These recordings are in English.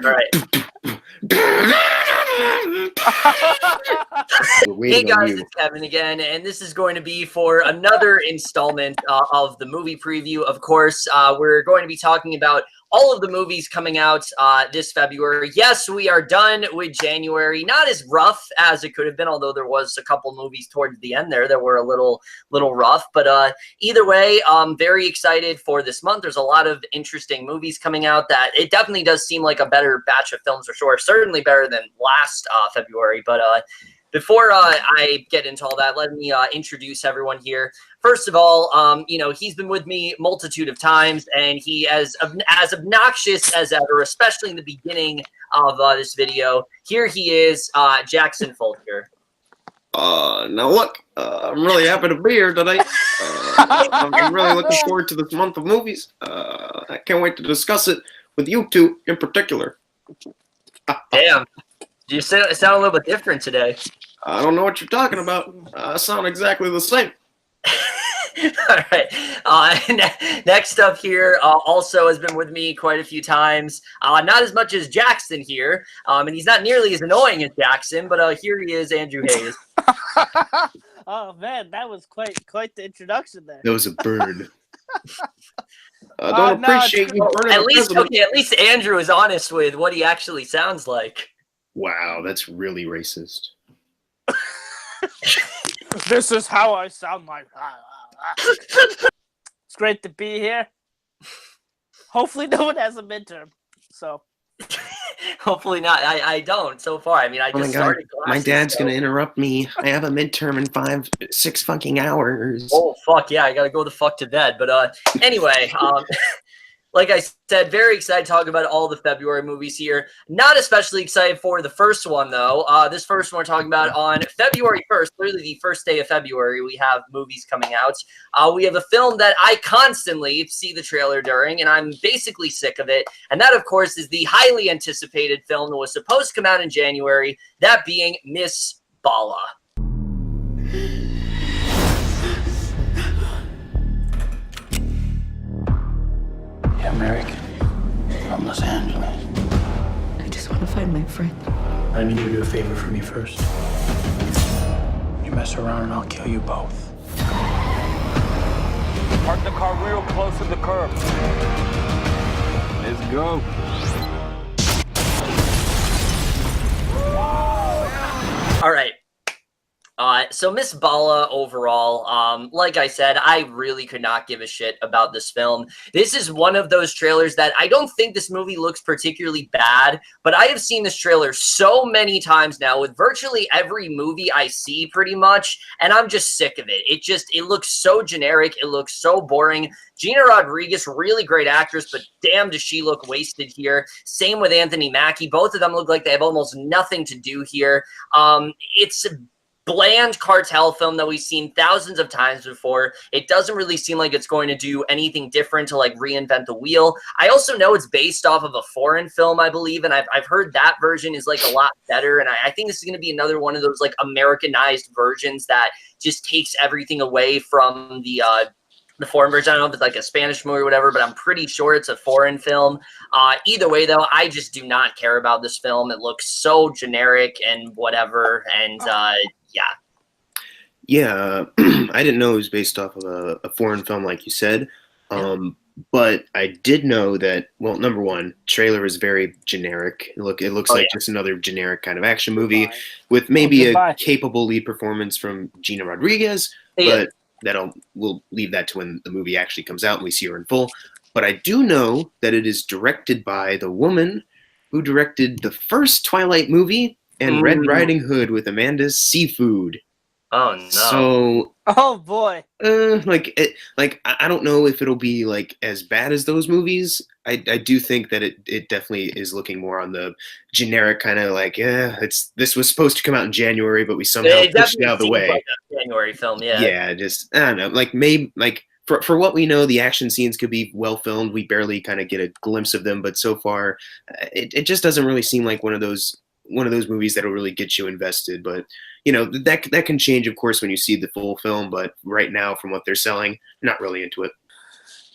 All right. Hey guys, it's Kevin again, and this is going to be for another installment of the movie preview. Of course, we're going to be talking about all of the movies coming out this February. Yes, we are done with January. Not as rough as it could have been, although there was a couple movies towards the end there that were a little rough. But either way, I'm very excited for this month. There's a lot of interesting movies coming out that it definitely does seem like a better batch of films for sure. Certainly better than last February. But before I get into all that, let me introduce everyone here. First of all, you know, he's been with me multitude of times, and he as obnoxious as ever, especially in the beginning of this video. Here he is, Jackson Fulcher. Now look, I'm really happy to be here today. I'm really looking forward to this month of movies. I can't wait to discuss it with you two in particular. Damn, you sound a little bit different today. I don't know what you're talking about. I sound exactly the same. All right. Next up here also has been with me quite a few times. Not as much as Jackson here, and he's not nearly as annoying as Jackson, but here he is, Andrew Hays. Oh man, that was quite the introduction there. That was a bird. Don't appreciate you burning at least Andrew is honest with what he actually sounds like. Wow, that's really racist. This is how I sound like. It's great to be here. Hopefully no one has a midterm. So hopefully not. I don't so far. I mean, I just started classes. My dad's gonna interrupt me. I have a midterm in 6 fucking hours. Oh fuck yeah, I gotta go the fuck to bed. But anyway, like I said, very excited to talk about all the February movies here. Not especially excited for the first one, though. This first one we're talking about on February 1st, literally the first day of February, we have movies coming out. We have a film that I constantly see the trailer during, and I'm basically sick of it. And that, of course, is the highly anticipated film that was supposed to come out in January, that being Miss Bala. American from Los Angeles. I just want to find my friend. I need you to do a favor for me first. You mess around and I'll kill you both. Park the car real close to the curb. Let's go. All right. So Miss Bala overall, like I said, I really could not give a shit about this film. This is one of those trailers that I don't think this movie looks particularly bad, but I have seen this trailer so many times now with virtually every movie I see pretty much, and I'm just sick of it. It looks so generic. It looks so boring. Gina Rodriguez, really great actress, but damn does she look wasted here. Same with Anthony Mackie. Both of them look like they have almost nothing to do here. It's a bland cartel film that we've seen thousands of times before. It doesn't really seem like it's going to do anything different to like reinvent the wheel. I also know it's based off of a foreign film, I believe, and I've heard that version is like a lot better. And I think this is going to be another one of those like Americanized versions that just takes everything away from the foreign version. I don't know if it's like a Spanish movie or whatever, but I'm pretty sure it's a foreign film. Either way, though, I just do not care about this film. It looks so generic and whatever, and yeah. Yeah, I didn't know it was based off of a foreign film, like you said. But I did know that, well, number one, trailer is very generic. It looks like just another generic kind of action movie with maybe a capable lead performance from Gina Rodriguez, but we'll leave that to when the movie actually comes out and we see her in full. But I do know that it is directed by the woman who directed the first Twilight movie and Red Riding Hood with Amanda's Seafood. Oh no! So, oh boy! I don't know if it'll be like as bad as those movies. I do think that it definitely is looking more on the generic kind of like, this was supposed to come out in January, but we somehow pushed it out of the way. Like a January film, yeah. Yeah, just I don't know. Like maybe like for what we know, the action scenes could be well filmed. We barely kind of get a glimpse of them, but so far, it just doesn't really seem like one of those movies that'll really get you invested. But you know, that can change, of course, when you see the full film. But right now, from what they're selling, not really into it.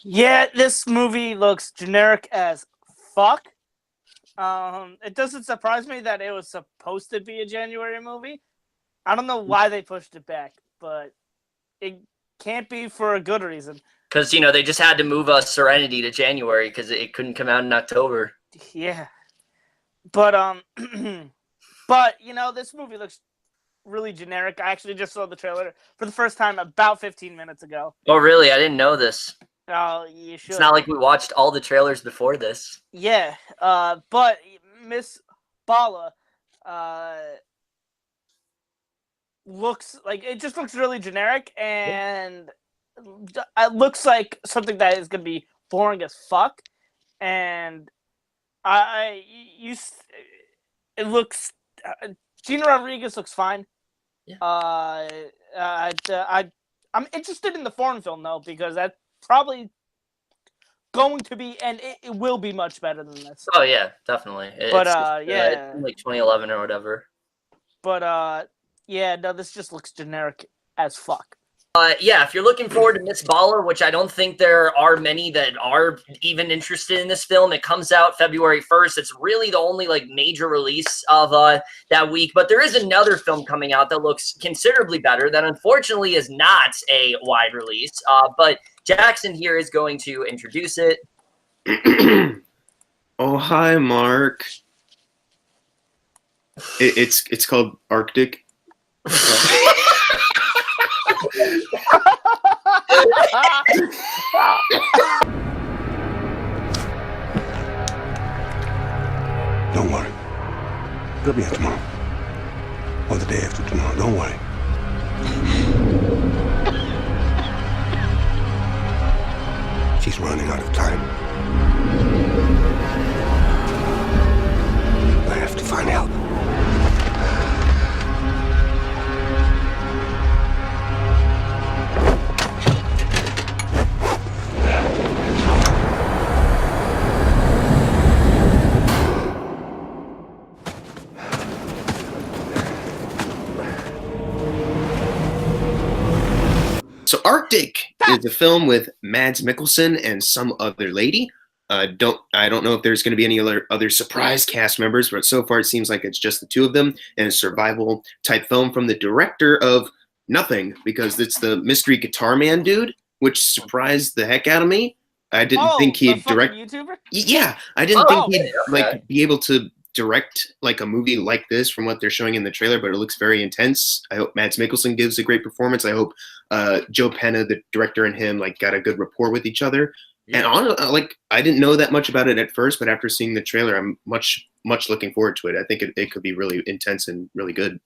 Yeah, this movie looks generic as fuck. It doesn't surprise me that it was supposed to be a January movie. I don't know why they pushed it back, but it can't be for a good reason. Because, they just had to move Serenity to January because it couldn't come out in October. Yeah. But, but, this movie looks really generic. I actually just saw the trailer for the first time about 15 minutes ago. Oh, really? I didn't know this. Oh, you should. It's not like we watched all the trailers before this. Yeah. But Miss Bala, looks like it just looks really generic, and it looks like something that is going to be boring as fuck. And it looks Gina Rodriguez looks fine. Yeah. I'm interested in the foreign film though, because that's probably going to be, and it will be much better than this. Oh yeah, definitely. But it's like 2011 or whatever. But yeah, no, this just looks generic as fuck. Yeah, if you're looking forward to Miss Baller, which I don't think there are many that are even interested in this film, it comes out February 1st. It's really the only major release of that week. But there is another film coming out that looks considerably better that unfortunately is not a wide release. But Jackson here is going to introduce it. Oh, hi, Mark. It's called Arctic. Don't worry. It'll be here tomorrow. Or the day after tomorrow. Don't worry. She's running out of time. I have to find help. So Arctic is a film with Mads Mikkelsen and some other lady. I don't know if there's going to be any other surprise cast members, but so far it seems like it's just the two of them, and a survival type film from the director of Nothing, because it's the Mystery Guitar Man dude, which surprised the heck out of me. I didn't think he'd direct. YouTuber? Yeah, I didn't think he'd be able to direct a movie like this from what they're showing in the trailer, but it looks very intense. I hope Mads Mikkelsen gives a great performance. I hope Joe Penna, the director, and him got a good rapport with each other. Yeah. And I didn't know that much about it at first, but after seeing the trailer, I'm much looking forward to it. I think it could be really intense and really good.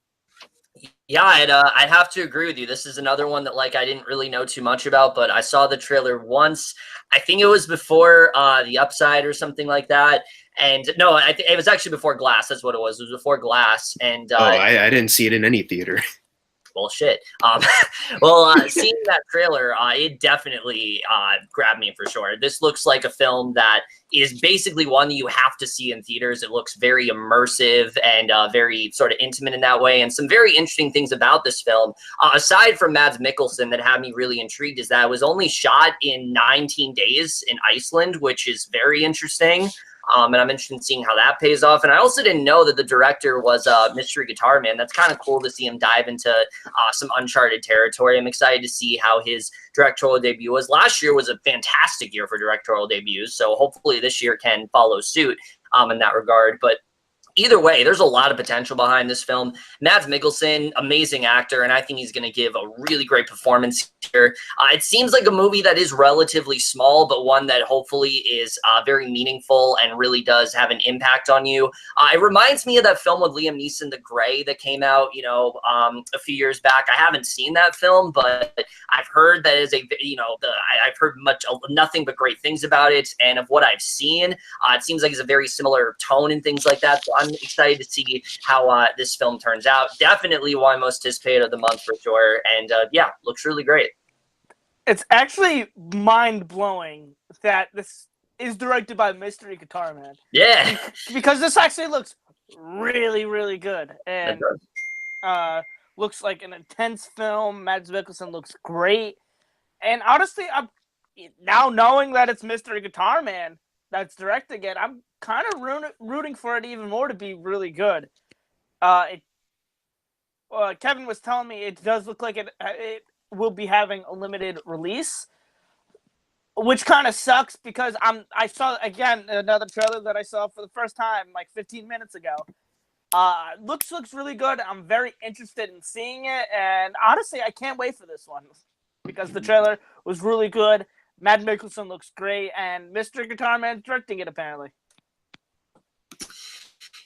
Yeah, I'd have to agree with you. This is another one that I didn't really know too much about, but I saw the trailer once. I think it was before The Upside or something like that. And no, I think it was actually before Glass. That's what it was. It was before Glass. And I didn't see it in any theater. Bullshit. Seeing that trailer, it definitely grabbed me for sure. This looks like a film that is basically one that you have to see in theaters. It looks very immersive and very sort of intimate in that way. And some very interesting things about this film, aside from Mads Mikkelsen, that had me really intrigued, is that it was only shot in 19 days in Iceland, which is very interesting. And I'm interested in seeing how that pays off. And I also didn't know that the director was Mystery Guitar Man. That's kind of cool to see him dive into some uncharted territory. I'm excited to see how his directorial debut was. Last year was a fantastic year for directorial debuts, so hopefully this year can follow suit in that regard. But either way, there's a lot of potential behind this film. Mads Mikkelsen, amazing actor, and I think he's going to give a really great performance here. It seems like a movie that is relatively small, but one that hopefully is very meaningful and really does have an impact on you. It reminds me of that film with Liam Neeson, The Grey, that came out, a few years back. I haven't seen that film, but I've heard that is I've heard nothing but great things about it, and of what I've seen, it seems like it's a very similar tone and things like that. So I'm excited to see how this film turns out. Definitely one most anticipated of the month for sure. And looks really great. It's actually mind-blowing that this is directed by Mystery Guitar Man. Yeah. Because this actually looks really, really good. And looks like an intense film. Mads Mikkelsen looks great. And honestly, I'm now knowing that it's Mystery Guitar Man, that's directing it, I'm kind of rooting for it even more to be really good. Kevin was telling me it does look like it will be having a limited release, which kind of sucks because I saw again another trailer that I saw for the first time like 15 minutes ago. Looks really good. I'm very interested in seeing it, and honestly, I can't wait for this one because the trailer was really good. Matt Mikkelsen looks great, and Mr. Guitar Man's directing it apparently.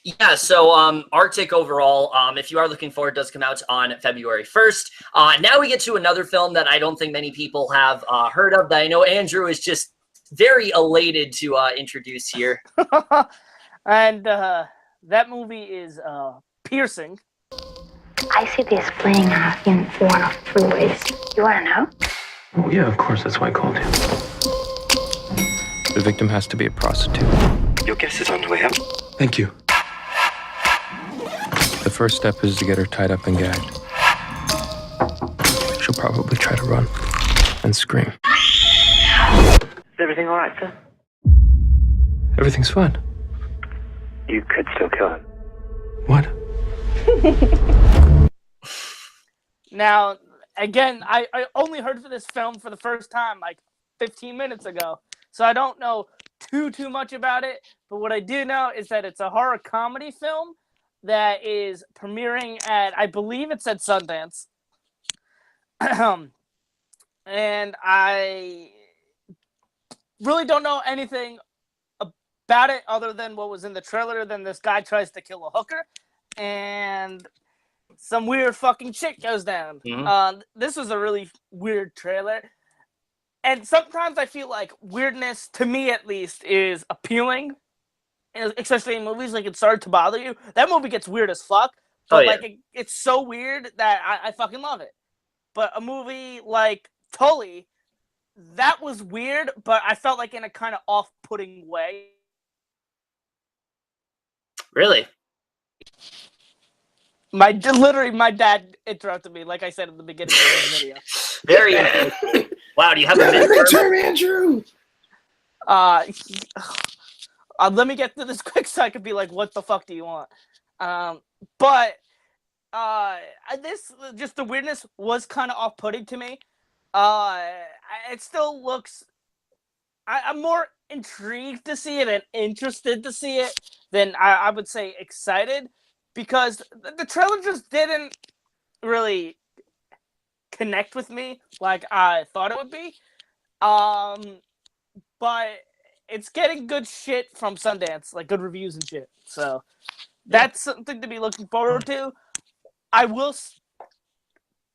Yeah, so Arctic overall, if you are looking forward, does come out on February 1st. Now we get to another film that I don't think many people have heard of, that I know Andrew is just very elated to introduce here. And that movie is Piercing. I see this playing out in one of three ways. You want to know? Oh, yeah, of course. That's why I called you. The victim has to be a prostitute. Your guest is on the way out. Thank you. The first step is to get her tied up and gagged. She'll probably try to run and scream. Is everything all right, sir? Everything's fine. You could still kill him. What? Now, again, I only heard for this film for the first time like 15 minutes ago, so I don't know too much about it. But what I do know is that it's a horror comedy film that is premiering at, I believe it's at Sundance. And I really don't know anything about it other than what was in the trailer. Then this guy tries to kill a hooker, and some weird fucking shit goes down. Mm-hmm. This was a really weird trailer. And sometimes I feel like weirdness, to me at least, is appealing. Especially in movies, like It Started to Bother You. That movie gets weird as fuck. But it's so weird that I fucking love it. But a movie like Tully, that was weird, but I felt like in a kind of off-putting way. Really? My dad interrupted me, like I said at the beginning of the video. Very wow, do you have a midterm, Andrew? Let me get through this quick so I could be like, what the fuck do you want? But this, just the weirdness was kind of off-putting to me. It still looks... I'm more intrigued to see it and interested to see it than I would say excited, because the trailer just didn't really connect with me like I thought it would be. But it's getting good shit from Sundance, like good reviews and shit. So that's something to be looking forward to. I will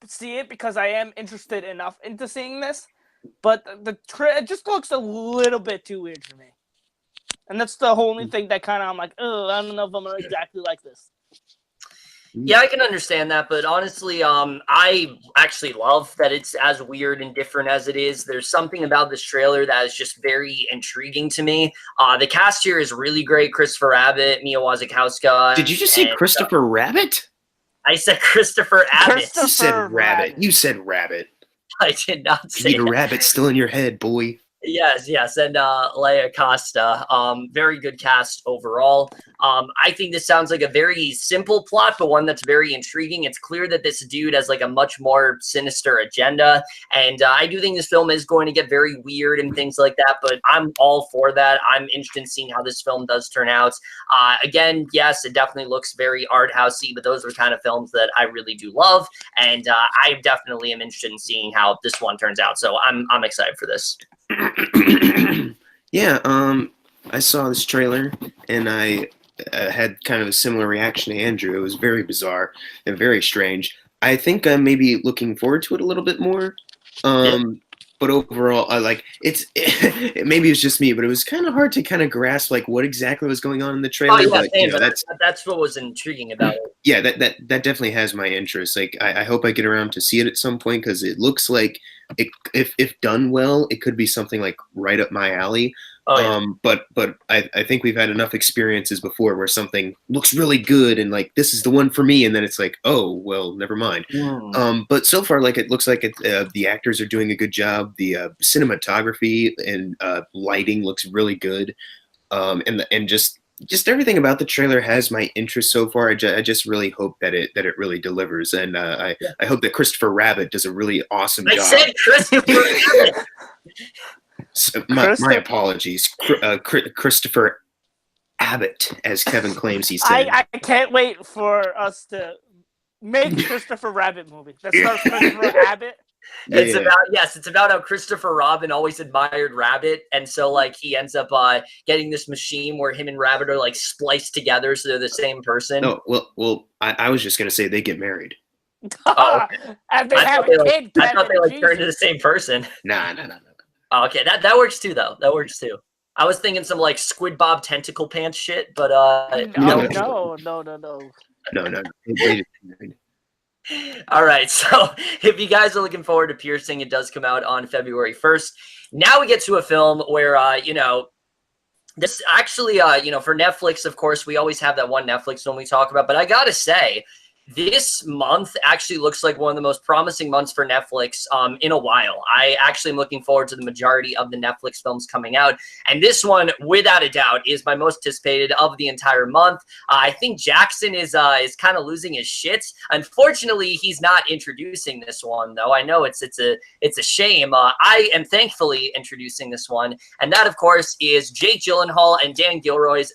see it because I am interested enough into seeing this, but it just looks a little bit too weird for me. And that's the only thing that kind of I'm like, oh, I don't know if I'm gonna exactly like this. Yeah, I can understand that, but honestly, I actually love that it's as weird and different as it is. There's something about this trailer that is just very intriguing to me. The cast here is really great. Christopher Abbott, Mia Wasikowska. Did you just say Christopher Rabbit? I said Christopher Abbott. You said rabbit. You said rabbit. I did not say you need a rabbit still in your head, boy. Yes, and Leia Costa. Very good cast overall. I think this sounds like a very simple plot, but one that's very intriguing. It's clear that this dude has like a much more sinister agenda, and I do think this film is going to get very weird and things like that, but I'm all for that. I'm interested in seeing how this film does turn out. Again, yes, it definitely looks very art housey, but those are the kind of films that I really do love, and I definitely am interested in seeing how this one turns out, so I'm excited for this. Yeah, I saw this trailer and I had kind of a similar reaction to Andrew. It was very bizarre and very strange. I think I'm maybe looking forward to it a little bit more. But overall, I like maybe it's just me, but it was kind of hard to kind of grasp like what exactly was going on in the trailer. That's what was intriguing about it. Yeah, that definitely has my interest. Like, I hope I get around to see it at some point because it looks like if done well, it could be something like right up my alley. But I think we've had enough experiences before where something looks really good and like this is the one for me, and then it's like, oh well, never mind. But so far, like it looks like the actors are doing a good job. The cinematography and lighting looks really good. And just everything about the trailer has my interest so far. I just really hope that it really delivers, and I hope that Christopher Rabbit does a really awesome job. I said Christopher Rabbit. So my apologies, Christopher Abbott, as Kevin claims he said. I can't wait for us to make Christopher Rabbit movie. That starts Christopher Abbott. It's about how Christopher Robin always admired Rabbit, and so like he ends up getting this machine where him and Rabbit are like spliced together, so they're the same person. No, well, I was just gonna say they get married. Oh, okay. And they have a kid. I thought they like turned into the same person. Nah. Oh, okay, that works too, though. That works too. I was thinking some like Squid Bob tentacle pants shit, but No. They just married. All right, so if you guys are looking forward to Piercing, it does come out on February 1st. Now we get to a film where, this actually, for Netflix, of course, we always have that one Netflix film we talk about, but I gotta say, this month actually looks like one of the most promising months for Netflix in a while. I actually am looking forward to the majority of the Netflix films coming out. And this one, without a doubt, is my most anticipated of the entire month. I think Jackson is kind of losing his shit. Unfortunately, he's not introducing this one, though. I know it's a shame. I am thankfully introducing this one. And that, of course, is Jake Gyllenhaal and Dan Gilroy's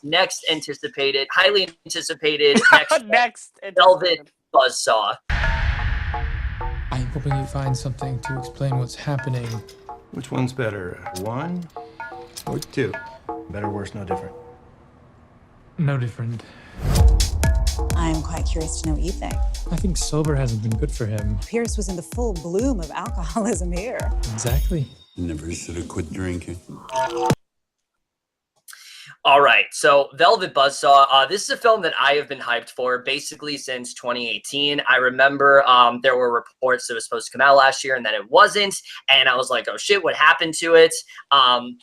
highly anticipated next Velvet Buzzsaw. I'm hoping you find something to explain what's happening. Which one's better, 1 or 2? Better, worse, no different. No different. I'm quite curious to know what you think. I think sober hasn't been good for him. Pierce was in the full bloom of alcoholism here. Exactly. Never should have quit drinking. All right, so Velvet Buzzsaw, this is a film that I have been hyped for basically since 2018. I remember there were reports it was supposed to come out last year and then it wasn't, and I was like, oh shit, what happened to it?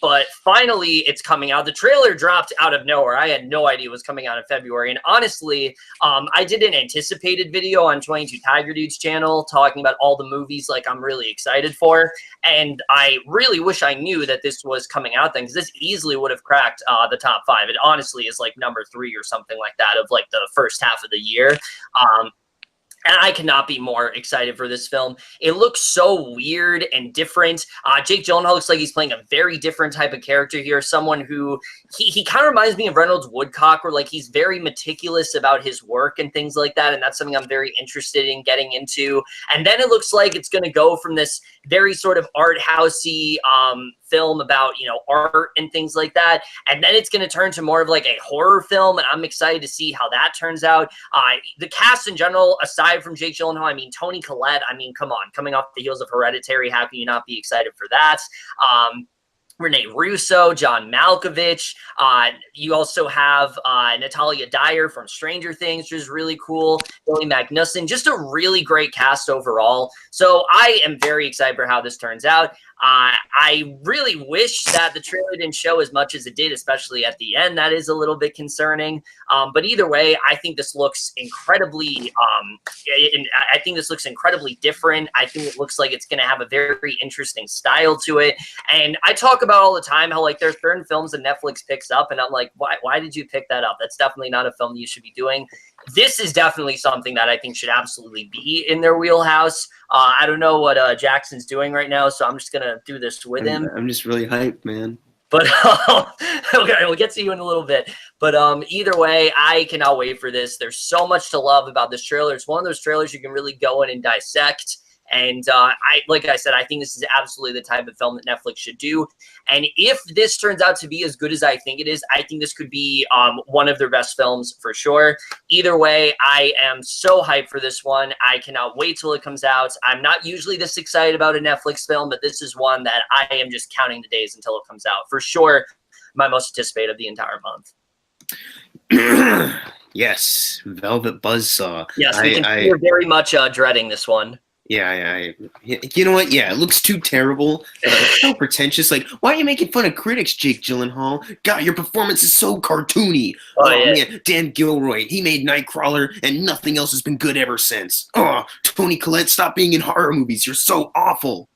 But finally, it's coming out. The trailer dropped out of nowhere. I had no idea it was coming out in February, and honestly, I did an anticipated video on 22 Tiger Dude's channel talking about all the movies like I'm really excited for, and I really wish I knew that this was coming out then, because this easily would have cracked the top 5. It honestly is like number 3 or something like that of like the first half of the year. And I cannot be more excited for this film. It looks so weird and different. Jake Gyllenhaal looks like he's playing a very different type of character here. Someone who, he kind of reminds me of Reynolds Woodcock, where like he's very meticulous about his work and things like that. And that's something I'm very interested in getting into. And then it looks like it's going to go from this very sort of art housey film about, art and things like that. And then it's going to turn to more of like a horror film. And I'm excited to see how that turns out. The cast in general, aside from Jake Gyllenhaal, I mean, Toni Collette, I mean, come on, coming off the heels of Hereditary, how can you not be excited for that? Rene Russo, John Malkovich. You also have Natalia Dyer from Stranger Things, which is really cool. Billy Magnussen, just a really great cast overall. So I am very excited for how this turns out. I really wish that the trailer didn't show as much as it did, especially at the end. That is a little bit concerning. But either way, I think this looks incredibly I think this looks incredibly different. I think it looks like it's going to have a very interesting style to it. And I talk about all the time how like there's certain films that Netflix picks up, and I'm like, why did you pick that up? That's definitely not a film that you should be doing. This is definitely something that I think should absolutely be in their wheelhouse. I don't know what Jackson's doing right now, so I'm just going to do this with him. I'm just really hyped, man. But okay, we'll get to you in a little bit. But either way, I cannot wait for this. There's so much to love about this trailer. It's one of those trailers you can really go in and dissect. And like I said, I think this is absolutely the type of film that Netflix should do. And if this turns out to be as good as I think it is, I think this could be one of their best films for sure. Either way, I am so hyped for this one. I cannot wait till it comes out. I'm not usually this excited about a Netflix film, but this is one that I am just counting the days until it comes out. For sure, my most anticipated of the entire month. Yes, Velvet Buzzsaw. Yes, we're very much dreading this one. Yeah. You know what? Yeah, it looks too terrible. It's so pretentious. Like, why are you making fun of critics, Jake Gyllenhaal? God, your performance is so cartoony. Oh yeah. Man, Dan Gilroy, he made Nightcrawler, and nothing else has been good ever since. Oh, Toni Collette, stop being in horror movies. You're so awful.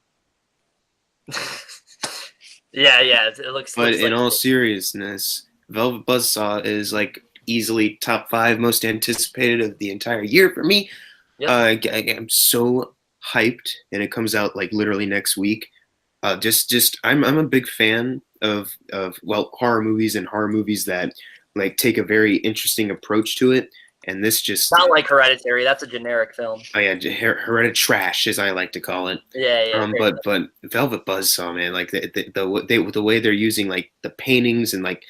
Yeah, it looks. But in all seriousness, Velvet Buzzsaw is like easily top 5 most anticipated of the entire year for me. Yep. I'm so hyped, and it comes out like literally next week. I'm a big fan of horror movies and horror movies that like take a very interesting approach to it. And this just Not like Hereditary. That's a generic film. oh yeah, hereditary trash, as I like to call it. Yeah. But Velvet Buzzsaw, man, like the way they're using like the paintings and like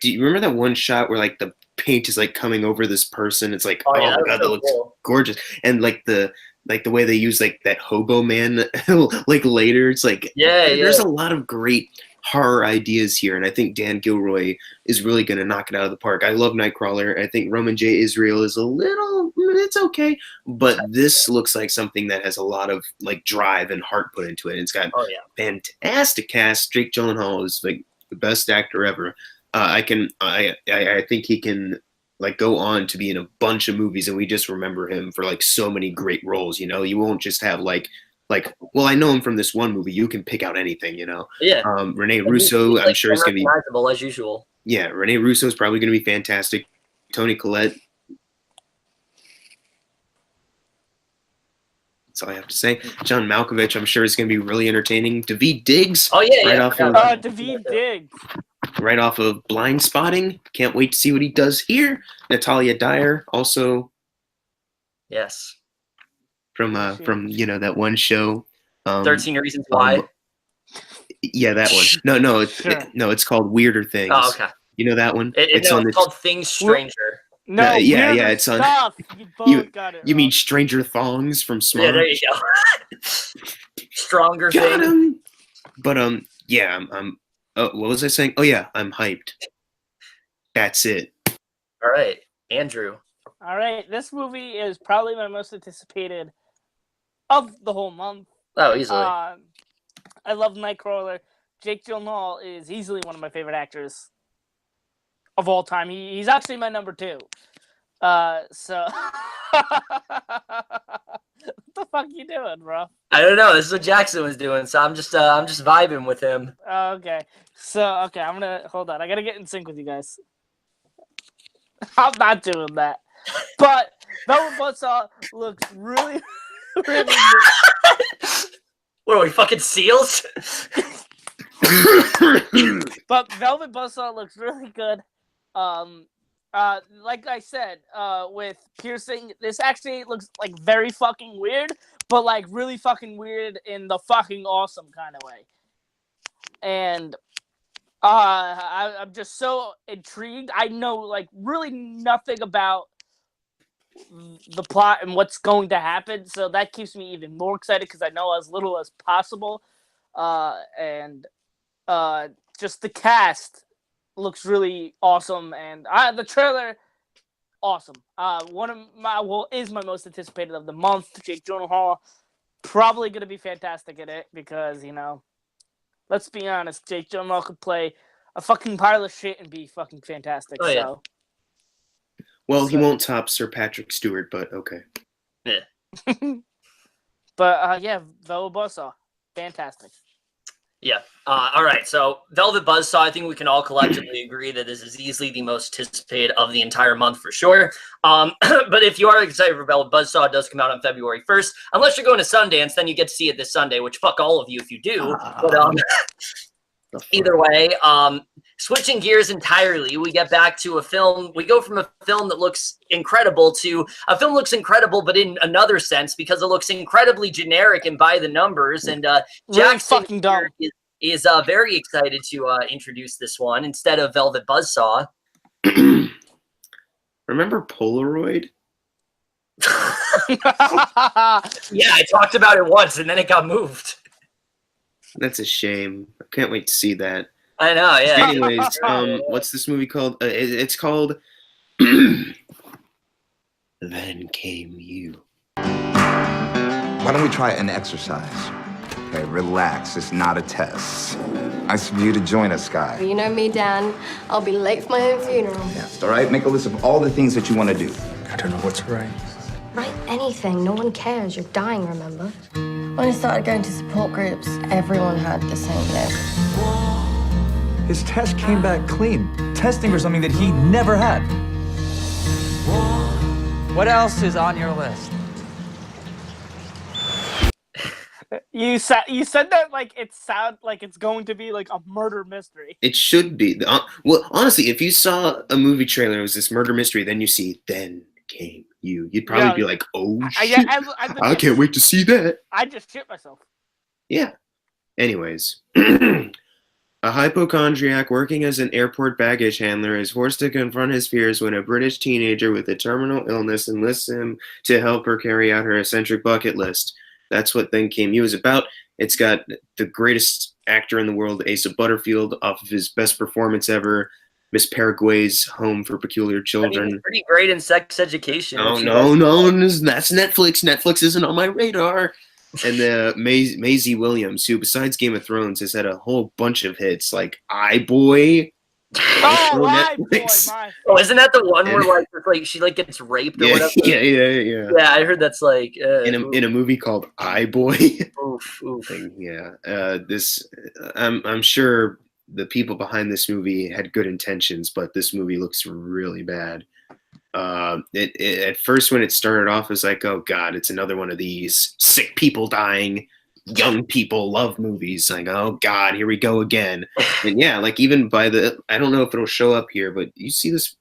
do you remember that one shot where like the paint is like coming over this person? It's like, oh yeah, my god, so that looks cool. gorgeous. And like the way they use like that hobo man like later, it's like there's a lot of great horror ideas here, and I think Dan Gilroy is really going to knock it out of the park. I love Nightcrawler. I think Roman J. Israel is it's okay, but this looks like something that has a lot of like drive and heart put into it. It's got fantastic cast. Jake Gyllenhaal is like the best actor ever. I think he can like go on to be in a bunch of movies, and we just remember him for like so many great roles. You know, you won't just have like, well, I know him from this one movie. You can pick out anything, you know. Yeah. Rene Russo, I'm sure is going to be recognizable as usual. Yeah, Rene Russo is probably going to be fantastic. Toni Collette. That's all I have to say. John Malkovich, I'm sure is going to be really entertaining. Daveed Diggs. Oh yeah, Daveed Diggs. Right off of Blind Spotting. Can't wait to see what he does here. Natalia Dyer, also. Yes. From that one show. 13 Reasons Why. Yeah, that one. No, it's called Weirder Things. Oh, okay. You know that one? It's called Things Stranger. No, it's on. Stuff. You mean Stranger Thongs from Smart? Yeah, there you go. Stronger Got Things. him. But yeah, I'm. What was I saying? Oh yeah, I'm hyped. That's it. All right, Andrew. All right, this movie is probably my most anticipated of the whole month. Oh, easily. I love Nightcrawler. Jake Gyllenhaal is easily one of my favorite actors of all time. He's actually my number 2. So what the fuck you doing, bro? I don't know. This is what Jackson was doing, so I'm just vibing with him. Okay. So I'm gonna hold on. I gotta get in sync with you guys. I'm not doing that. But Velvet Buzzsaw looks really, really good. What are we, fucking seals? But Velvet Buzzsaw looks really good. Like I said, with piercing, this actually looks like very fucking weird, but like really fucking weird in the fucking awesome kind of way. And I'm just so intrigued. I know like really nothing about the plot and what's going to happen, so that keeps me even more excited because I know as little as possible. And just the cast looks really awesome, and the trailer, awesome. Is my most anticipated of the month. Jake Gyllenhaal probably going to be fantastic in it because, you know, let's be honest, Jake Gyllenhaal could play a fucking pile of shit and be fucking fantastic. Oh, yeah. So. Well, he won't top Sir Patrick Stewart, but okay. Yeah. But yeah, Velvet Buzzsaw, fantastic. Yeah. All right. So Velvet Buzzsaw, I think we can all collectively agree that this is easily the most anticipated of the entire month for sure. But if you are excited for Velvet Buzzsaw, it does come out on February 1st. Unless you're going to Sundance, then you get to see it this Sunday, which fuck all of you if you do. But either way, switching gears entirely, we get back to a film. We go from a film that looks incredible to a film that looks incredible, but in another sense, because it looks incredibly generic and by the numbers. And Jackson fucking dumb. is very excited to introduce this one instead of Velvet Buzzsaw. Remember Polaroid? Yeah, I talked about it once, and then it got moved. That's a shame. I can't wait to see that. I know, yeah. Anyways, what's this movie called? It's called Then Came You. Why don't we try an exercise? Okay, relax. It's not a test. Nice of you to join us, Sky. You know me, Dan. I'll be late for my own funeral. Yes, all right? Make a list of all the things that you want to do. I don't know what to write. Write anything. No one cares. You're dying, remember? When I started going to support groups, everyone had the same name. His test came back clean. testing for something that he never had. What else is on your list? You said that like it sound like it's going to be like a murder mystery. It should be. Well, honestly, if you saw a movie trailer, it was this murder mystery, then you see, then came you. You'd probably be like, oh, shit. I can't wait to see that. I just shit myself. Yeah. Anyways, a hypochondriac working as an airport baggage handler is forced to confront his fears when a British teenager with a terminal illness enlists him to help her carry out her eccentric bucket list. That's what Then Came You is about. It's got the greatest actor in the world, Asa Butterfield, off of his best performance ever, Miss Paraguay's Home for Peculiar Children. I mean, he's pretty great in Sex Education. Oh, no, that's Netflix. Netflix isn't on my radar. And Maisie Williams, who besides Game of Thrones has had a whole bunch of hits, like iBoy. Oh, isn't that the one where like she like gets raped or whatever? Yeah. Yeah, I heard that's like in a movie called iBoy. Oof. Yeah. I'm sure the people behind this movie had good intentions, but this movie looks really bad. At first when it started off, it was like, oh god, it's another one of these sick people dying. Young people love movies. Like, oh god, here we go again. And yeah, like even by I don't know if it'll show up here, but you see this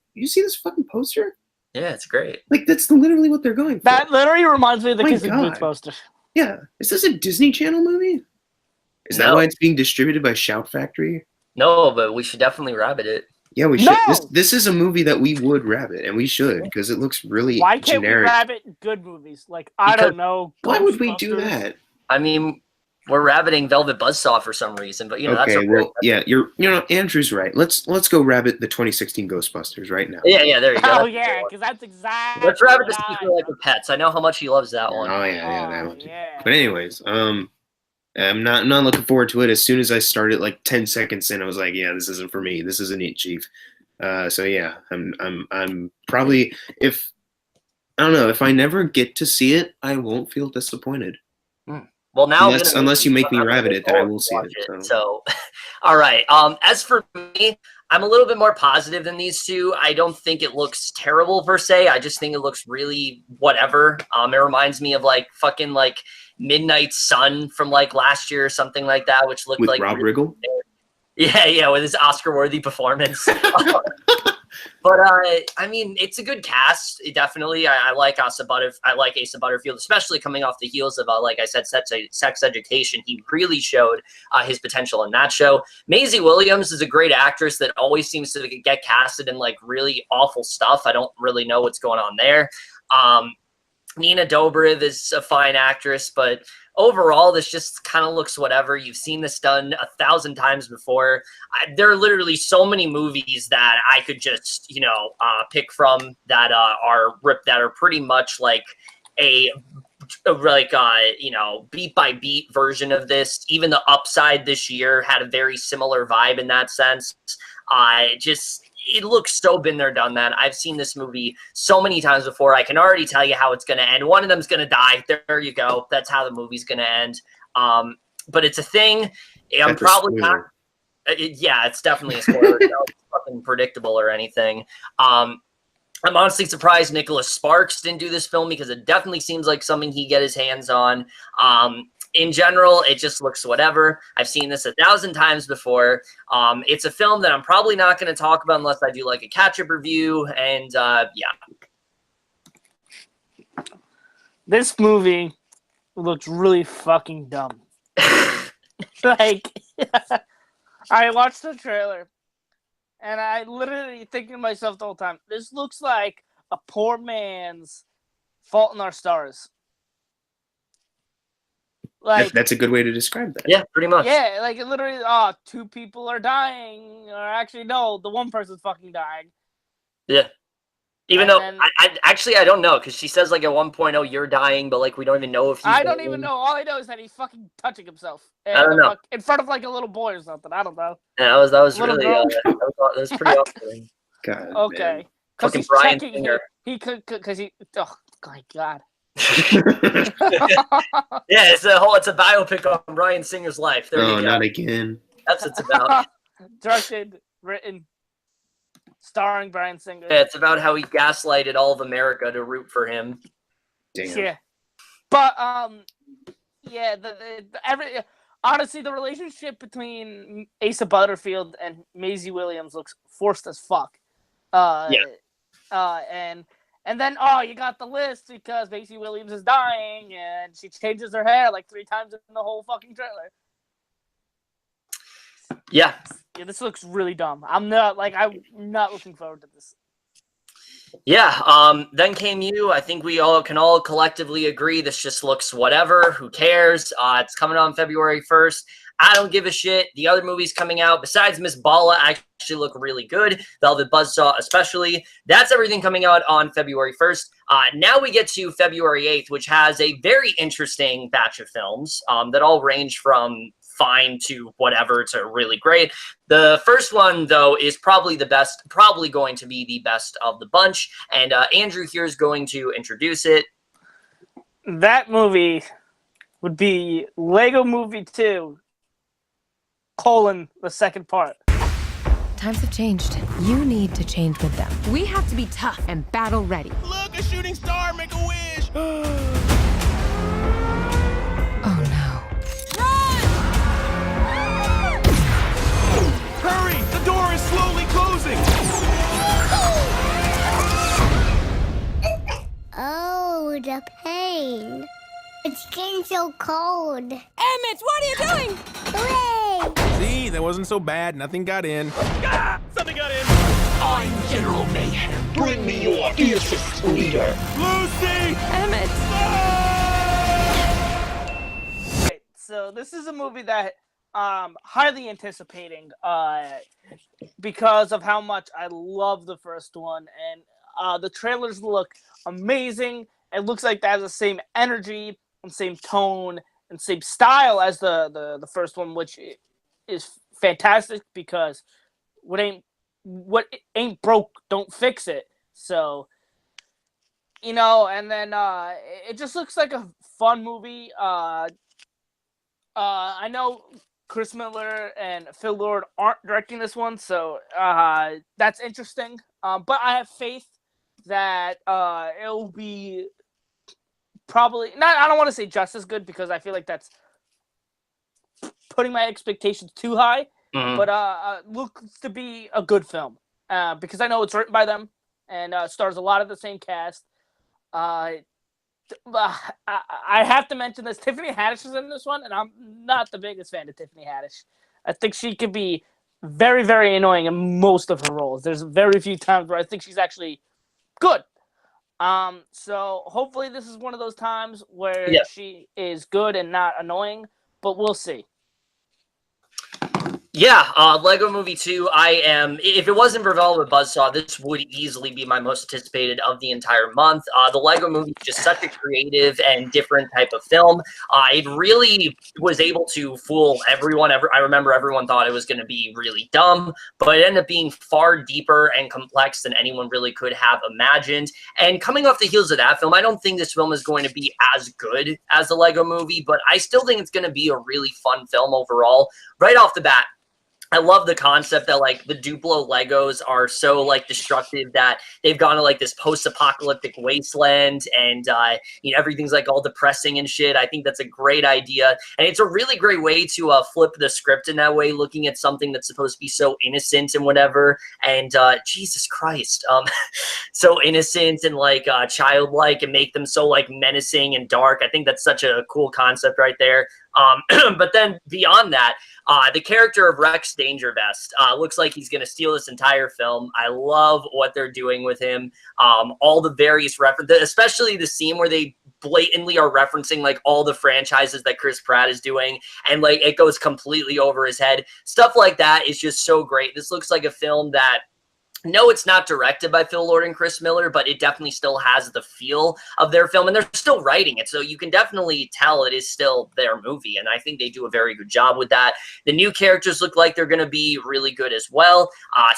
fucking poster? Yeah, it's great. Like that's literally what they're going for. That literally reminds me of the Kissing Booth poster. Yeah. Is this a Disney Channel movie? Is that why it's being distributed by Shout Factory? No, but we should definitely rabbit it. Yeah, we should. No! This is a movie that we would rabbit, and we should, because it looks really Why can't generic. we rabbit good movies? Like, I don't know. Why would we do that? I mean, we're rabbiting Velvet Buzzsaw for some reason, but that's okay. Well, yeah, Andrew's right. Let's go rabbit the 2016 Ghostbusters right now. Yeah, there you go. Oh yeah, because that's exactly. Let's rabbit the Secret Life of Pets. I know how much he loves that one. Oh yeah, that one too. Yeah. But anyways, I'm not looking forward to it. As soon as I started, like 10 seconds in, I was like, yeah, this isn't for me. This isn't it, Chief. So yeah, I'm probably if I never get to see it, I won't feel disappointed. Well, now unless you make me rabbit it, then I will see it. So, all right. As for me, I'm a little bit more positive than these two. I don't think it looks terrible per se. I just think it looks really whatever. It reminds me of like fucking like Midnight Sun from like last year or something like that, which looked with like Rob Riggle. Yeah, with his Oscar-worthy performance. But I mean, it's a good cast. Definitely, I like Asa Butterfield, especially coming off the heels of, like I said, Sex Education. He really showed his potential in that show. Maisie Williams is a great actress that always seems to get casted in like really awful stuff. I don't really know what's going on there. Nina Dobrev is a fine actress, but overall, this just kind of looks whatever. You've seen this done 1,000 times before. There are literally so many movies that I could just, pick from that are pretty much like a beat by beat version of this. Even The Upside this year had a very similar vibe in that sense. It looks so been there, done that. I've seen this movie so many times before. I can already tell you how it's going to end. One of them's going to die. There you go. That's how the movie's going to end. But it's a thing. I'm probably not. It's definitely a spoiler. It's nothing predictable or anything. I'm honestly surprised Nicholas Sparks didn't do this film because it definitely seems like something he'd get his hands on. In general, it just looks whatever. I've seen this 1,000 times before. It's a film that I'm probably not going to talk about unless I do like a catch-up review. And this movie looks really fucking dumb. Like, I watched the trailer, and I literally thinking to myself the whole time, this looks like a poor man's Fault in Our Stars. Like, that's a good way to describe that. Yeah, pretty much. Yeah, like literally, two people are dying, or actually, no, the one person's fucking dying. Yeah. Even though I don't know, because she says like at one point, "Oh, you're dying," but like we don't even know if he's I don't even know. All I know is that he's fucking touching himself. I don't know. In front of like a little boy or something. I don't know. Yeah, that was really that was pretty awesome. God. Okay. Because he's Brian checking. Singer. He could because he. Oh my God. Yeah, it's a biopic on Bryan Singer's life. There you go. Not again. That's what it's about. Directed, written, starring Bryan Singer. Yeah, it's about how he gaslighted all of America to root for him. Damn. Yeah, but yeah, honestly, the relationship between Asa Butterfield and Maisie Williams looks forced as fuck. And then you got the list because Maisie Williams is dying and she changes her hair like 3 times in the whole fucking trailer. Yeah, this looks really dumb. I'm not looking forward to this. Yeah, then came you. I think we all can collectively agree this just looks whatever. Who cares? It's coming on February 1st. I don't give a shit. The other movies coming out, besides Miss Bala, actually look really good. Velvet Buzzsaw especially. That's everything coming out on February 1st. Now we get to February 8th, which has a very interesting batch of films that all range from fine to whatever to really great. The first one, though, is probably the best, probably going to be the best of the bunch. And Andrew here is going to introduce it. That movie would be Lego Movie 2, the second part. Times have changed. You need to change with them. We have to be tough and battle ready. Look, a shooting star, make a wish. Oh no. Hurry! The door is slowly closing! Oh, the pain. It's getting so cold. Emmett, what are you doing? Hooray! See, that wasn't so bad. Nothing got in. Ah! Something got in! I'm General Mayhem. Bring me your fiercest leader. Lucy! Emmett! Okay, so this is a movie that highly anticipating because of how much I love the first one, and the trailers look amazing. It looks like that has the same energy and same tone and same style as the first one, which is fantastic because what ain't broke don't fix it. So and then it just looks like a fun movie. I know Chris Miller and Phil Lord aren't directing this one, so that's interesting. But I have faith that it'll be probably not. I don't want to say just as good because I feel like that's putting my expectations too high. Mm-hmm. But looks to be a good film because I know it's written by them and stars a lot of the same cast. I have to mention this. Tiffany Haddish is in this one, and I'm not the biggest fan of Tiffany Haddish. I think she could be very, very annoying in most of her roles. There's very few times where I think she's actually good. So hopefully this is one of those times where she is good and not annoying, but we'll see. Yeah, Lego Movie 2, if it wasn't for Velvet Buzzsaw, this would easily be my most anticipated of the entire month. The Lego Movie is just such a creative and different type of film. It really was able to fool everyone. I remember everyone thought it was going to be really dumb, but it ended up being far deeper and complex than anyone really could have imagined. And coming off the heels of that film, I don't think this film is going to be as good as the Lego Movie, but I still think it's going to be a really fun film overall. Right off the bat, I love the concept that like the Duplo Legos are so like destructive that they've gone to like this post-apocalyptic wasteland and everything's like all depressing and shit. I think that's a great idea, and it's a really great way to flip the script in that way, looking at something that's supposed to be so innocent and whatever. And Jesus Christ, so innocent and like childlike, and make them so like menacing and dark. I think that's such a cool concept right there. But then beyond that, the character of Rex Dangervest looks like he's going to steal this entire film. I love what they're doing with him. All the various references, especially the scene where they blatantly are referencing like all the franchises that Chris Pratt is doing, and like it goes completely over his head. Stuff like that is just so great. This looks like a film that, no, it's not directed by Phil Lord and Chris Miller, but it definitely still has the feel of their film, and they're still writing it, so you can definitely tell it is still their movie, and I think they do a very good job with that. The new characters look like they're going to be really good as well.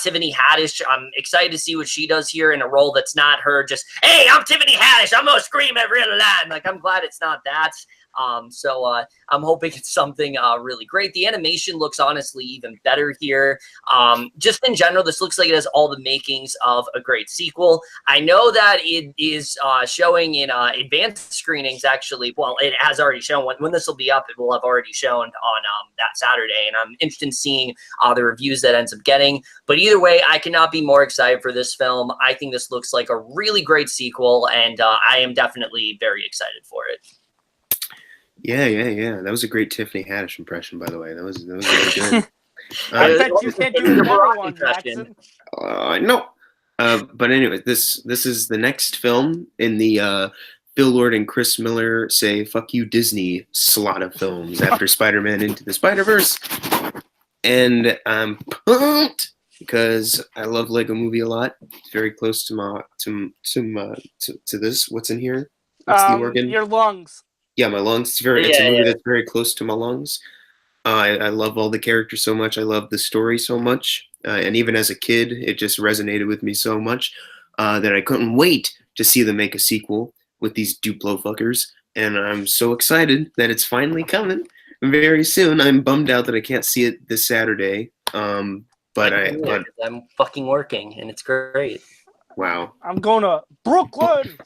Tiffany Haddish, I'm excited to see what she does here in a role that's not her just, hey, I'm Tiffany Haddish, I'm going to scream every other line. Like, I'm glad it's not that. So I'm hoping it's something really great. The animation looks honestly even better here. Just in general, this looks like it has all the makings of a great sequel. I know that it is showing in advanced screenings, actually. Well, it has already shown. When this will be up, it will have already shown on that Saturday, and I'm interested in seeing the reviews that ends up getting. But either way, I cannot be more excited for this film. I think this looks like a really great sequel, and I am definitely very excited for it. Yeah. That was a great Tiffany Haddish impression, by the way. That was really good. I bet you can't do a better one, Jackson. No. But anyway, this is the next film in the Phil Lord and Chris Miller say "fuck you Disney" slot of films after Spider-Man Into the Spider-Verse, and I'm pumped because I love Lego Movie a lot. It's very close to this. What's in here? What's the organ? Your lungs. Yeah, my lungs. It's a movie that's very close to my lungs. I love all the characters so much. I love the story so much. And even as a kid, it just resonated with me so much that I couldn't wait to see them make a sequel with these Duplo fuckers. And I'm so excited that it's finally coming very soon. I'm bummed out that I can't see it this Saturday. But I'm fucking working, and it's great. Wow. I'm going to Brooklyn.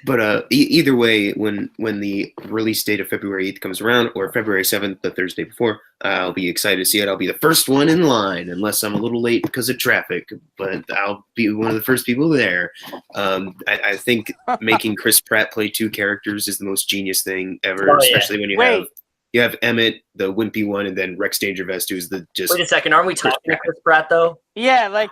But either way, when the release date of February 8th comes around, or February 7th, the Thursday before, I'll be excited to see it. I'll be the first one in line, unless I'm a little late because of traffic, but I'll be one of the first people there. I think making Chris Pratt play two characters is the most genius thing ever, especially when you have Emmett, the wimpy one, and then Rex Dangervest, who's the just... Wait a second, aren't we talking to Chris Pratt, though? Yeah, like,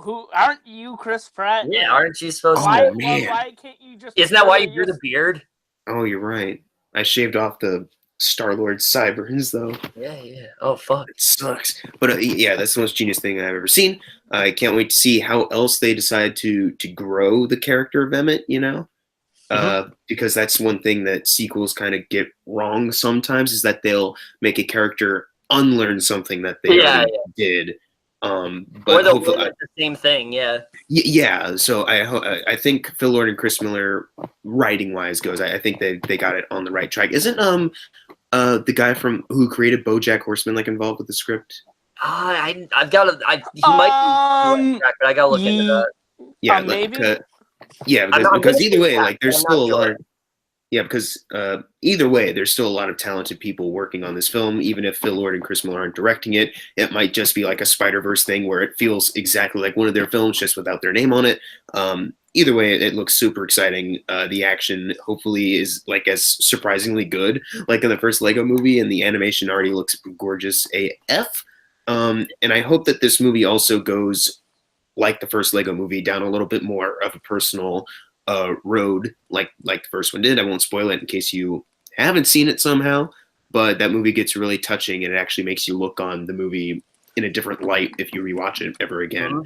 who aren't you Chris Pratt? Yeah, aren't you supposed to? Why can't you just... Isn't that why you grew the beard? Oh, you're right. I shaved off the Star-Lord sideburns, though. Yeah. Oh, fuck. It sucks. But yeah, that's the most genius thing I've ever seen. I can't wait to see how else they decide to grow the character of Emmett, you know? Because that's one thing that sequels kind of get wrong sometimes, is that they'll make a character unlearn something that they already did. But or they'll do the same thing, yeah. So I think Phil Lord and Chris Miller, writing wise goes, I think they got it on the right track. Isn't the guy who created BoJack Horseman like involved with the script? I've got to. He might be, but I gotta look into that. Yeah, maybe. Yeah, because either way, like there's still a lot. Because either way, there's still a lot of talented people working on this film. Even if Phil Lord and Chris Miller aren't directing it, it might just be like a Spider-Verse thing where it feels exactly like one of their films, just without their name on it. Either way, it looks super exciting. The action hopefully is like as surprisingly good, like in the first Lego movie, and the animation already looks gorgeous AF. And I hope that this movie also goes, like the first Lego movie, down a little bit more of a personal road, like the first one did. I won't spoil it in case you haven't seen it somehow, but that movie gets really touching, and it actually makes you look on the movie in a different light if you rewatch it ever again.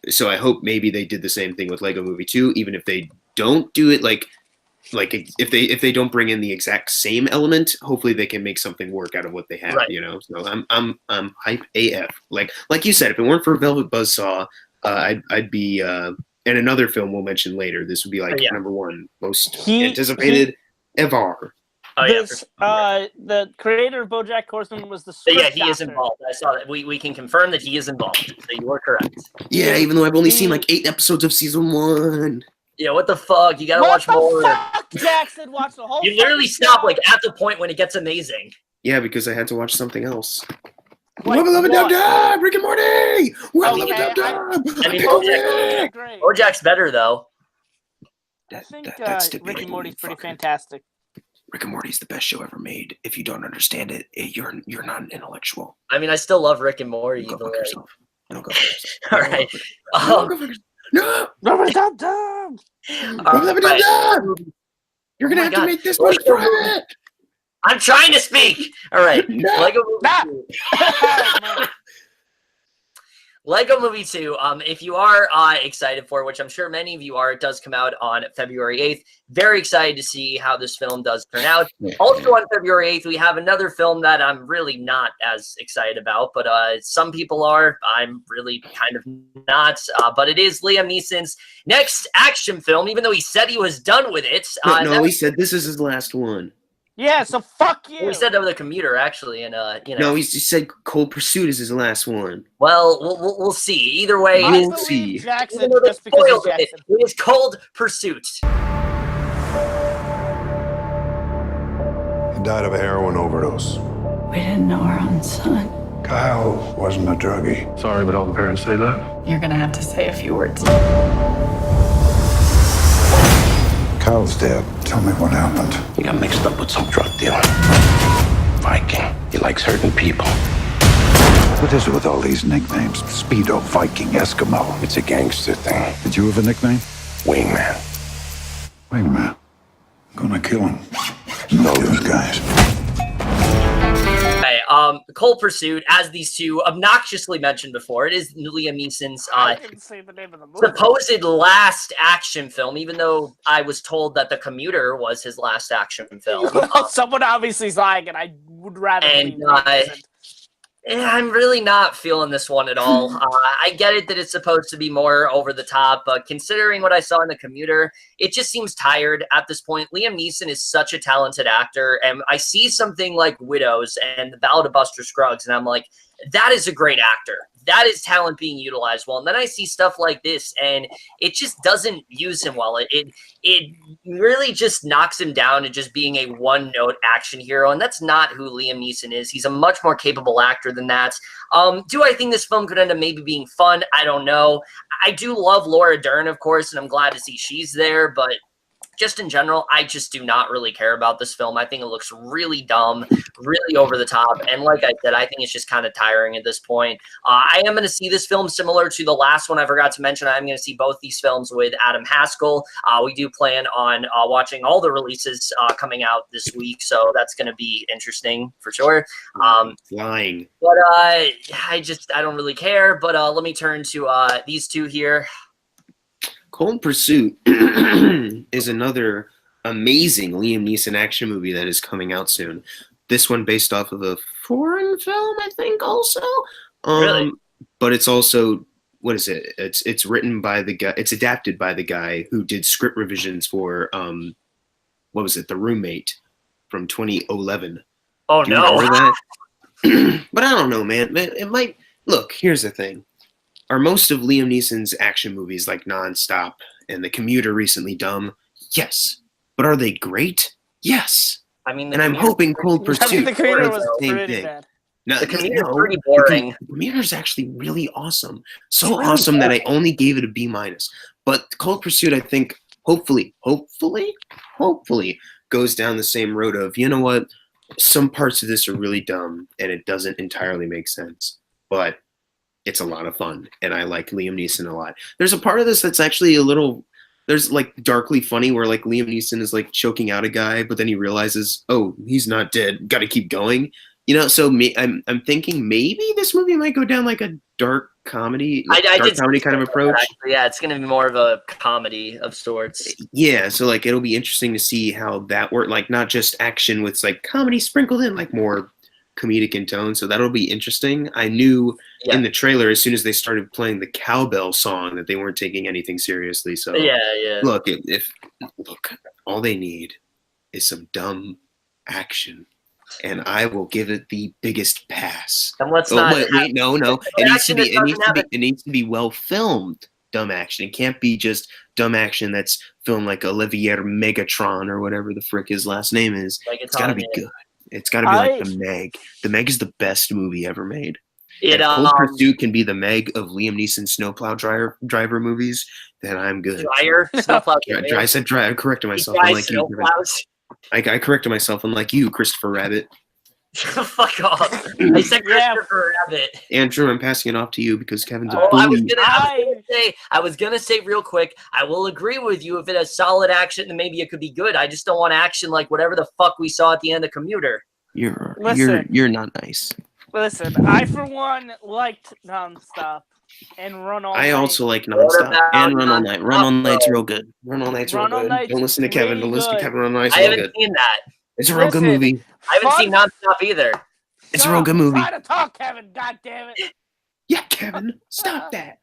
So I hope maybe they did the same thing with Lego Movie 2, even if they don't do it like if they don't bring in the exact same element, hopefully they can make something work out of what they have, you know. So I'm hype AF. Like you said, if it weren't for Velvet Buzzsaw, I'd be and another film we'll mention later. This would be like number one most anticipated ever. The creator of BoJack Horseman was the script he is involved. I saw that. We can confirm that he is involved. So you are correct. Yeah, even though I've only seen like 8 episodes of season 1. Yeah, what the fuck? You gotta watch more. Fuck, Jackson, watch the whole. You literally stop like at the point when it gets amazing. Yeah, because I had to watch something else. Rick and Morty! BoJack's better though. I think Rick and Morty's pretty fantastic. Rick and Morty's the best show ever made. If you don't understand it, you're not an intellectual. I mean, I still love Rick and Morty. Go fuck yourself. Don't go fuck yourself. All right. No! Dumb! You're gonna have to make this much private! I'm trying to speak! Alright. Lego Movie 2, if you are excited for it, which I'm sure many of you are, it does come out on February 8th. Very excited to see how this film does turn out. Also on February 8th, we have another film that I'm really not as excited about, but some people are. I'm really kind of not. But it is Liam Neeson's next action film, even though he said he was done with it. No, he said this is his last one. Yeah, so fuck you. We said that with a commuter, actually, and you know. No, he said Cold Pursuit is his last one. Well, we'll see. Either way, we'll see. Jackson, just because he's Jackson. It is Cold Pursuit. He died of a heroin overdose. We didn't know our own son. Kyle wasn't a druggie. Sorry, but all the parents say that. You're gonna have to say a few words. Kyle's dead. Tell me what happened. He got mixed up with some drug dealer. Viking. He likes hurting people. What is it with all these nicknames? Speedo, Viking, Eskimo. It's a gangster thing. Did you have a nickname? Wingman. Wingman. Gonna kill him. No, those guys. Okay, Cold Pursuit, as these two obnoxiously mentioned before, it is Liam Neeson's I didn't say the name of the movie. supposed last action film, even though I was told that The Commuter was his last action film. Someone obviously is lying, and I would rather believe it isn't. I'm really not feeling this one at all. I get it that it's supposed to be more over the top, but considering what I saw in The Commuter, it just seems tired at this point. Liam Neeson is such a talented actor, and I see something like Widows and The Ballad of Buster Scruggs, and I'm like, that is a great actor. That is talent being utilized well. And then I see stuff like this, and it just doesn't use him well. It really just knocks him down to just being a one-note action hero, and that's not who Liam Neeson is. He's a much more capable actor than that. Do I think this film could end up maybe being fun? I don't know. I do love Laura Dern, of course, and I'm glad to see she's there, but just in general, I just do not really care about this film. I think it looks really dumb, really over the top. And like I said, I think it's just kind of tiring at this point. I am going to see this film similar to the last one I forgot to mention. I'm going to see both these films with Adam Haskell. We do plan on watching all the releases coming out this week. So that's going to be interesting for sure. Flying. But I don't really care. But let me turn to these two here. Cold Pursuit is another amazing Liam Neeson action movie that is coming out soon. This one based off of a foreign film, I think, also. Really? But it's also, what is it? It's written by the guy. It's adapted by the guy who did script revisions for what was it? The Roommate from 2011. Oh Do you no! remember that? But I don't know, man. It might. Look, here's the thing. Are most of Liam Neeson's action movies like Nonstop and The Commuter recently dumb? Yes. But are they great? Yes. I mean, and I'm hoping Cold Pursuit The Commuter does was the same pretty thing. bad. No, The Commuter is pretty boring. The Commuter is actually really awesome. So awesome that I only gave it a B-. But Cold Pursuit, I think, hopefully, goes down the same road of, you know what? Some parts of this are really dumb and it doesn't entirely make sense. But it's a lot of fun, and I like Liam Neeson a lot. There's a part of this that's actually a little, there's like darkly funny where like Liam Neeson is like choking out a guy, but then he realizes, oh, he's not dead. Got to keep going. You know, so I'm thinking maybe this movie might go down like a dark comedy, comedy kind of approach. Yeah, it's gonna be more of a comedy of sorts. Yeah, so like it'll be interesting to see how that works. Like not just action with like comedy sprinkled in, like more comedic in tone, so that'll be interesting. I knew in the trailer as soon as they started playing the cowbell song that they weren't taking anything seriously. So look, if all they need is some dumb action, and I will give it the biggest pass. And let's no. It needs to be well filmed dumb action. It can't be just dumb action that's filmed like Olivier Megatron or whatever the frick his last name is. It's got to be good. It's got to be like The Meg. The Meg is the best movie ever made. Cold Pursuit can be the Meg of Liam Neeson's snowplow driver movies. Then I'm good. Snowplow. I said drive. I corrected myself. Unlike you. I corrected myself. Unlike you, Christopher Rabbit. Fuck off. I said Christopher Rabbit. Andrew, I'm passing it off to you because Kevin's a bully. I was gonna say real quick, I will agree with you. If it has solid action, then maybe it could be good. I just don't want action like whatever the fuck we saw at the end of Commuter. You're not nice. Listen, I for one liked Nonstop. and Run All I Night. also like What Nonstop about and Run All Night. Run All Night's Nonstop? real good. Run All Night's real Run All good. Night's Don't listen to Kevin. really Don't listen to good. Kevin. Run All Night's I real haven't good. seen that. It's a real good Listen, movie. I haven't Fun- seen Nonstop either. It's a real good movie. Try to talk, Kevin. God damn it. Yeah, Kevin, stop that.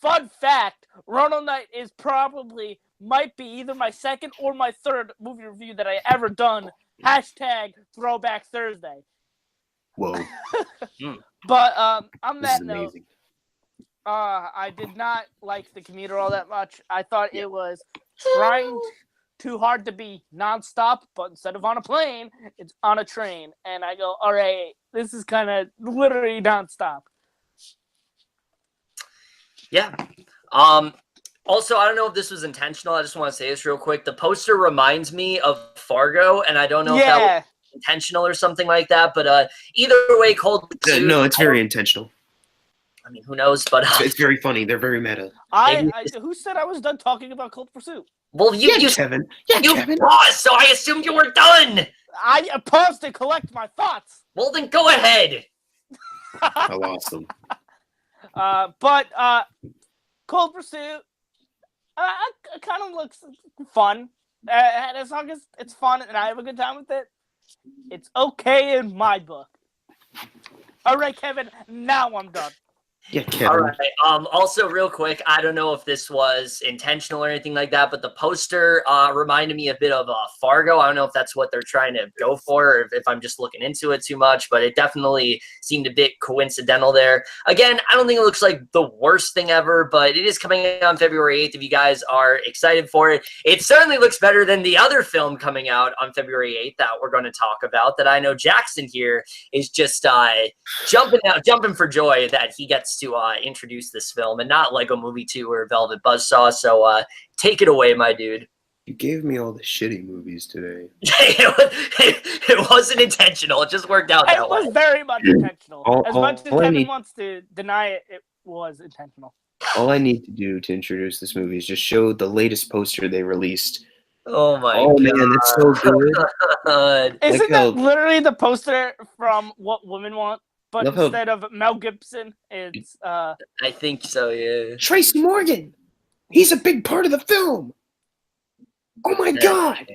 Fun fact: Run All Night is might be either my second or my third movie review that I ever done. Hashtag Throwback Thursday. Whoa. But on This that is note, amazing. I did not like The Commuter all that much. I thought it was trying too hard to be nonstop, but instead of on a plane, it's on a train. And I go, all right, this is kind of literally nonstop. Yeah. Also, I don't know if this was intentional. I just want to say this real quick. The poster reminds me of Fargo, and I don't know if that was intentional or something like that. But either way, Cold Pursuit. No, it's very intentional. I mean, who knows? But It's very funny. They're very meta. Who said I was done talking about Cold Pursuit? Well, you Kevin. Yeah, you Kevin. paused, so I assumed you were done. I paused to collect my thoughts. Well, then go ahead. I lost them. But Cold Pursuit kind of looks fun. As long as it's fun and I have a good time with it, it's okay in my book. All right, Kevin, now I'm done. Yeah, Kevin. All right. Also, real quick, I don't know if this was intentional or anything like that, but the poster reminded me a bit of Fargo. I don't know if that's what they're trying to go for, or if I'm just looking into it too much, but it definitely seemed a bit coincidental there. Again, I don't think it looks like the worst thing ever, but it is coming out on February 8th. If you guys are excited for it, it certainly looks better than the other film coming out on February 8th that we're going to talk about. That I know Jackson here is just jumping for joy that he gets to introduce this film and not Lego Movie 2 or Velvet Buzzsaw. So take it away, my dude. You gave me all the shitty movies today. It wasn't intentional. It just worked out that way. It was very much intentional. As much as all I Kevin need- wants to deny it, it was intentional. All I need to do to introduce this movie is just show the latest poster they released. Oh my god. Man, that's so good. Isn't Like that how- literally the poster from What Women Want? But Love how- instead of Mel Gibson, it's I think so, yeah. Tracy Morgan. He's a big part of the film. Oh my god.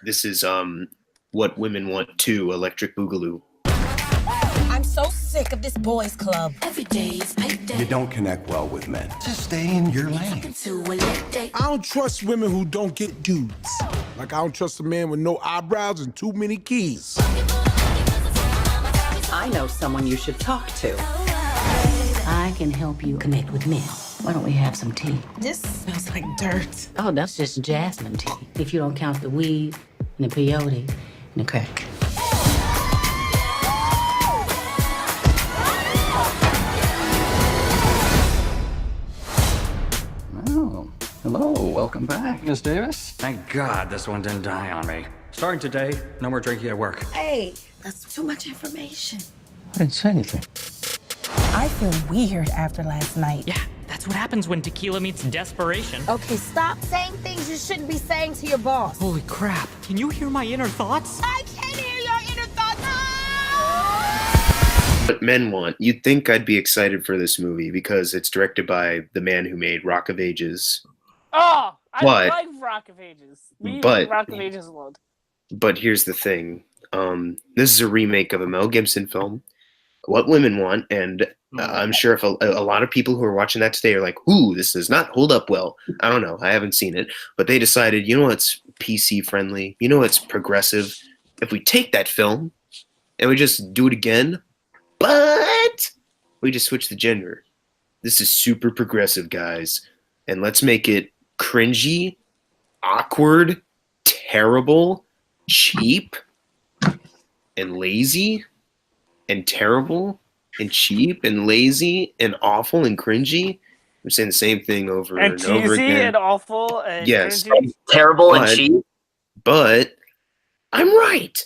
This is What Women Want 2, Electric Boogaloo. I'm so sick of this boys club. Every day is paid day. You don't connect well with men. Just stay in your lane. I don't trust women who don't get dudes. Like I don't trust a man with no eyebrows and too many keys. I know someone you should talk to. I can help you connect with men. Why don't we have some tea? This smells like dirt. Oh, that's just jasmine tea. If you don't count the weed and the peyote and the crack. Oh, hello. Welcome back, Miss Davis. Thank God this one didn't die on me. Starting today, no more drinking at work. Hey, that's too much information. I didn't say anything. I feel weird after last night. Yeah, that's what happens when tequila meets desperation. Okay, stop saying things you shouldn't be saying to your boss. Holy crap. Can you hear my inner thoughts? I can hear your inner thoughts. What Men Want. You'd think I'd be excited for this movie because it's directed by the man who made Rock of Ages. Oh, I But- like Rock of Ages. Leave but- Rock of Ages alone. But here's the thing. This is a remake of a Mel Gibson film, What Women Want, and I'm sure if a lot of people who are watching that today are like, ooh, this does not hold up well. I don't know. I haven't seen it. But they decided, you know what's PC friendly? You know what's progressive? If we take that film and we just do it again, but we just switch the gender. This is super progressive, guys. And let's make it cringy, awkward, terrible, cheap, and lazy, and terrible, and cheap, and lazy, and awful, and cringy. I'm saying the same thing over And and over cheesy again. and awful and Yes. cringy. Terrible and But- cheap. But I'm right.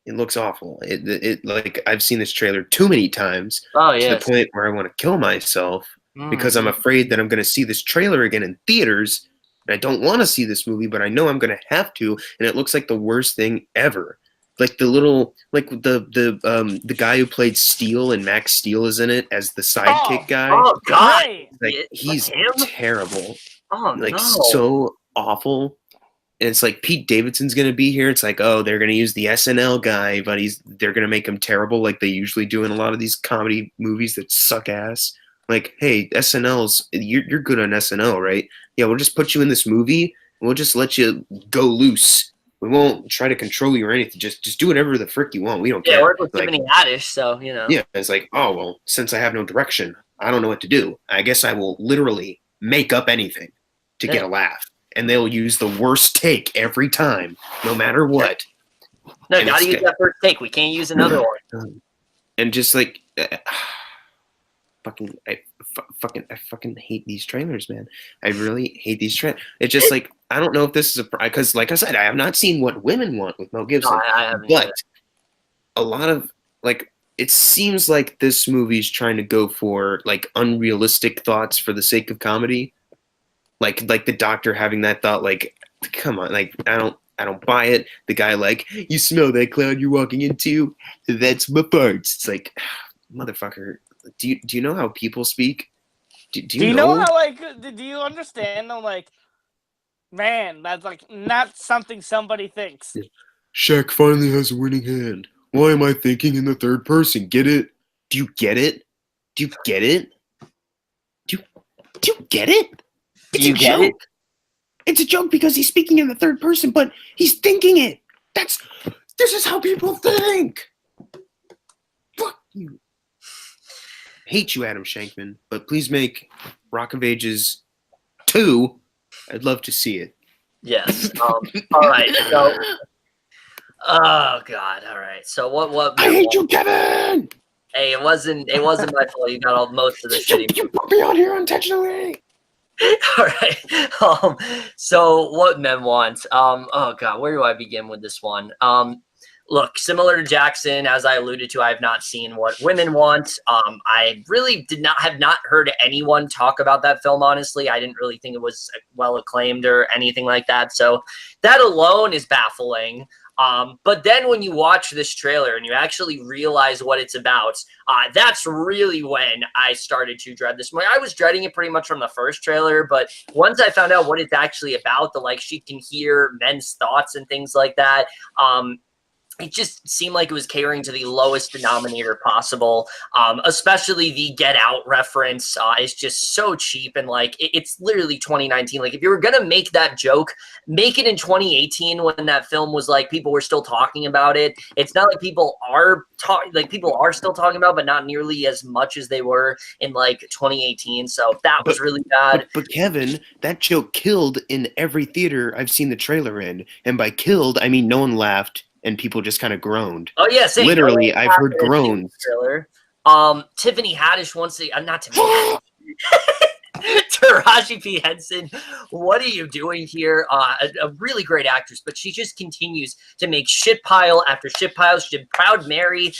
It looks awful. It like I've seen this trailer too many times Oh, to yes. the point where I want to kill myself because I'm afraid that I'm going to see this trailer again in theaters. And I don't want to see this movie, but I know I'm going to have to. And it looks like the worst thing ever. like the little like the guy who played Steel and Max Steel is in it as the sidekick guy. Oh God, Like he's him? terrible. Oh Like no, so awful. And it's like Pete Davidson's gonna be here. It's like, oh, they're gonna use the SNL guy, but they're gonna make him terrible like they usually do in a lot of these comedy movies that suck ass. Like, hey, you're good on SNL, right? Yeah, we'll just put you in this movie and we'll just let you go loose. We won't try to control you or anything. Just do whatever the frick you want. We don't care. Yeah, work with Like, Tiffany Haddish, so you know. yeah, it's like, oh well, since I have no direction, I don't know what to do. I guess I will literally make up anything to get a laugh. And they'll use the worst take every time, no matter what. No, And gotta it's use that first take. We can't use another one. And just like, I fucking hate these trailers, man. I really hate these trailers. It's just like, I don't know if this is because, like I said, I have not seen What Women Want with Mel Gibson. No, I haven't but either. a lot of like, it seems like this movie's trying to go for like unrealistic thoughts for the sake of comedy. Like the doctor having that thought, like, come on, like I don't buy it. The guy like, you smell that cloud you're walking into? That's my farts. It's like, motherfucker. Do you know how people speak? Do you know how, like, do you understand? I'm like, man, that's like not something somebody thinks. Shaq finally has a winning hand. Why am I thinking in the third person? Get it? Do you get it? Do you get it? Do you get it? It's a joke. It's a joke because he's speaking in the third person, but he's thinking it. This is how people think. Fuck you. Hate you, Adam Shankman, but please make Rock of Ages 2. I'd love to see it. Yes. All right. So. Oh God. All right. So what? I hate you, Kevin. Hey, it wasn't my fault. You got most of the shitty. You put me on here intentionally. All right. So what men want? Oh God, where do I begin with this one? Look, similar to Jackson, as I alluded to, I have not seen What Women Want. I really have not heard anyone talk about that film, honestly. I didn't really think it was well acclaimed or anything like that. So that alone is baffling. But then when you watch this trailer and you actually realize what it's about, that's really when I started to dread this movie. I was dreading it pretty much from the first trailer, but once I found out what it's actually about, she can hear men's thoughts and things like that, it just seemed like it was catering to the lowest denominator possible, especially the Get Out reference is just so cheap. And it's literally 2019. Like if you were going to make that joke, make it in 2018 when that film was people were still talking about it. It's not like people are still talking about, but not nearly as much as they were in 2018. So that was really bad. But Kevin, that joke killed in every theater I've seen the trailer in. And by killed, I mean no one laughed. And people just kind of groaned. Oh yeah, same. Literally, I've heard groans. Tiffany Haddish not Tiffany Haddish. Taraji P. Henson, what are you doing here? A really great actress, but she just continues to make shit pile after shit pile. She did Proud Mary.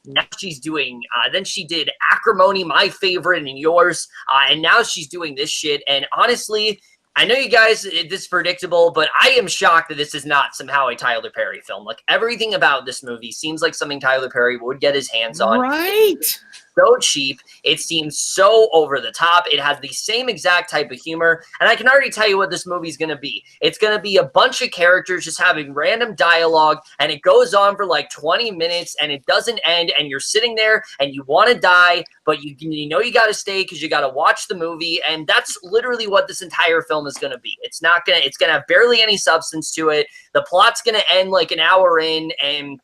Now she's doing, then she did Acrimony, my favorite and yours. And now she's doing this shit. And honestly, I know you guys, this is predictable, but I am shocked that this is not somehow a Tyler Perry film. Everything about this movie seems like something Tyler Perry would get his hands on. Right. So cheap. It seems so over the top. It has the same exact type of humor. And I can already tell you what this movie is going to be. It's going to be a bunch of characters just having random dialogue, and it goes on for 20 minutes, and it doesn't end, and you're sitting there, and you want to die, but you know you got to stay because you got to watch the movie, and that's literally what this entire film is going to be. It's going to have barely any substance to it. The plot's going to end an hour in, and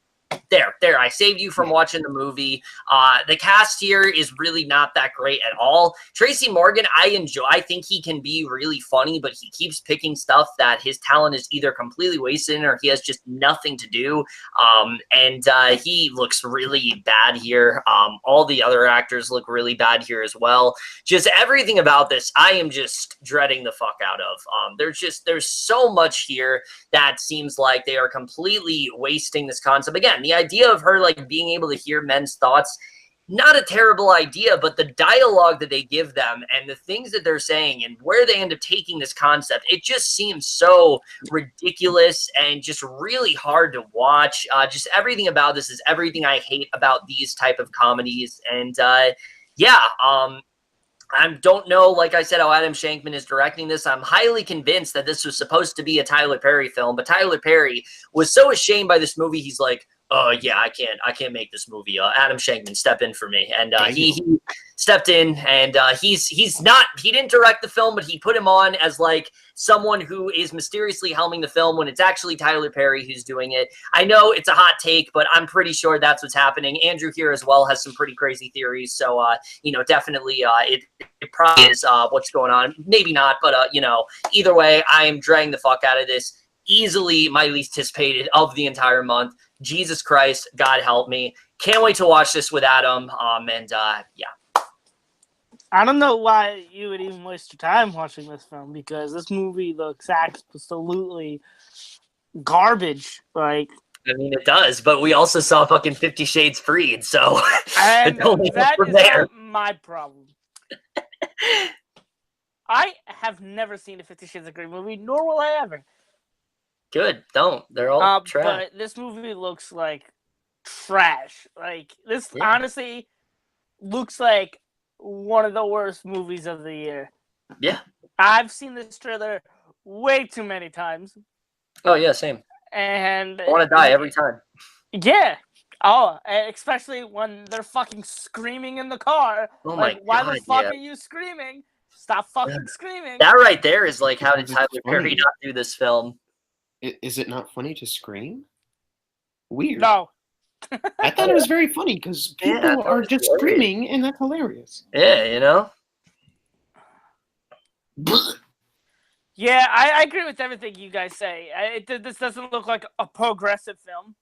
there, I saved you from watching the movie. The cast here is really not that great at all. Tracy Morgan, I enjoy. I think he can be really funny, but he keeps picking stuff that his talent is either completely wasted in or he has just nothing to do. And he looks really bad here. All the other actors look really bad here as well. Just everything about this, I am just dreading the fuck out of. There's so much here that seems like they are completely wasting this concept. Again, the idea of her being able to hear men's thoughts, not a terrible idea, but the dialogue that they give them and the things that they're saying and where they end up taking this concept, it just seems so ridiculous and just really hard to watch. Just everything about this is everything I hate about these type of comedies. And I don't know, like I said, how Adam Shankman is directing this. I'm highly convinced that this was supposed to be a Tyler Perry film, but Tyler Perry was so ashamed by this movie, he's like, oh yeah, I can't make this movie. Adam Shankman, step in for me. And he stepped in, and he didn't direct the film, but he put him on as like someone who is mysteriously helming the film when it's actually Tyler Perry who's doing it. I know it's a hot take, but I'm pretty sure that's what's happening. Andrew here as well has some pretty crazy theories. So, definitely it probably is what's going on. Maybe not, but, either way, I am dragging the fuck out of this. Easily my least anticipated of the entire month. Jesus Christ, God help me. Can't wait to watch this with Adam. I don't know why you would even waste your time watching this film, because this movie looks absolutely garbage. Like, I mean, it does, but we also saw fucking 50 Shades Freed, so and that is not my problem. I have never seen a 50 Shades of Grey movie, nor will I ever. Good, don't. They're all trash. But this movie looks like trash. Like, this honestly looks like one of the worst movies of the year. Yeah. I've seen this trailer way too many times. Oh, yeah, same. And I want to die every time. Yeah. Oh, especially when they're fucking screaming in the car. Oh like, my why God, the fuck yeah. are you screaming? Stop fucking screaming. That right there is like, how did Tyler Perry not do this film? Is it not funny to scream? Weird. No. I thought it was very funny because people are just screaming, and that's hilarious. Yeah, Yeah, I agree with everything you guys say. This doesn't look like a progressive film.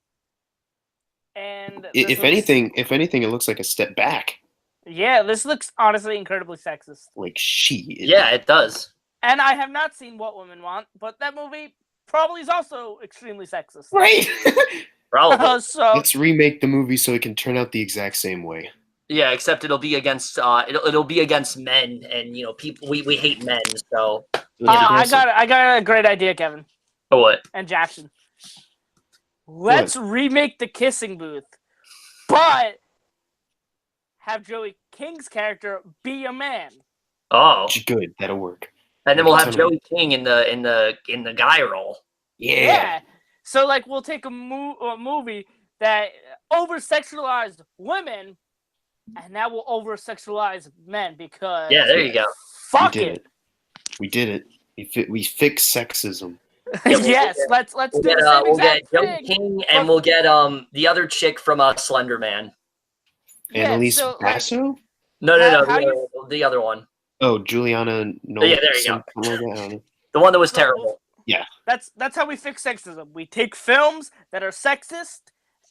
And If anything, it looks like a step back. Yeah, this looks honestly incredibly sexist. Like she. Yeah, it does. And I have not seen What Women Want, but that movie probably is also extremely sexist. Right. Probably. So let's remake the movie so it can turn out the exact same way. Yeah, except it'll be against it'll be against men, and people we hate men, so. I got a great idea, Kevin. Oh, what? And Jackson. Let's remake The Kissing Booth, but have Joey King's character be a man. Oh, good. That'll work. And then we'll have Joey King in the guy role. Yeah. So like we'll take a movie that over-sexualized women, and now we'll over-sexualize men because there you go. Fuck it. We did it. We fixed sexism. Yes, let's do the same exact Joey thing. King, and we'll get the other chick from Slender Man. Annalise Basso? No, the other one. Oh, Juliana. No, yeah, there you go. The one that was terrible. Yeah. That's how we fix sexism. We take films that are sexist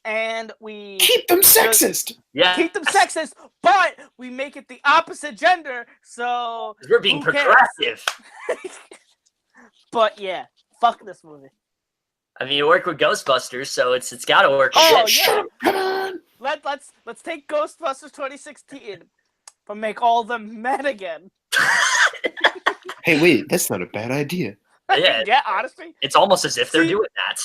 and we keep them sexist. Yeah. Keep them sexist, but we make it the opposite gender, so we're being progressive. But yeah, fuck this movie. I mean, you work with Ghostbusters, so it's got to work. Oh yeah. Come on. Let's take Ghostbusters 2016, but make all of them men again. Hey, wait, that's not a bad idea. Yeah, honestly. It's almost as if they're doing that.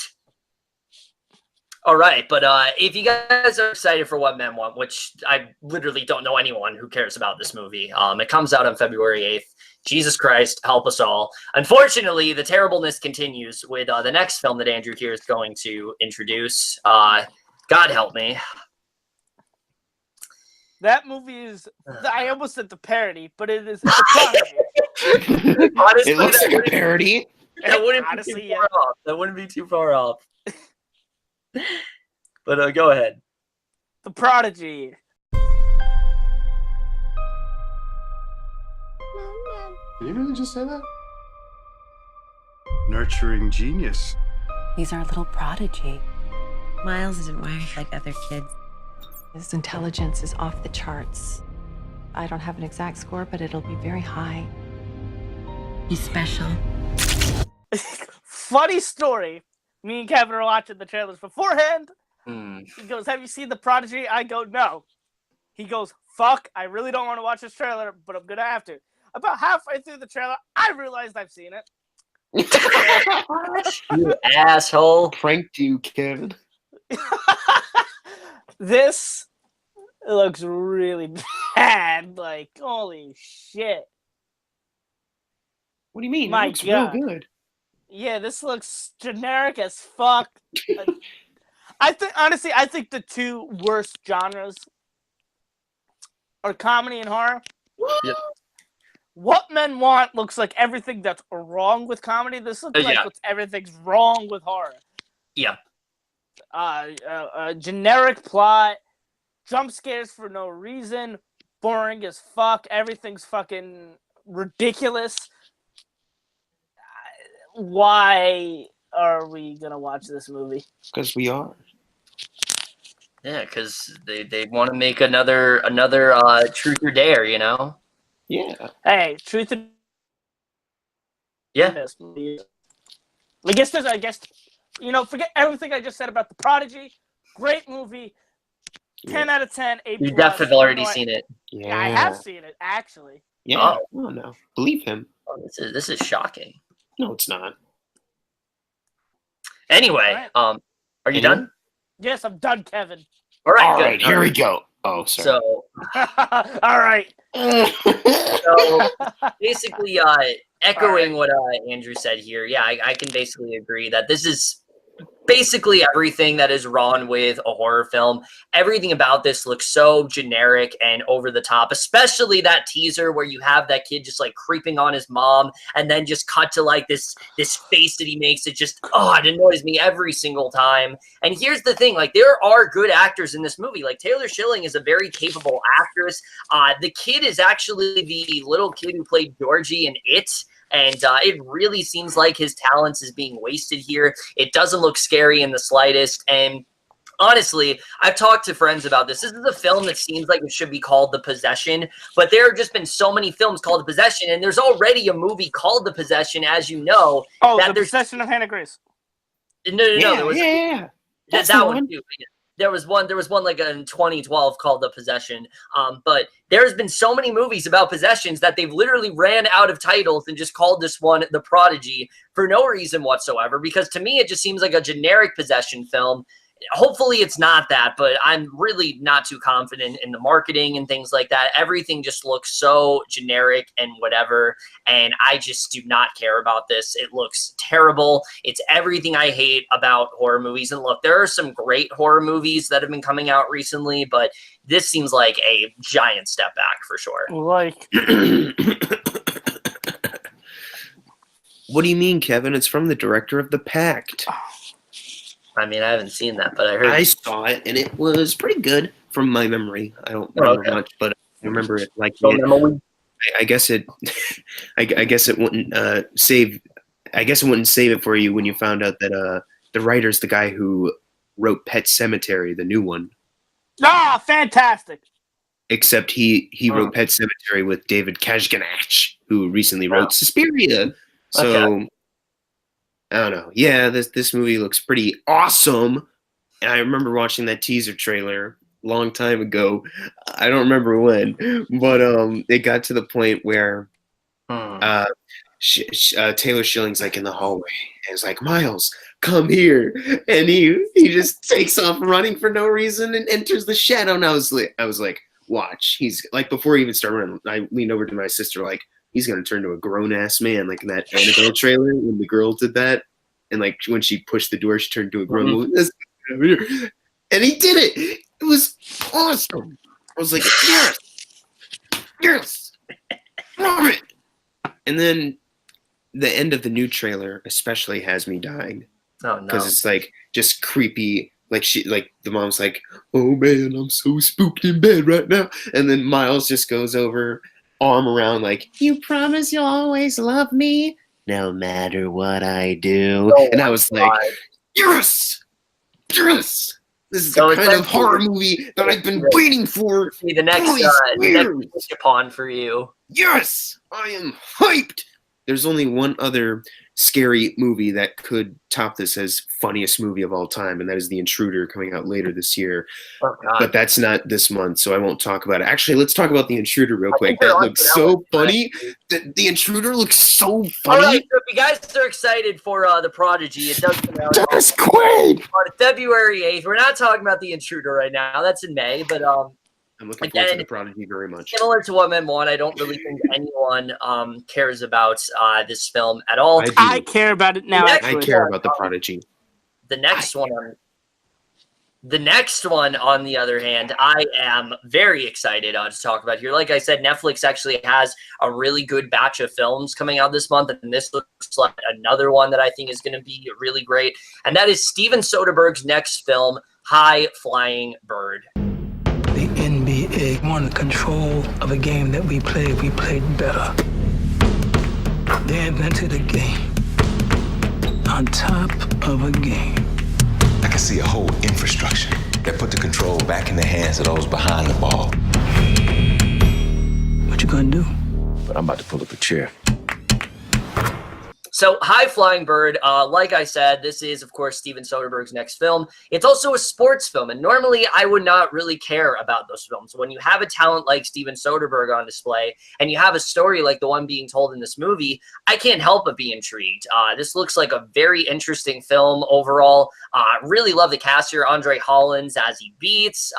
All right, but if you guys are excited for What Men Want, which I literally don't know anyone who cares about this movie, it comes out on February 8th. Jesus Christ, help us all. Unfortunately, the terribleness continues with the next film that Andrew here is going to introduce. God help me. That movie is, I almost said the parody, but it is the parody. Honestly, it looks like a parody. That wouldn't be too far off. That wouldn't be too far off. But go ahead. The Prodigy. Did you really just say that? Nurturing genius. He's our little prodigy. Miles isn't wired like other kids. His intelligence is off the charts. I don't have an exact score, but it'll be very high. He's special. Funny story. Me and Kevin are watching the trailers beforehand. He goes, "Have you seen The Prodigy?" I go, "No." He goes, fuck, I really don't want to watch this trailer, but I'm going to have to. About halfway through the trailer, I realized I've seen it. You asshole. Pranked you, Kevin. This looks really bad. Like, holy shit. What do you mean? My It looks God. real good. Yeah, this looks generic as fuck. I think the two worst genres are comedy and horror. Yep. What Men Want looks like everything that's wrong with comedy. This looks like everything's wrong with horror. Yeah. Generic plot, jump scares for no reason, boring as fuck. Everything's fucking ridiculous. Why are we gonna watch this movie? Because we are. Yeah, because they want to make another Truth or Dare, you know? Yeah. Hey, Truth or Yeah. I guess forget everything I just said about The Prodigy. Great movie. 10 out of 10. A+. You've definitely already seen it. Yeah, I have seen it, actually. Yeah. Oh, no. Believe him. Oh, this is shocking. No, it's not. Anyway, are you done? Yes, I'm done, Kevin. All right, All good. right, here we go. Oh, sorry. So, all right. So basically, echoing what Andrew said here, yeah, I can basically agree that this is basically everything that is wrong with a horror film. Everything about this looks so generic and over the top, especially that teaser where you have that kid just like creeping on his mom and then just cut to like this face that he makes. It just, it annoys me every single time. And here's the thing, like there are good actors in this movie. Like Taylor Schilling is a very capable actress. The kid is actually the little kid who played Georgie in It. And it really seems like his talents is being wasted here. It doesn't look scary in the slightest. And honestly, I've talked to friends about this. This is a film that seems like it should be called The Possession, but there have just been so many films called The Possession, and there's already a movie called The Possession, as you know. Oh, The Possession of Hannah Grace. No. There was, That's that the one too. Yeah. There was one like in 2012 called The Possession. But there's been so many movies about possessions that they've literally ran out of titles and just called this one The Prodigy for no reason whatsoever. Because to me, it just seems like a generic possession film. Hopefully it's not that, but I'm really not too confident in the marketing and things like that. Everything just looks so generic and whatever, and I just do not care about this. It looks terrible. It's everything I hate about horror movies. And look, there are some great horror movies that have been coming out recently, but this seems like a giant step back for sure. Like... What do you mean, Kevin? It's from the director of The Pact. I mean, I haven't seen that, but I heard. I saw it, and it was pretty good from my memory. I don't remember much, but I remember it like it. I guess it. I guess it wouldn't save. I guess it wouldn't save it for you when you found out that the writer's the guy who wrote Pet Sematary, the new one. Ah, fantastic! Except he wrote Pet Sematary with David Kajganach, who recently wrote Suspiria. So. I don't know. Yeah, this movie looks pretty awesome. And I remember watching that teaser trailer a long time ago. I don't remember when, but it got to the point where Taylor Schilling's like in the hallway and it's like, Miles, come here, and he just takes off running for no reason and enters the shadow. And I was like, watch. He's like, before he even started running, I leaned over to my sister like, he's gonna turn to a grown-ass man, like in that Annabelle trailer when the girl did that, and like when she pushed the door, she turned to a grown woman. And he did it. It was awesome. I was like, yes, love it. And then the end of the new trailer especially has me dying. Oh no! Because it's like just creepy. Like the mom's like, oh man, I'm so spooked in bed right now, and then Miles just goes over. Arm around like, you promise you'll always love me no matter what I do. And I was like, yes, this is the kind of horror movie that I've been waiting for. The next wish upon for you. Yes, I am hyped. there's only one other scary movie that could top this as funniest movie of all time, and that is The Intruder, coming out later this year. Oh, God. But that's not this month, so I won't talk about it. Actually, let's talk about The Intruder real quick. That looks so funny. The Intruder looks so funny. All right, so if you guys are excited for The Prodigy, it does come out Dennis Quaid! on February 8th. We're not talking about The Intruder right now. That's in May, but I'm looking forward to The Prodigy very much. Similar to what Men Want, I don't really think anyone cares about this film at all. I care about it now. I care about The Prodigy. The next one, on the other hand, I am very excited to talk about here. Like I said, Netflix actually has a really good batch of films coming out this month, and this looks like another one that I think is going to be really great, and that is Steven Soderbergh's next film, High Flying Bird. The NBA wanted control of a game that we played better. They invented a game on top of a game. I can see a whole infrastructure that put the control back in the hands of those behind the ball. What you gonna do? But I'm about to pull up a chair. So, High Flying Bird, like I said, this is, of course, Steven Soderbergh's next film. It's also a sports film, and normally I would not really care about those films. When you have a talent like Steven Soderbergh on display, and you have a story like the one being told in this movie, I can't help but be intrigued. This looks like a very interesting film overall. Really love the cast here. Andre Holland, Zazie Beetz,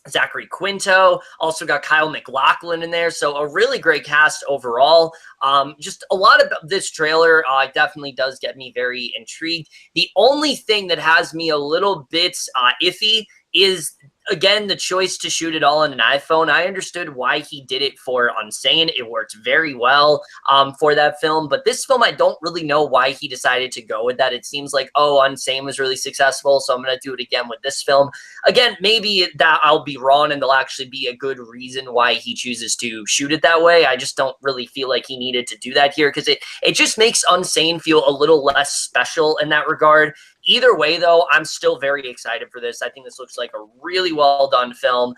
Zachary Quinto, also got Kyle MacLachlan in there. So a really great cast overall. Just a lot of this trailer definitely does get me very intrigued. The only thing that has me a little bit iffy is, again, the choice to shoot it all on an iPhone. I understood why he did it for Unsane. It worked very well for that film. But this film, I don't really know why he decided to go with that. It seems like, oh, Unsane was really successful, so I'm going to do it again with this film. Again, maybe that I'll be wrong and there'll actually be a good reason why he chooses to shoot it that way. I just don't really feel like he needed to do that here, because it just makes Unsane feel a little less special in that regard. Either way, though, I'm still very excited for this. I think this looks like a really well-done film.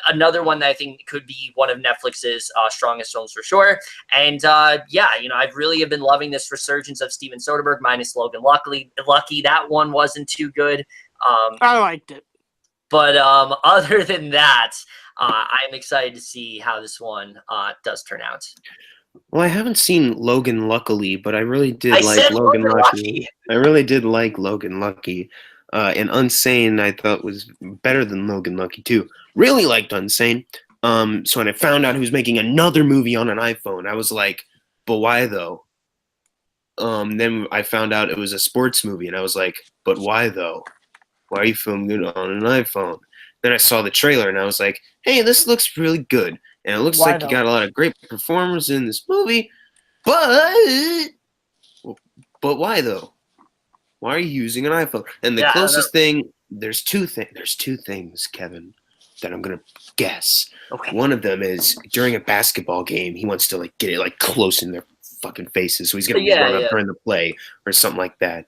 Another one that I think could be one of Netflix's strongest films for sure. And, yeah, I've really have been loving this resurgence of Steven Soderbergh, minus Logan Lucky. That one wasn't too good. I liked it. But other than that, I'm excited to see how this one does turn out. Well, I haven't seen Logan Luckily, but I really did like Logan Lucky. I really did like Logan Lucky. And Unsane I thought was better than Logan Lucky too. Really liked Unsane. So when I found out he was making another movie on an iPhone, I was like, but why though? Then I found out it was a sports movie, and I was like, but why though? Why are you filming it on an iPhone? Then I saw the trailer, and I was like, hey, this looks really good. And it looks like you got a lot of great performers in this movie, but why though? Why are you using an iPhone? And the closest thing, there's two things, Kevin, that I'm gonna guess. Okay. One of them is during a basketball game, he wants to get it close in their fucking faces, so he's gonna run up during the play or something like that.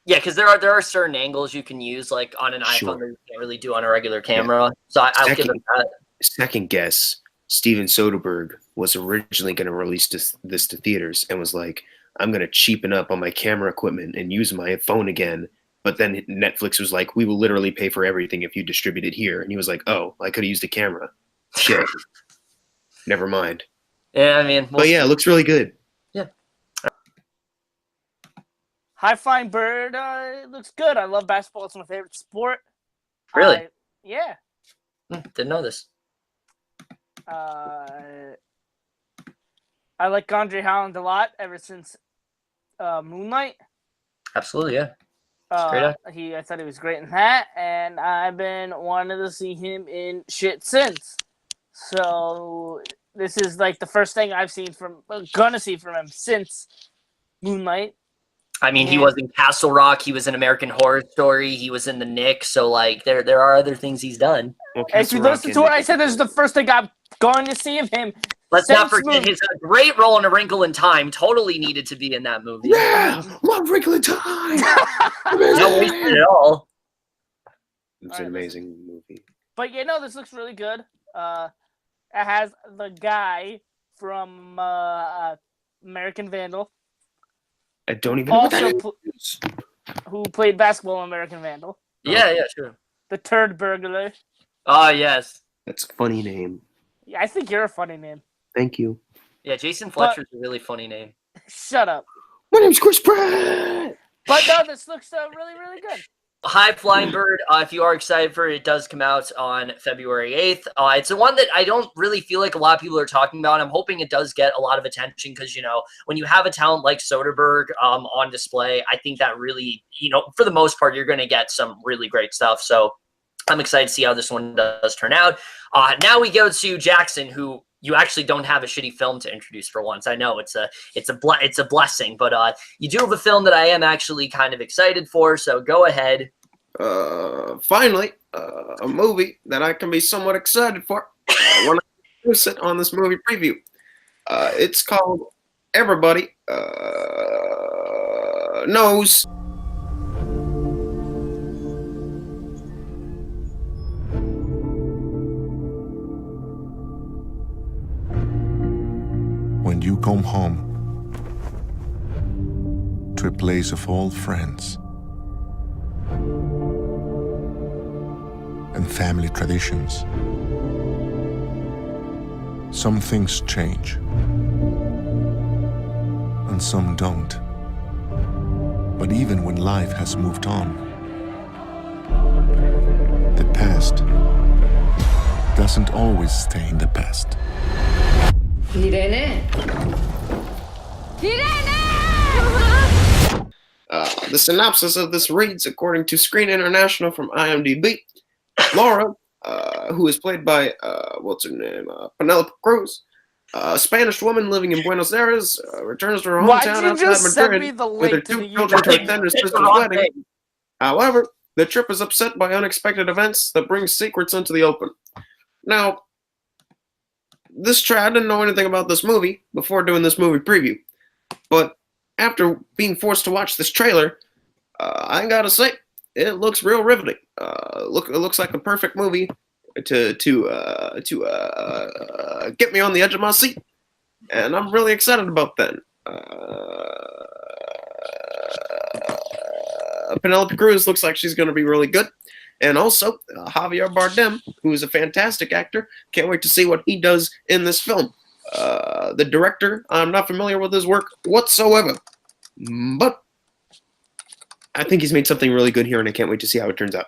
Yeah, because there are certain angles you can use on an iPhone that you can't really do on a regular camera. Yeah. So I'll give it that. Second guess. Steven Soderbergh was originally going to release this to theaters and was like, I'm going to cheapen up on my camera equipment and use my phone again. But then Netflix was like, we will literally pay for everything if you distribute it here. And he was like, oh, I could have used a camera. Shit. Never mind. Yeah, I mean. But yeah, it looks really good. Yeah. High Flying Bird, it looks good. I love basketball. It's my favorite sport. Really? Yeah. Didn't know this. I like Andre Holland a lot ever since Moonlight. Absolutely, yeah. I thought he was great in that, and I've been wanting to see him in shit since. So this is the first thing I've seen gonna see from him since Moonlight. I mean, he was in Castle Rock. He was in American Horror Story. He was in The Knick. So, there are other things he's done. Well, if you listen to what I said, this is the first thing I'm going to see of him. Let's not forget his great role in A Wrinkle in Time. Totally needed to be in that movie. Yeah, love Wrinkle in Time. No wasted at all. It's an amazing movie. But yeah, no, this looks really good. It has the guy from American Vandal. I don't even know what that Also, is. who played basketball in American Vandal. Yeah, sure. The Turd Burglar. Oh, yes. That's a funny name. Yeah, I think you're a funny name. Thank you. Yeah, Jason Fletcher's a really funny name. Shut up. My name's Chris Pratt! But no, this looks really, really good. High Flying Bird, if you are excited for it, it does come out on February 8th. It's the one that I don't really feel like a lot of people are talking about. I'm hoping it does get a lot of attention because, when you have a talent like Soderbergh on display, I think that really, for the most part, you're going to get some really great stuff. So I'm excited to see how this one does turn out. Now we go to Jackson, who you actually don't have a shitty film to introduce for once. I know it's a blessing, but you do have a film that I am actually kind of excited for. So go ahead. Finally, a movie that I can be somewhat excited for when I introduce it on this movie preview. It's called Everybody Knows. When you come home to a place of old friends and family traditions, some things change and some don't. But even when life has moved on, the past doesn't always stay in the past. Irene! The synopsis of this reads, according to Screen International from IMDb, Laura, who is played by, what's her name, Penelope Cruz, a Spanish woman living in Buenos Aires, returns to her hometown outside Madrid with her two children to attend her sister's wedding. However, the trip is upset by unexpected events that bring secrets into the open. Now, I didn't know anything about this movie before doing this movie preview, but after being forced to watch this trailer, I gotta say, it looks real riveting. It looks like a perfect movie to get me on the edge of my seat, and I'm really excited about that. Penelope Cruz looks like she's going to be really good, and also Javier Bardem, who is a fantastic actor. Can't wait to see what he does in this film. The director, I'm not familiar with his work whatsoever, but I think he's made something really good here, and I can't wait to see how it turns out.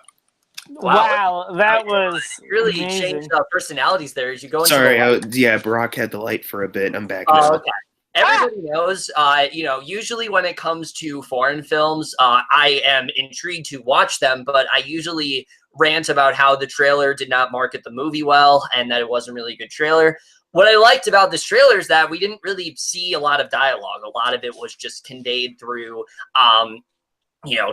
Wow, that was really amazing. changed personalities there as you go into Sorry, Barack had the light for a bit. I'm back now. Oh, okay. Everybody knows, usually when it comes to foreign films, I am intrigued to watch them, but I usually rant about how the trailer did not market the movie well and that it wasn't really a good trailer. What I liked about this trailer is that we didn't really see a lot of dialogue. A lot of it was just conveyed through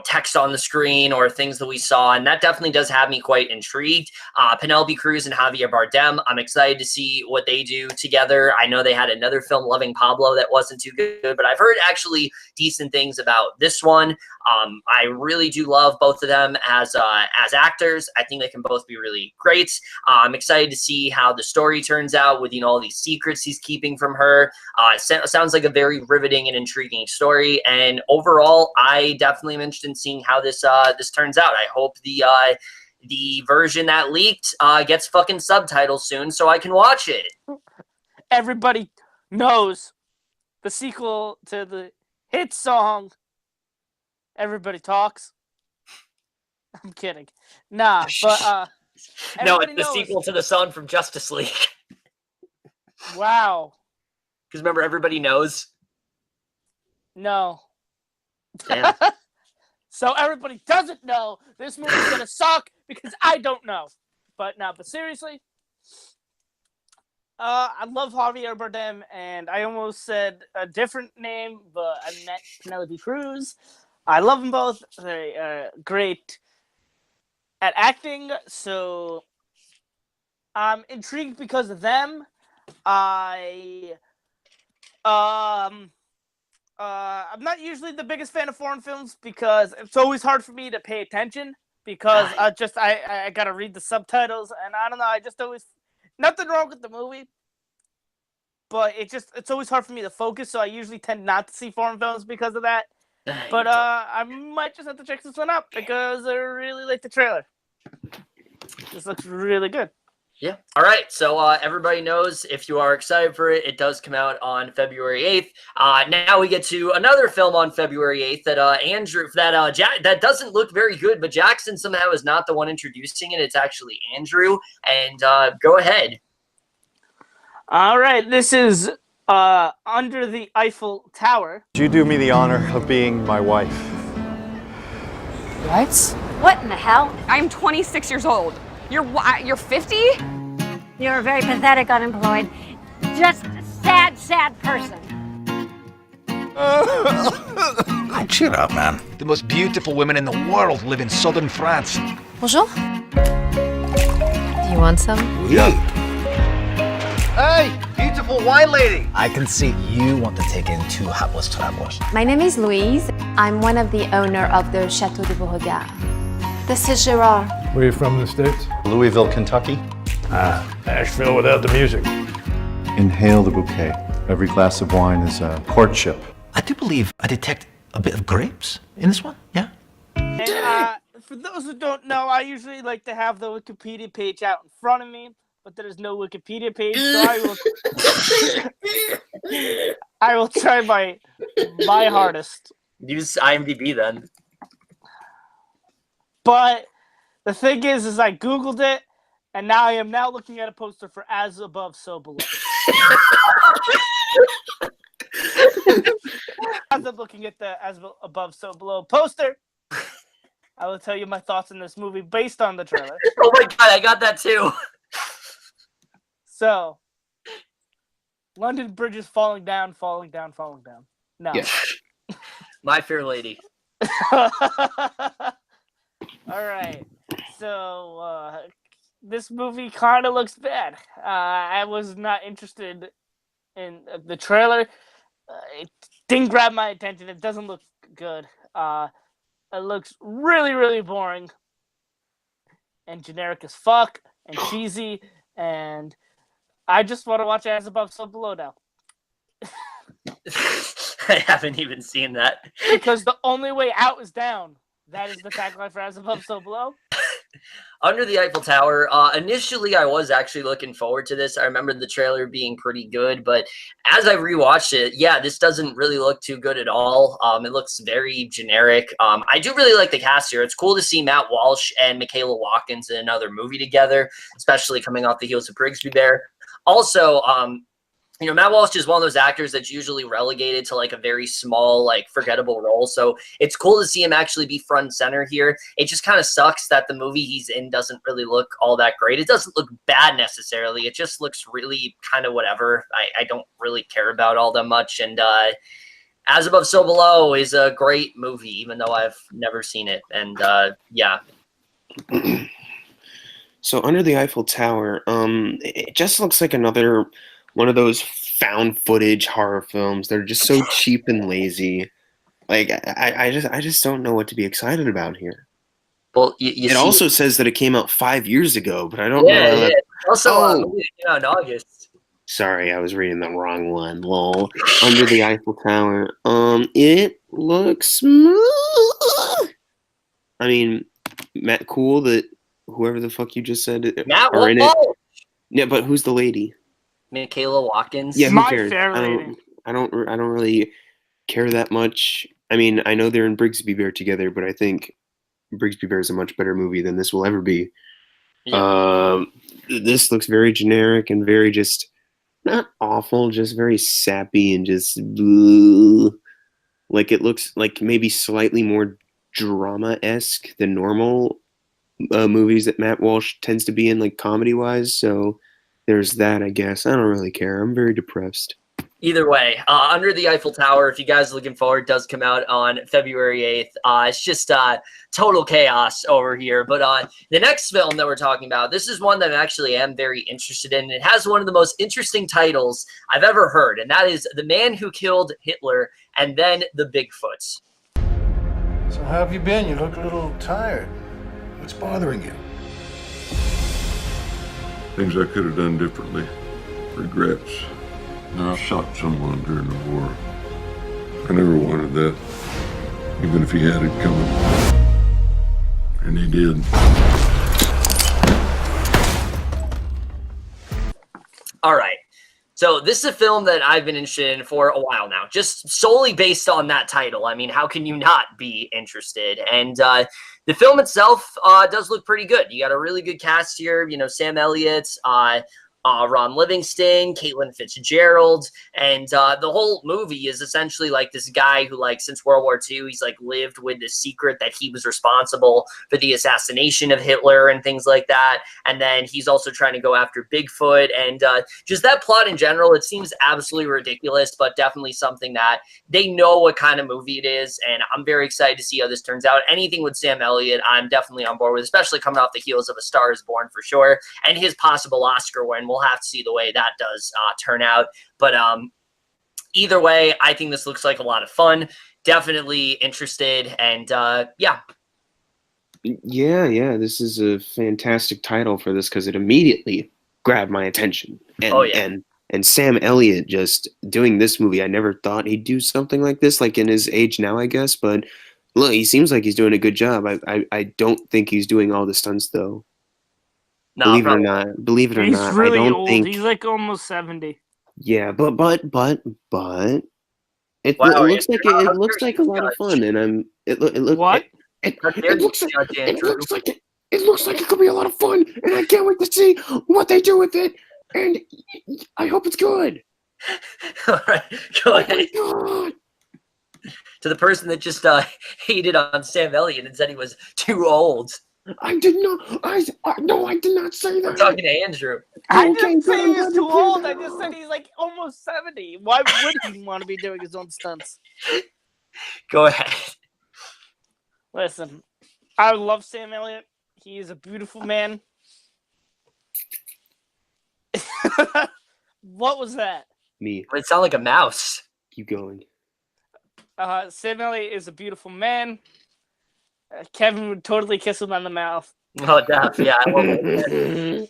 text on the screen or things that we saw, and that definitely does have me quite intrigued. Penelope Cruz and Javier Bardem, I'm excited to see what they do together. I know they had another film, Loving Pablo, that wasn't too good, but I've heard actually decent things about this one. I really do love both of them as actors. I think they can both be really great. I'm excited to see how the story turns out with all these secrets he's keeping from her. It sounds like a very riveting and intriguing story, and overall, I definitely am interested in seeing how this turns out. I hope the version that leaked gets fucking subtitles soon so I can watch it. Everybody knows the sequel to the hit song Everybody Talks. I'm kidding. Nah, but no, it's the sequel to the song from Justice League. Wow. Because remember, Everybody Knows? No. Damn. So everybody doesn't know this movie's gonna suck because I don't know. But seriously, I love Javier Bardem, and I almost said a different name, but I meant Penelope Cruz. I love them both. They're great at acting, so I'm intrigued because of them. I'm not usually the biggest fan of foreign films because it's always hard for me to pay attention because I gotta read the subtitles, and I don't know, I just always, nothing wrong with the movie, but it's always hard for me to focus, so I usually tend not to see foreign films because of that. But I might just have to check this one out because I really like the trailer. This looks really good. Yeah. All right. So everybody knows if you are excited for it, it does come out on February 8th. Now we get to another film on February 8th that that doesn't look very good, but Jackson somehow is not the one introducing it. It's actually Andrew. And go ahead. All right. This is Under the Eiffel Tower. Would you do me the honor of being my wife? What? What in the hell? I'm 26 years old. You're 50? You're a very pathetic, unemployed, just sad, sad person. Oh, cheer up, man. The most beautiful women in the world live in southern France. Bonjour. Do you want some? Yeah. Hey, beautiful wine lady. I can see you want to take in 2 hapless travelers. My name is Louise. I'm one of the owner of the Chateau de Beauregard. This is Gerard. Where are you from in the States? Louisville, Kentucky. Asheville without the music. Inhale the bouquet. Every glass of wine is a courtship. I do believe I detect a bit of grapes in this one, yeah? And for those who don't know, I usually like to have the Wikipedia page out in front of me, but there is no Wikipedia page, so I will try my hardest. Use IMDb then. But the thing is I Googled it, and now I am looking at a poster for As Above, So Below. As I'm looking at the As Above, So Below poster, I will tell you my thoughts on this movie based on the trailer. Oh my god, I got that too. So, London Bridge is falling down. No. Yeah. My Fair Lady. All right. So, this movie kind of looks bad. I was not interested in the trailer. It didn't grab my attention. It doesn't look good. It looks really, really boring and generic as fuck and cheesy. And I just want to watch As Above, So Below now. I haven't even seen that. Because the only way out is down. That is the tagline for As Above, So Below. Under the Eiffel Tower. Initially, I was actually looking forward to this. I remember the trailer being pretty good, but as I rewatched it, yeah, this doesn't really look too good at all. It looks very generic. I do really like the cast here. It's cool to see Matt Walsh and Michaela Watkins in another movie together, especially coming off the heels of Brigsby Bear. Also, Matt Walsh is one of those actors that's usually relegated to like a very small, like forgettable role. So it's cool to see him actually be front and center here. It just kind of sucks that the movie he's in doesn't really look all that great. It doesn't look bad necessarily. It just looks really kind of whatever. I don't really care about all that much. And As Above, So Below is a great movie, even though I've never seen it. And yeah. So Under the Eiffel Tower, it just looks like another one of those found footage horror films that are just so cheap and lazy. Like I just don't know what to be excited about here. Well, it also says that it came out 5 years ago, but I don't know. Yeah. Also, it came out in August. Sorry, I was reading the wrong one. Lol. Under the Eiffel Tower. It looks smooth. I mean, Matt, cool that whoever the fuck you just said Matt are in it. Yeah, but who's the lady? Michaela Watkins. Yeah, who cares? I don't really care that much. I mean, I know they're in Brigsby Bear together, but I think Brigsby Bear is a much better movie than this will ever be. Yeah. This looks very generic and very just not awful, just very sappy and just bleh. Like it looks like maybe slightly more drama-esque than normal movies that Matt Walsh tends to be in, like comedy-wise. So there's that, I guess. I don't really care. I'm very depressed. Either way, Under the Eiffel Tower, if you guys are looking forward, does come out on February 8th. It's just total chaos over here. But the next film that we're talking about, this is one that I actually am very interested in. It has one of the most interesting titles I've ever heard, and that is The Man Who Killed Hitler and Then the Bigfoots. So how have you been? You look a little tired. What's bothering you? Things I could have done differently. Regrets. I shot someone during the war. I never wanted that, even if he had it coming. And he did. All right. So this is a film that I've been interested in for a while now, just solely based on that title. I mean, how can you not be interested? And the film itself does look pretty good. You got a really good cast here. You know, Sam Elliott, Ron Livingston, Caitlin Fitzgerald, and the whole movie is essentially like this guy who, like, since World War II, he's like lived with the secret that he was responsible for the assassination of Hitler and things like that. And then he's also trying to go after Bigfoot, and just that plot in general, it seems absolutely ridiculous, but definitely something that they know what kind of movie it is. And I'm very excited to see how this turns out. Anything with Sam Elliott, I'm definitely on board with, especially coming off the heels of A Star Is Born for sure, and his possible Oscar win. We'll have to see the way that does turn out. But either way, I think this looks like a lot of fun. Definitely interested. And yeah. Yeah. This is a fantastic title for this because it immediately grabbed my attention. And, and Sam Elliott just doing this movie, I never thought he'd do something like this, like in his age now, I guess. But look, he seems like he's doing a good job. I don't think he's doing all the stunts, though. No, believe it or he's not, really I don't old. think. He's like almost 70. Yeah, but it Wow, looks like it looks like a lot of fun, and it looks like it could be a lot of fun, and I can't wait to see what they do with it, and I hope it's good. All right, go ahead. To the person that just hated on Sam Elliott and said he was too old. I did not. No, I did not say that. I'm talking to Andrew. I didn't say he was too old. I just said he's like almost 70. Why would he want to be doing his own stunts? Go ahead. Listen, I love Sam Elliott. He is a beautiful man. What was that? Me. It sounded like a mouse. Keep going. Sam Elliott is a beautiful man. Kevin would totally kiss him on the mouth. Oh, definitely. Yeah, I love that.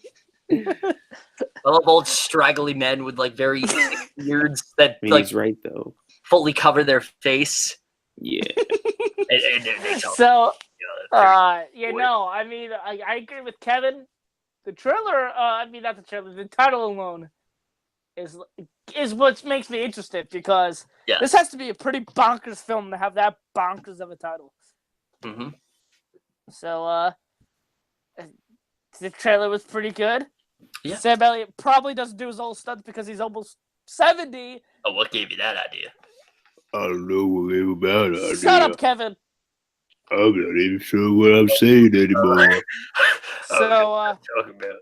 I love old straggly men with like very thick beards that like he's right though. Fully cover their face. Yeah. So, I mean, I agree with Kevin. The trailer, not the trailer, the title alone is what makes me interested because this has to be a pretty bonkers film to have that bonkers of a title. Mm-hmm. So, the trailer was pretty good. Yeah. Sam Elliott probably doesn't do his old stunts because he's almost 70. Oh, what gave you that idea? I don't know what gave me that idea. Shut up, Kevin. I'm not even sure what I'm saying anymore. So,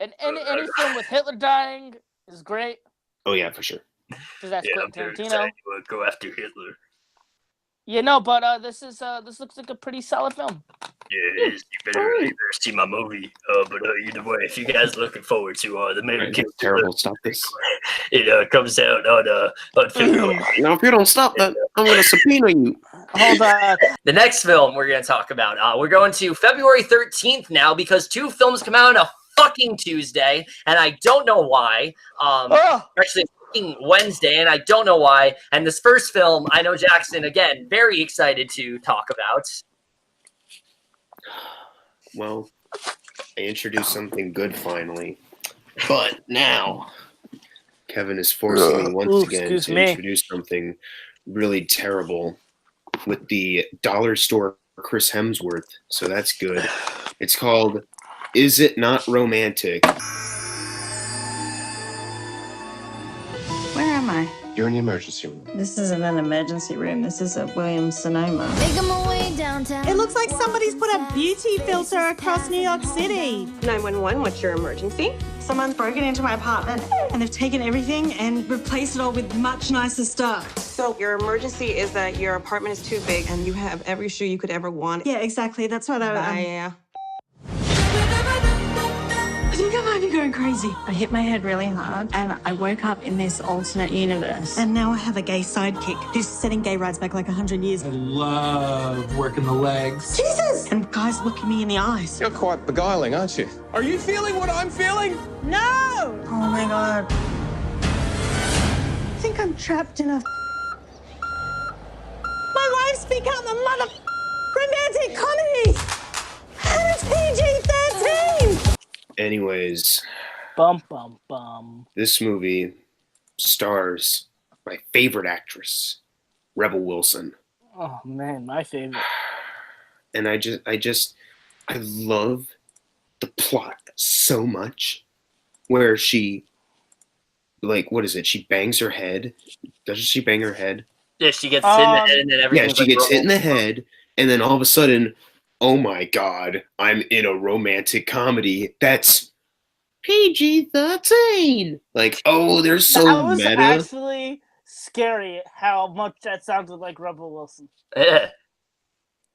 any film with Hitler dying is great. Oh yeah, for sure. Because that's Quentin Tarantino. Go after Hitler. Yeah, no, but this looks like a pretty solid film. Yeah, it is. You better see my movie. But either way, if you guys are looking forward to the movie, It's terrible. Stop this. It comes out on February. Now, if you don't stop that, I'm gonna subpoena you. Hold on. The next film we're gonna talk about, we're going to February 13th now because two films come out on a fucking Tuesday, and I don't know why. Actually, Wednesday, and I don't know why. And this first film, I know Jackson, again, very excited to talk about. Well, I introduced something good finally, but now Kevin is forcing me once again to introduce something really terrible with the dollar store Chris Hemsworth. So that's good. It's called Is It Not Romantic? Where am I? You're in the emergency room. This isn't an emergency room. This is a Williams-Sonoma. Making my way downtown. It looks like somebody's put a beauty filter across New York City. 911, what's your emergency? Someone's broken into my apartment and they've taken everything and replaced it all with much nicer stuff. So your emergency is that your apartment is too big and you have every shoe you could ever want. Yeah, exactly. That's what Yeah. I think I might be going crazy. I hit my head really hard and I woke up in this alternate universe. And now I have a gay sidekick who's setting gay rights back like 100 years. I love working the legs. Jesus! And guys look me in the eyes. You're quite beguiling, aren't you? Are you feeling what I'm feeling? No! Oh my God. think I'm trapped in a. My life's become a mother romantic comedy. And it's PG-13. Anyways, Bum bum bum. this movie stars my favorite actress, Rebel Wilson. Oh man, my favorite. And I love the plot so much, where she, like, what is it? She bangs her head. Doesn't she bang her head? Yeah, she gets hit in the head and then everything. Yeah, she gets hit in the head, and then all of a sudden, oh my God, I'm in a romantic comedy that's PG-13. Like, oh, they're so that was meta. actually scary how much that sounded like Rebel Wilson. Yeah.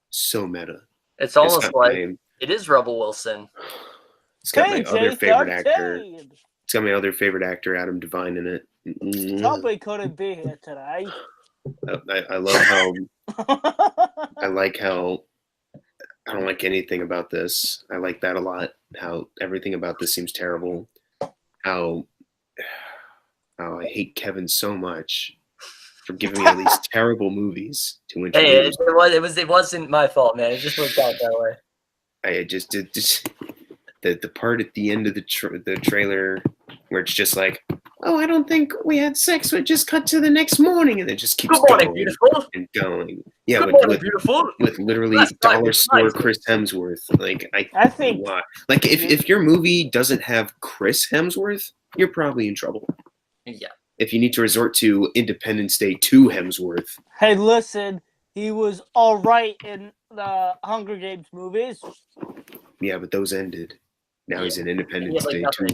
So meta. It's almost like it is Rebel Wilson. It's got my other favorite actor. It's got my other favorite actor, Adam Devine, in it. Toby couldn't be here today. I love how I like how I don't like anything about this. I like that a lot. How everything about this seems terrible. How I hate Kevin so much for giving me all these terrible movies to introduce. Hey, it wasn't my fault, man. It just worked out that way. I just did the part at the end of the trailer where it's just like, oh, I don't think we had sex. We just cut to the next morning, and it just keeps going beautiful. And going. Yeah, Good morning, beautiful. With literally dollar store Chris Hemsworth. Like I think, like if your movie doesn't have Chris Hemsworth, you're probably in trouble. Yeah. If you need to resort to Independence Day 2 Hemsworth. Hey, listen, he was all right in the Hunger Games movies. Yeah, but those ended. Now he's in Independence Day 2.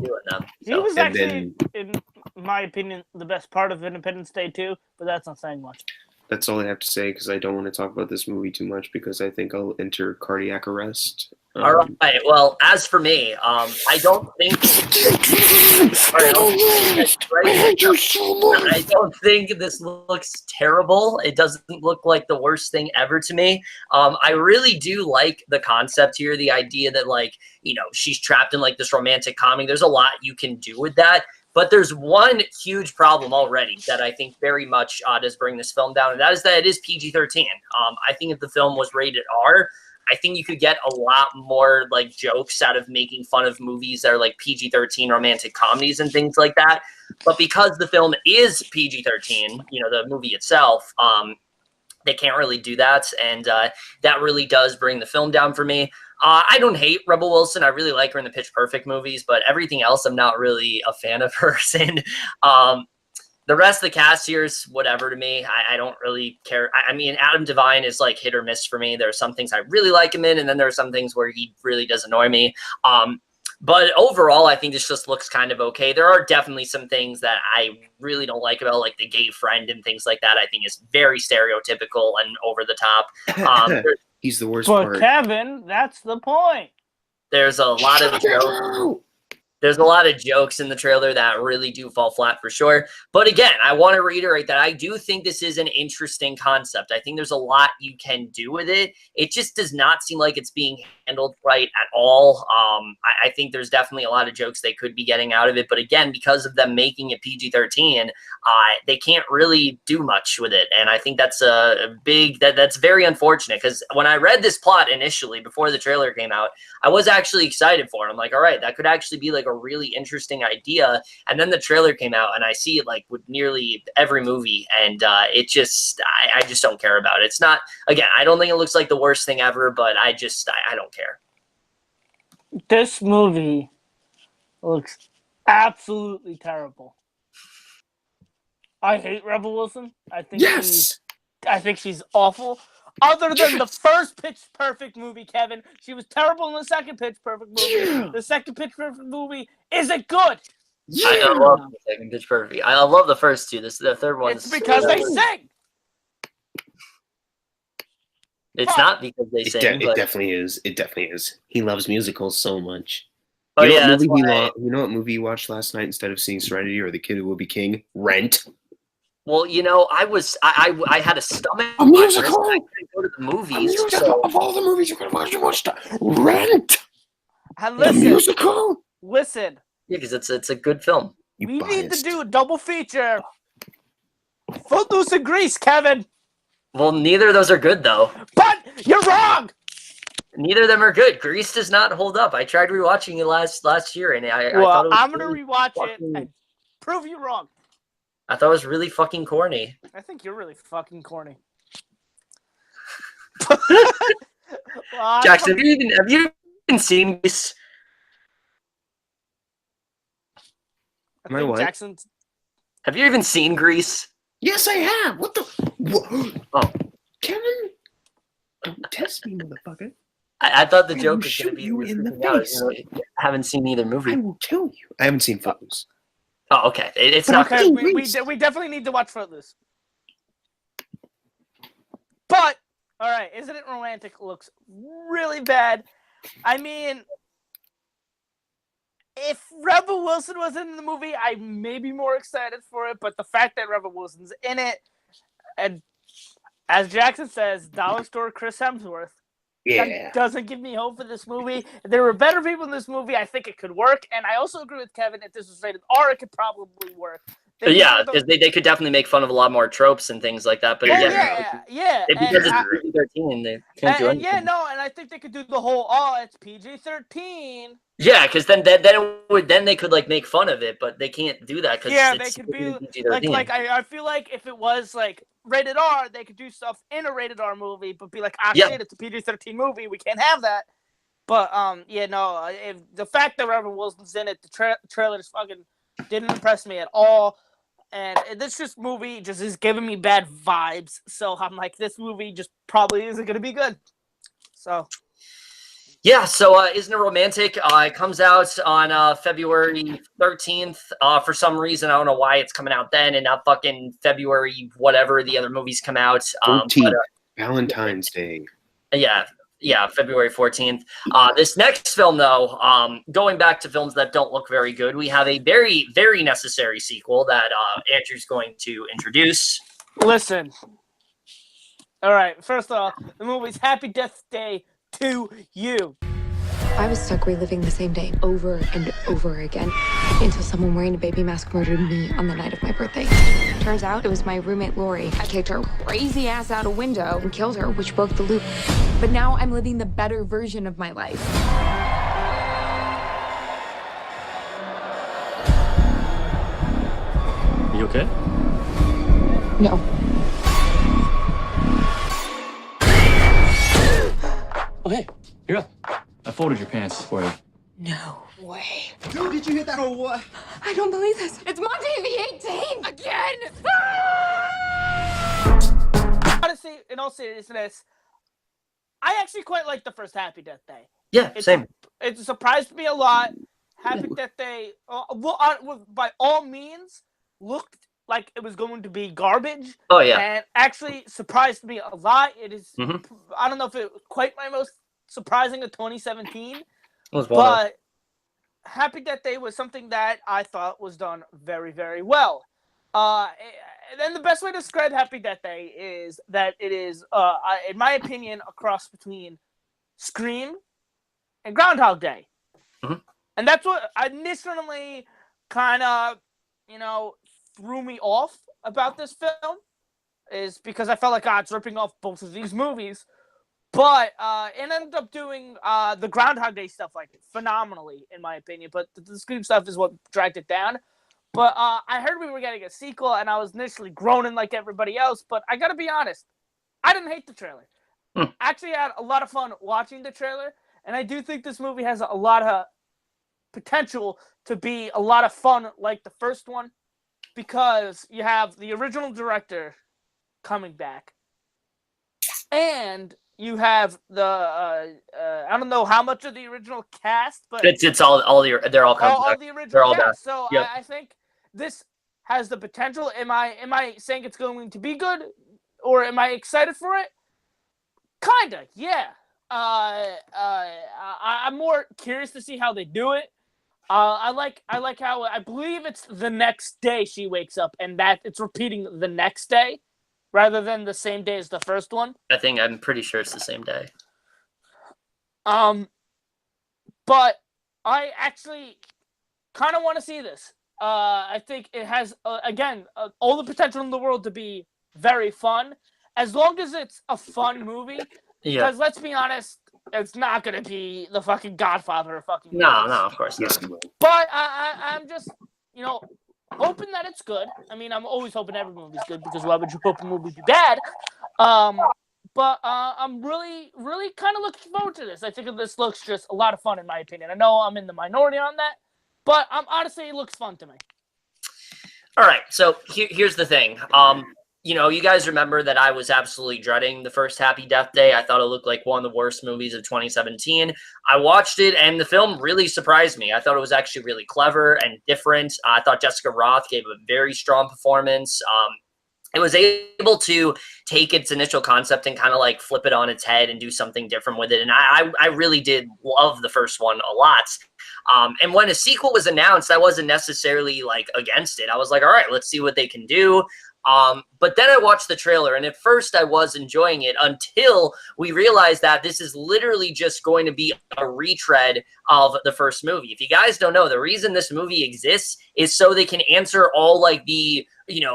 He was actually, in my opinion, the best part of Independence Day 2, but that's not saying much. That's all I have to say, because I don't want to talk about this movie too much, because I think I'll enter cardiac arrest. All right. Well, as for me, I don't think. I don't think this looks terrible. It doesn't look like the worst thing ever to me. I really do like the concept here, the idea that, like, you know, she's trapped in like this romantic comedy. There's a lot you can do with that. But there's one huge problem already that I think very much does bring this film down, and that is that it is PG-13. I think if the film was rated R, I think you could get a lot more like jokes out of making fun of movies that are like PG-13 romantic comedies and things like that. But because the film is PG-13, you know, the movie itself, they can't really do that, and that really does bring the film down for me. I don't hate Rebel Wilson. I really like her in the Pitch Perfect movies, but everything else I'm not really a fan of hers in. The rest of the cast here is whatever to me. I don't really care. I mean, Adam Devine is like hit or miss for me. There are some things I really like him in, and then there are some things where he really does annoy me. But overall, I think this just looks kind of okay. There are definitely some things that I really don't like about, like the gay friend and things like that. I think is very stereotypical and over the top. He's the worst but part. Kevin, that's the point. There's a lot of jokes. There's a lot of jokes in the trailer that really do fall flat for sure. But again, I want to reiterate that I do think this is an interesting concept. I think there's a lot you can do with it. It just does not seem like it's being handled right at all. I think there's definitely a lot of jokes they could be getting out of it. But again, because of them making it PG-13, they can't really do much with it. And I think that's that's very unfortunate, because when I read this plot initially before the trailer came out, I was actually excited for it. I'm like, all right, that could actually be like a really interesting idea. And then the trailer came out, and I see it like with nearly every movie, and it just I just don't care about it. It's not, again, I don't think it looks like the worst thing ever, but I don't care. This movie looks absolutely terrible. I hate Rebel Wilson. I think she's awful. Other than the first Pitch Perfect movie, Kevin, she was terrible in the second Pitch Perfect movie. Yeah. The second Pitch Perfect movie isn't good. Yeah. I love the second Pitch Perfect. I love the first two. The third one. It's because they sing. It's not because they sing. It definitely is. It definitely is. He loves musicals so much. Oh, you know yeah, what that's movie why. you know what movie you watched last night instead of seeing Serenity or The Kid Who Will Be King? Rent. Well, you know, I had a stomach. A musical. I couldn't go to the movies. A musical. Of all the movies you could have watched, you watched Rent. Listen, the musical. Listen. Yeah, because it's a good film. We need to do a double feature Footloose and Grease, Kevin. Well, neither of those are good though. But you're wrong. Neither of them are good. Grease does not hold up. I tried rewatching it last year, and I thought it was I'm gonna rewatch it and prove you wrong. I thought it was really fucking corny. I think you're really fucking corny. Jackson, have you even seen this? Am I what? Jackson, have you even seen Grease? Yes, I have. What the? Oh, Kevin, don't test me, motherfucker. I thought the I joke will was going to be shoot you in the out, face. I haven't seen either movie. I will kill you. I haven't seen Footloose. Oh, okay. It's not. Okay, we definitely need to watch Footloose. But all right, Isn't It Romantic looks really bad. I mean, if Rebel Wilson was in the movie, I may be more excited for it. But the fact that Rebel Wilson's in it, and as Jackson says, dollar store Chris Hemsworth, that doesn't give me hope for this movie. If there were better people in this movie, I think it could work. And I also agree with Kevin, if this was rated R, it could probably work. Yeah, because they could definitely make fun of a lot more tropes and things like that. But yeah. Because it's PG-13, they can't do anything. And I think they could do the whole, it's PG-13. Yeah, because then they could like make fun of it, but they can't do that because they could be like I feel like if it was like rated R, they could do stuff in a rated R movie, but be like, shit, it's a PG-13 movie, we can't have that. But if the fact that Rebel Wilson's in it, the trailer just fucking didn't impress me at all. And this movie just is giving me bad vibes. So I'm like, this movie just probably isn't going to be good. So. Yeah, so Isn't It Romantic? It comes out on February 13th. For some reason, I don't know why it's coming out then and not fucking February, whatever the other movies come out. 14th, Valentine's Day. Yeah, February 14th. This next film, though, going back to films that don't look very good, we have a very, very necessary sequel that Andrew's going to introduce. Listen. All right, first off, the movie's Happy Death Day to You. I was stuck reliving the same day over and over again until someone wearing a baby mask murdered me on the night of my birthday. Turns out it was my roommate Lori. I kicked her crazy ass out a window and killed her, which broke the loop. But now I'm living the better version of my life. You okay? No. Oh, hey, you're up. I folded your pants for you. No way. Dude, did you hit that or what? I don't believe this. It's Monday the 18th again. Honestly, in all seriousness, I actually quite like the first Happy Death Day. Yeah, same. It surprised me a lot. Happy Death Day, by all means, looked like it was going to be garbage. Oh, yeah. And actually surprised me a lot. It is, I don't know if it was quite my most surprising of 2017, but Happy Death Day was something that I thought was done very, very well. And then the best way to describe Happy Death Day is that it is, in my opinion, a cross between Scream and Groundhog Day. And that's what initially kind of, threw me off about this film, is because I felt like it's ripping off both of these movies. But it ended up doing the Groundhog Day stuff like phenomenally, in my opinion. But the Scream stuff is what dragged it down. But I heard we were getting a sequel, and I was initially groaning like everybody else. But I got to be honest, I didn't hate the trailer. Actually, I had a lot of fun watching the trailer. And I do think this movie has a lot of potential to be a lot of fun like the first one. Because you have the original director coming back. And you have the I don't know how much of the original cast, but it's all they're all coming back. All the original they're all cast. back. So Yep. I think this has the potential. Am I saying it's going to be good, or am I excited for it? Kinda, yeah. I'm more curious to see how they do it. I like how I believe it's the next day she wakes up, and that it's repeating the next day rather than the same day as the first one. I'm pretty sure it's the same day. But I actually kind of want to see this. I think it has, again, all the potential in the world to be very fun, as long as it's a fun movie. Yeah. Because let's be honest, it's not going to be the fucking Godfather of fucking movies. No, of course not. But I'm just, hoping that it's good. I mean, I'm always hoping every movie's good, because why would you hope a movie be bad? But I'm really, really kind of looking forward to this. I think this looks just a lot of fun, in my opinion. I know I'm in the minority on that, but honestly, it looks fun to me. All right, so here's the thing. You guys remember that I was absolutely dreading the first Happy Death Day. I thought it looked like one of the worst movies of 2017. I watched it, and the film really surprised me. I thought it was actually really clever and different. I thought Jessica Roth gave a very strong performance. It was able to take its initial concept and kind of like flip it on its head and do something different with it. And I really did love the first one a lot. And when a sequel was announced, I wasn't necessarily like against it. I was like, all right, let's see what they can do. But then I watched the trailer, and at first I was enjoying it until we realized that this is literally just going to be a retread of the first movie. If you guys don't know, the reason this movie exists is so they can answer all like the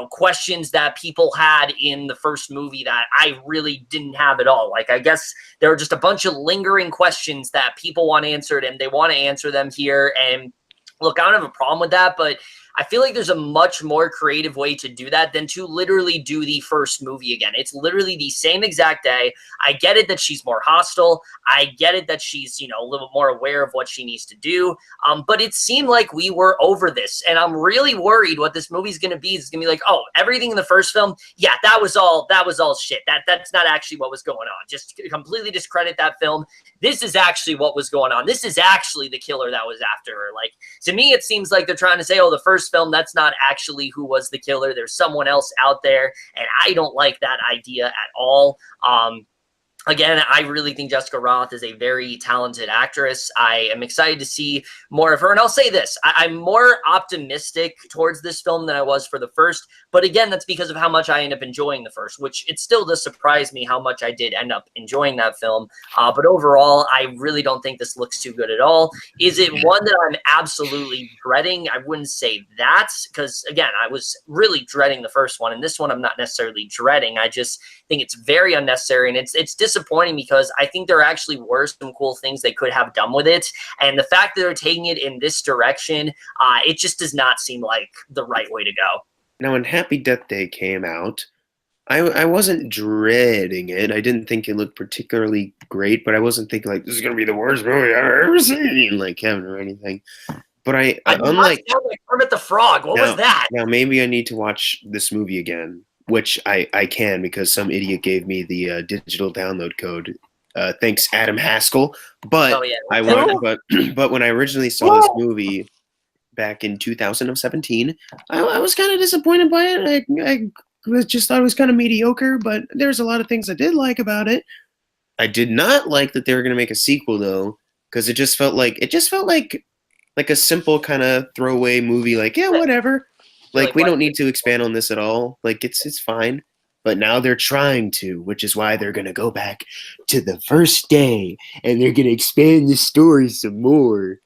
questions that people had in the first movie that I really didn't have at all. Like, I guess there are just a bunch of lingering questions that people want answered, and they want to answer them here. And look, I don't have a problem with that, but I feel like there's a much more creative way to do that than to literally do the first movie again. It's literally the same exact day. I get it that she's more hostile. I get it that she's, a little more aware of what she needs to do. But it seemed like we were over this. And I'm really worried what this movie's going to be. It's going to be like, oh, everything in the first film, yeah, that was all shit. That's not actually what was going on. Just completely discredit that film. This is actually what was going on. This is actually the killer that was after her. Like, to me, it seems like they're trying to say, oh, the first film, that's not actually who was the killer. There's someone else out there, and I don't like that idea at all. Again, I really think Jessica Roth is a very talented actress. I am excited to see more of her. And I'll say this, I'm more optimistic towards this film than I was for the first. But again, that's because of how much I end up enjoying the first, which it still does surprise me how much I did end up enjoying that film. But overall, I really don't think this looks too good at all. Is it one that I'm absolutely dreading? I wouldn't say that, because again, I was really dreading the first one. And this one I'm not necessarily dreading. I just think it's very unnecessary, and it's disappointing because I think there actually were some cool things they could have done with it, and the fact that they're taking it in this direction, it just does not seem like the right way to go. Now, when Happy Death Day came out, I wasn't dreading it. I didn't think it looked particularly great, but I wasn't thinking like, this is going to be the worst movie I've ever seen, like Kevin or anything. But I unlike Kermit the Frog, what was that? Now maybe I need to watch this movie again, which I can, because some idiot gave me the digital download code. Thanks, Adam Haskell. But but when I originally saw this movie back in 2017, I was kind of disappointed by it. I just thought it was kind of mediocre, but there's a lot of things I did like about it. I did not like that they were going to make a sequel, though, because it just felt like a simple kind of throwaway movie. Like, yeah, whatever. Like, we don't need to expand on this at all. Like, it's fine. But now they're trying to, which is why they're going to go back to the first day, and they're going to expand the story some more.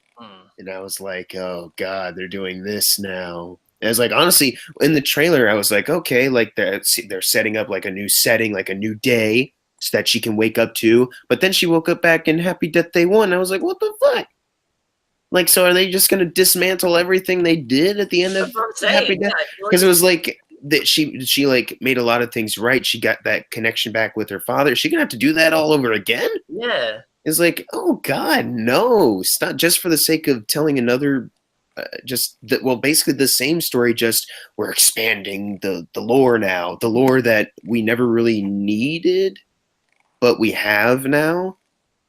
And I was like, oh, God, they're doing this now. And I was like, honestly, in the trailer, I was like, okay, like they're setting up like a new setting, like a new day so that she can wake up to. But then she woke up back in Happy Death Day 1. I was like, what the fuck? Like, so are they just going to dismantle everything they did at the end of Happy Death? Because it was like that she like made a lot of things right. She got that connection back with her father. Is she going to have to do that all over again? Yeah. It's like, oh, God, no. Stop, just for the sake of telling another, basically the same story, just we're expanding the lore now. The lore that we never really needed, but we have now.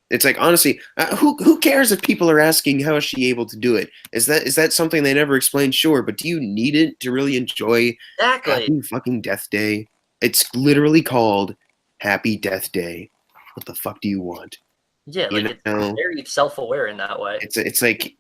It's like, honestly, who cares if people are asking how is she able to do it? Is that something they never explained? Sure, but do you need it to really enjoy Happy fucking Death Day? It's literally called Happy Death Day. What the fuck do you want? Yeah, like it's very self-aware in that way. It's like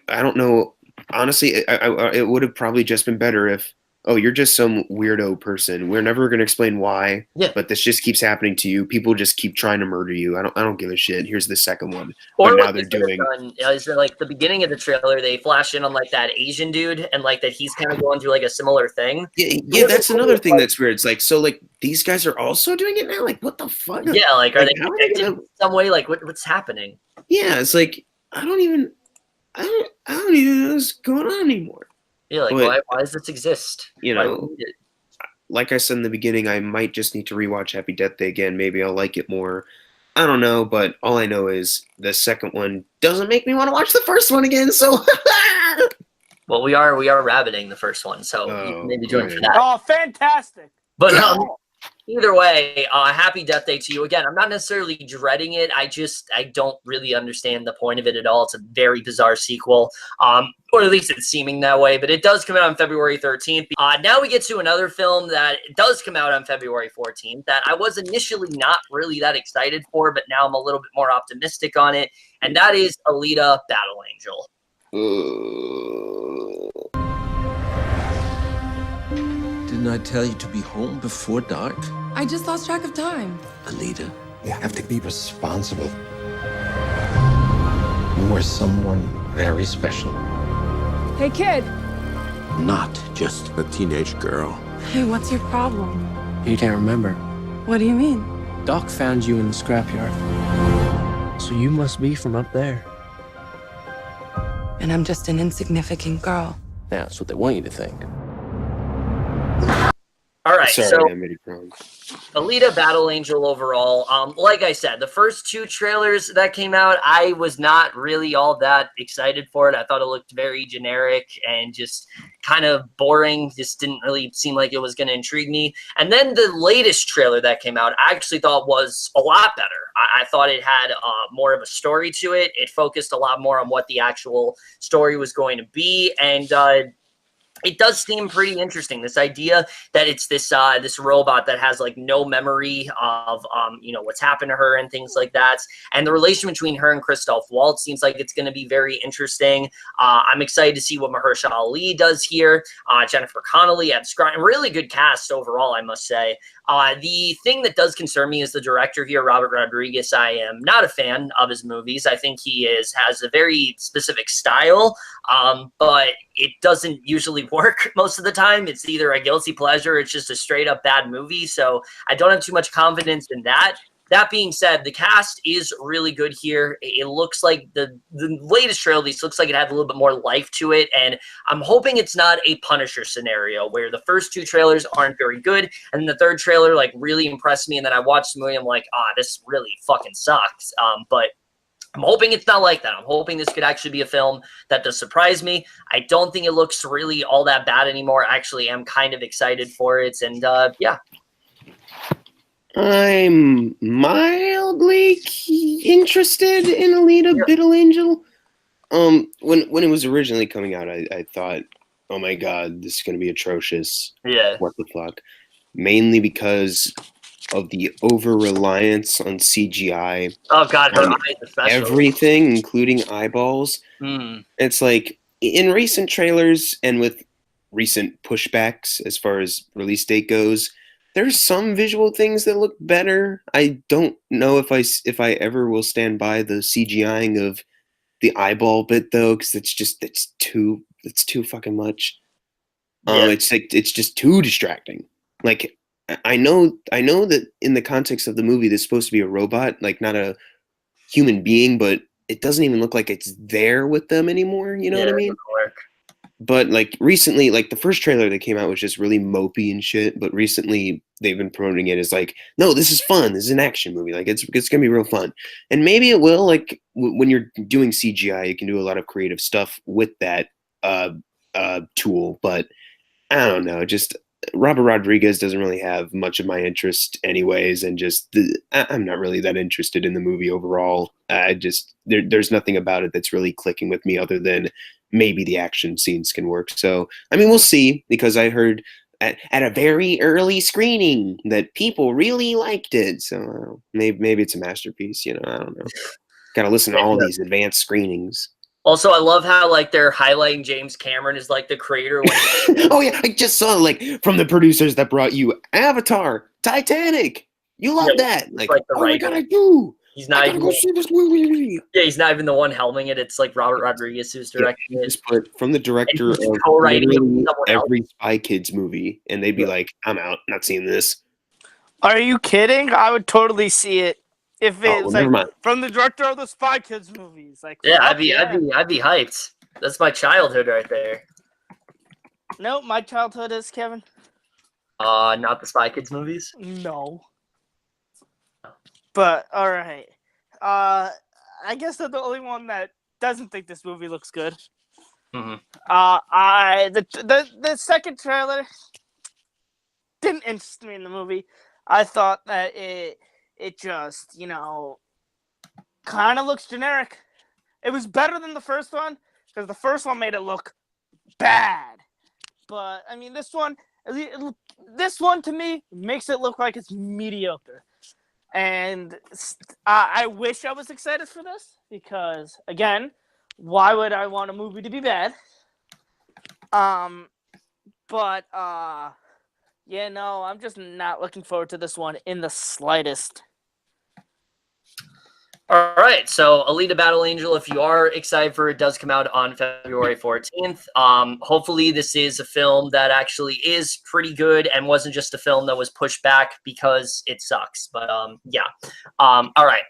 I don't know. Honestly, it would have probably just been better if oh, you're just some weirdo person. We're never going to explain why, but this just keeps happening to you. People just keep trying to murder you. I don't give a shit. Here's the second one. Or but now what they're they could have doing. done is that, like, the beginning of the trailer, they flash in on like that Asian dude, and like that he's kind of going through like a similar thing. Yeah, that's another thing that's weird. It's like, so like these guys are also doing it now. Like, what the fuck? Yeah, like, are they how connected in some way? Like, what's happening? Yeah, it's like I don't even know what's going on anymore. Yeah, like, But, why does this exist? You Why do know, we need it? like I said in the beginning, I might just need to rewatch Happy Death Day again. Maybe I'll like it more. I don't know, but all I know is the second one doesn't make me want to watch the first one again. So, Well, we are rabbiting the first one, so you can maybe join for that. Oh, fantastic! But either way, happy Death Day to you. Again, I'm not necessarily dreading it. I don't really understand the point of it at all. It's a very bizarre sequel, or at least it's seeming that way. But it does come out on February 13th. Now we get to another film that does come out on February 14th that I was initially not really that excited for, but now I'm a little bit more optimistic on it, and that is Alita: Battle Angel. Didn't I tell you to be home before dark? I just lost track of time. Alita, You have to be responsible. You are someone very special. Hey, kid. not just a teenage girl. Hey, what's your problem? You can't remember. What do you mean? Doc found you in the scrapyard. So you must be from up there. And I'm just an insignificant girl. That's what they want you to think. All right, Sorry, so I made it wrong. Alita Battle Angel overall, like I said, the first two trailers that came out, I was not really all that excited for it. I thought it looked very generic and just kind of boring. Just didn't really seem like it was going to intrigue me. And then the latest trailer that came out, I actually thought was a lot better. I thought it had more of a story to it. It focused a lot more on what the actual story was going to be, and it does seem pretty interesting. This idea that it's this this robot that has like no memory of what's happened to her and things like that, and the relation between her and Christoph Waltz seems like it's going to be very interesting. I'm excited to see what Mahershala Ali does here. Jennifer Connelly, Ed Skrein, really good cast overall, I must say. The thing that does concern me is the director here, Robert Rodriguez. I am not a fan of his movies. I think he has a very specific style, but it doesn't usually work most of the time. It's either a guilty pleasure, or it's just a straight up bad movie. So I don't have too much confidence in that. That being said, the cast is really good here. It looks like the latest trailer at least looks like it had a little bit more life to it, and I'm hoping it's not a Punisher scenario where the first two trailers aren't very good, and then the third trailer like really impressed me, and then I watched the movie, I'm like, this really fucking sucks. But I'm hoping it's not like that. I'm hoping this could actually be a film that does surprise me. I don't think it looks really all that bad anymore. I actually am kind of excited for it, and yeah. I'm mildly interested in Alita Battle Angel. When it was originally coming out, I thought, oh my god, this is gonna be atrocious. Yeah. What the fuck? Mainly because of the over-reliance on CGI. Oh god, her eyes especially. Everything, including eyeballs. Mm. It's like in recent trailers and with recent pushbacks as far as release date goes, there's some visual things that look better. I don't know if I ever will stand by the CGIing of the eyeball bit though, because it's too fucking much. Yeah. It's just too distracting. Like I know that in the context of the movie, there's supposed to be a robot, like not a human being, but it doesn't even look like it's there with them anymore. You know what I mean? But like recently, like the first trailer that came out was just really mopey and shit. But recently, they've been promoting it as like, no, this is fun. This is an action movie. Like it's gonna be real fun. And maybe it will. Like when you're doing CGI, you can do a lot of creative stuff with that tool. But I don't know. Just Robert Rodriguez doesn't really have much of my interest, anyways. And just I'm not really that interested in the movie overall. There's nothing about it that's really clicking with me other than maybe the action scenes can work. So, I mean, we'll see, because I heard at a very early screening that people really liked it. So maybe it's a masterpiece, I don't know. Got to listen to all these advanced screenings. Also, I love how like they're highlighting James Cameron as like the creator. Oh yeah, I just saw like from the producers that brought you Avatar, Titanic. You love that? Like the oh my writer. god, I do. He's not I even gotta go see this movie. Yeah, he's not even the one helming it. It's like Robert Rodriguez who's directing it. Just put from the director of co-writing it with literally someone else. every Spy Kids movie, and they'd be like, "I'm out, not seeing this." Are you kidding? I would totally see it if it's well, never mind. from the director of the Spy Kids movies. Like, Yeah, fuck I'd be hyped. That's my childhood right there. No, my childhood is Kevin. Not the Spy Kids movies. No. But all right. I guess I'm the only one that doesn't think this movie looks good. Mm-hmm. The second trailer didn't interest me in the movie. I thought that it just, kind of looks generic. It was better than the first one because the first one made it look bad. But I mean, this one to me makes it look like it's mediocre. And I wish I was excited for this because, again, why would I want a movie to be bad? I'm just not looking forward to this one in the slightest. All right, so Alita Battle Angel, if you are excited for it, does come out on February 14th. Hopefully this is a film that actually is pretty good and wasn't just a film that was pushed back because it sucks. But yeah. All right.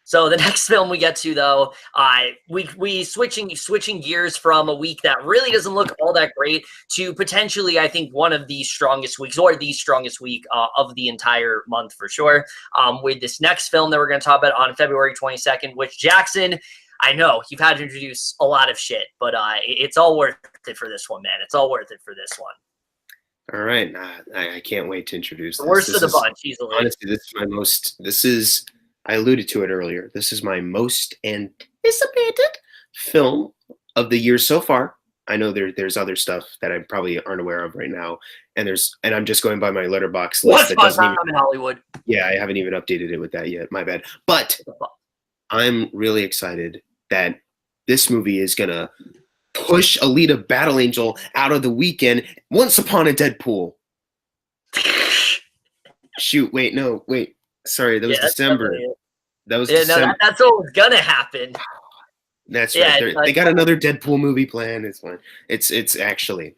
So the next film we get to, though, we switching gears from a week that really doesn't look all that great to potentially, I think, one of the strongest weeks or the strongest week of the entire month for sure. With this next film that we're going to talk about on February 22nd, which Jackson, I know you've had to introduce a lot of shit, but it's all worth it for this one, man. It's all worth it for this one. All right, I can't wait to introduce the worst of the bunch, easily. Honestly, this is my most. I alluded to it earlier. This is my most anticipated film of the year so far. I know there's other stuff that I probably aren't aware of right now, and I'm just going by my Letterboxd list. What's in Hollywood? Yeah, I haven't even updated it with that yet. My bad. But I'm really excited that this movie is gonna push Alita Battle Angel out of the weekend. Once Upon a Deadpool. Shoot! Wait. Sorry, that was December. That was December. No, that's what was gonna happen. That's right. They got another Deadpool movie planned. It's fine. It's actually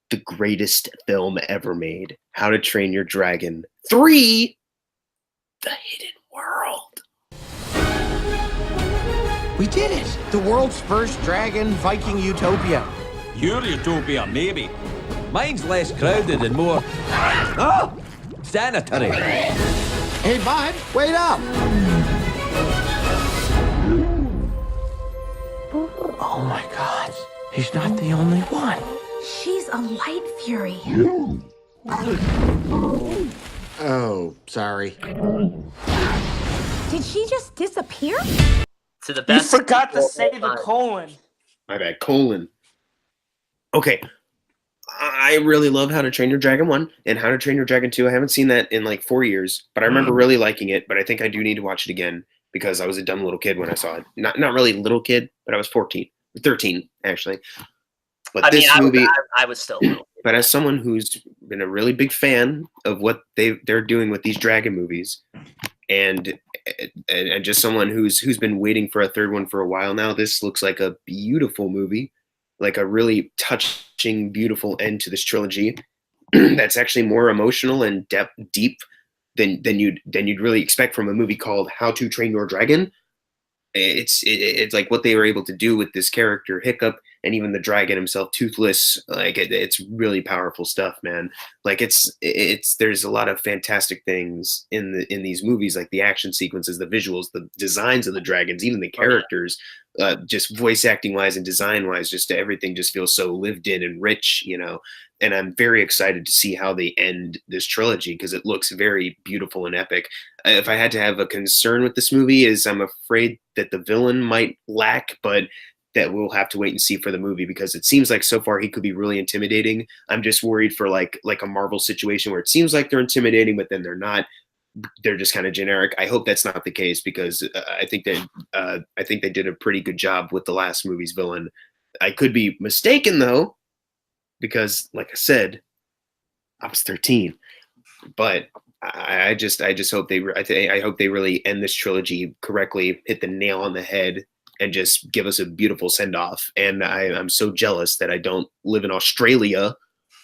the greatest film ever made. How to Train Your Dragon 3: The Hidden World. We did it! The world's first dragon Viking utopia. Your utopia, maybe. Mine's less crowded and more sanitary. Hey, bud, wait up! Oh my God, he's not the only one. She's a light fury. Oh, sorry. Did she just disappear? To the best. You forgot to say the colon. My bad, colon. Okay. I really love How to Train Your Dragon 1 and How to Train Your Dragon 2. I haven't seen that in like 4 years, but I remember really liking it, but I think I do need to watch it again because I was a dumb little kid when I saw it. Not really little kid, but I was 13 actually. But movie, I was still little. But as someone who's been a really big fan of what they're doing with these dragon movies, and just someone who's been waiting for a third one for a while now, this looks like a beautiful movie. Like a really touching, beautiful end to this trilogy that's actually more emotional and deep than you'd really expect from a movie called How to Train Your Dragon. It's like what they were able to do with this character Hiccup and even the dragon himself, Toothless. Like it's really powerful stuff, man. Like there's a lot of fantastic things in these movies, like the action sequences, the visuals, the designs of the dragons, even the characters. Just voice acting wise and design wise, just everything just feels so lived in and rich, and I'm very excited to see how they end this trilogy because it looks very beautiful and epic. If I had to have a concern with this movie is I'm afraid that the villain might lack, but that we'll have to wait and see for the movie because it seems like so far he could be really intimidating. I'm just worried for like a Marvel situation where it seems like they're intimidating, but then they're not. they're just kind of generic. I hope that's not the case because I think they did a pretty good job with the last movie's villain. I could be mistaken though, because like I said, I was 13. But I just hope I hope they really end this trilogy correctly, hit the nail on the head, and just give us a beautiful send off. And I'm so jealous that I don't live in Australia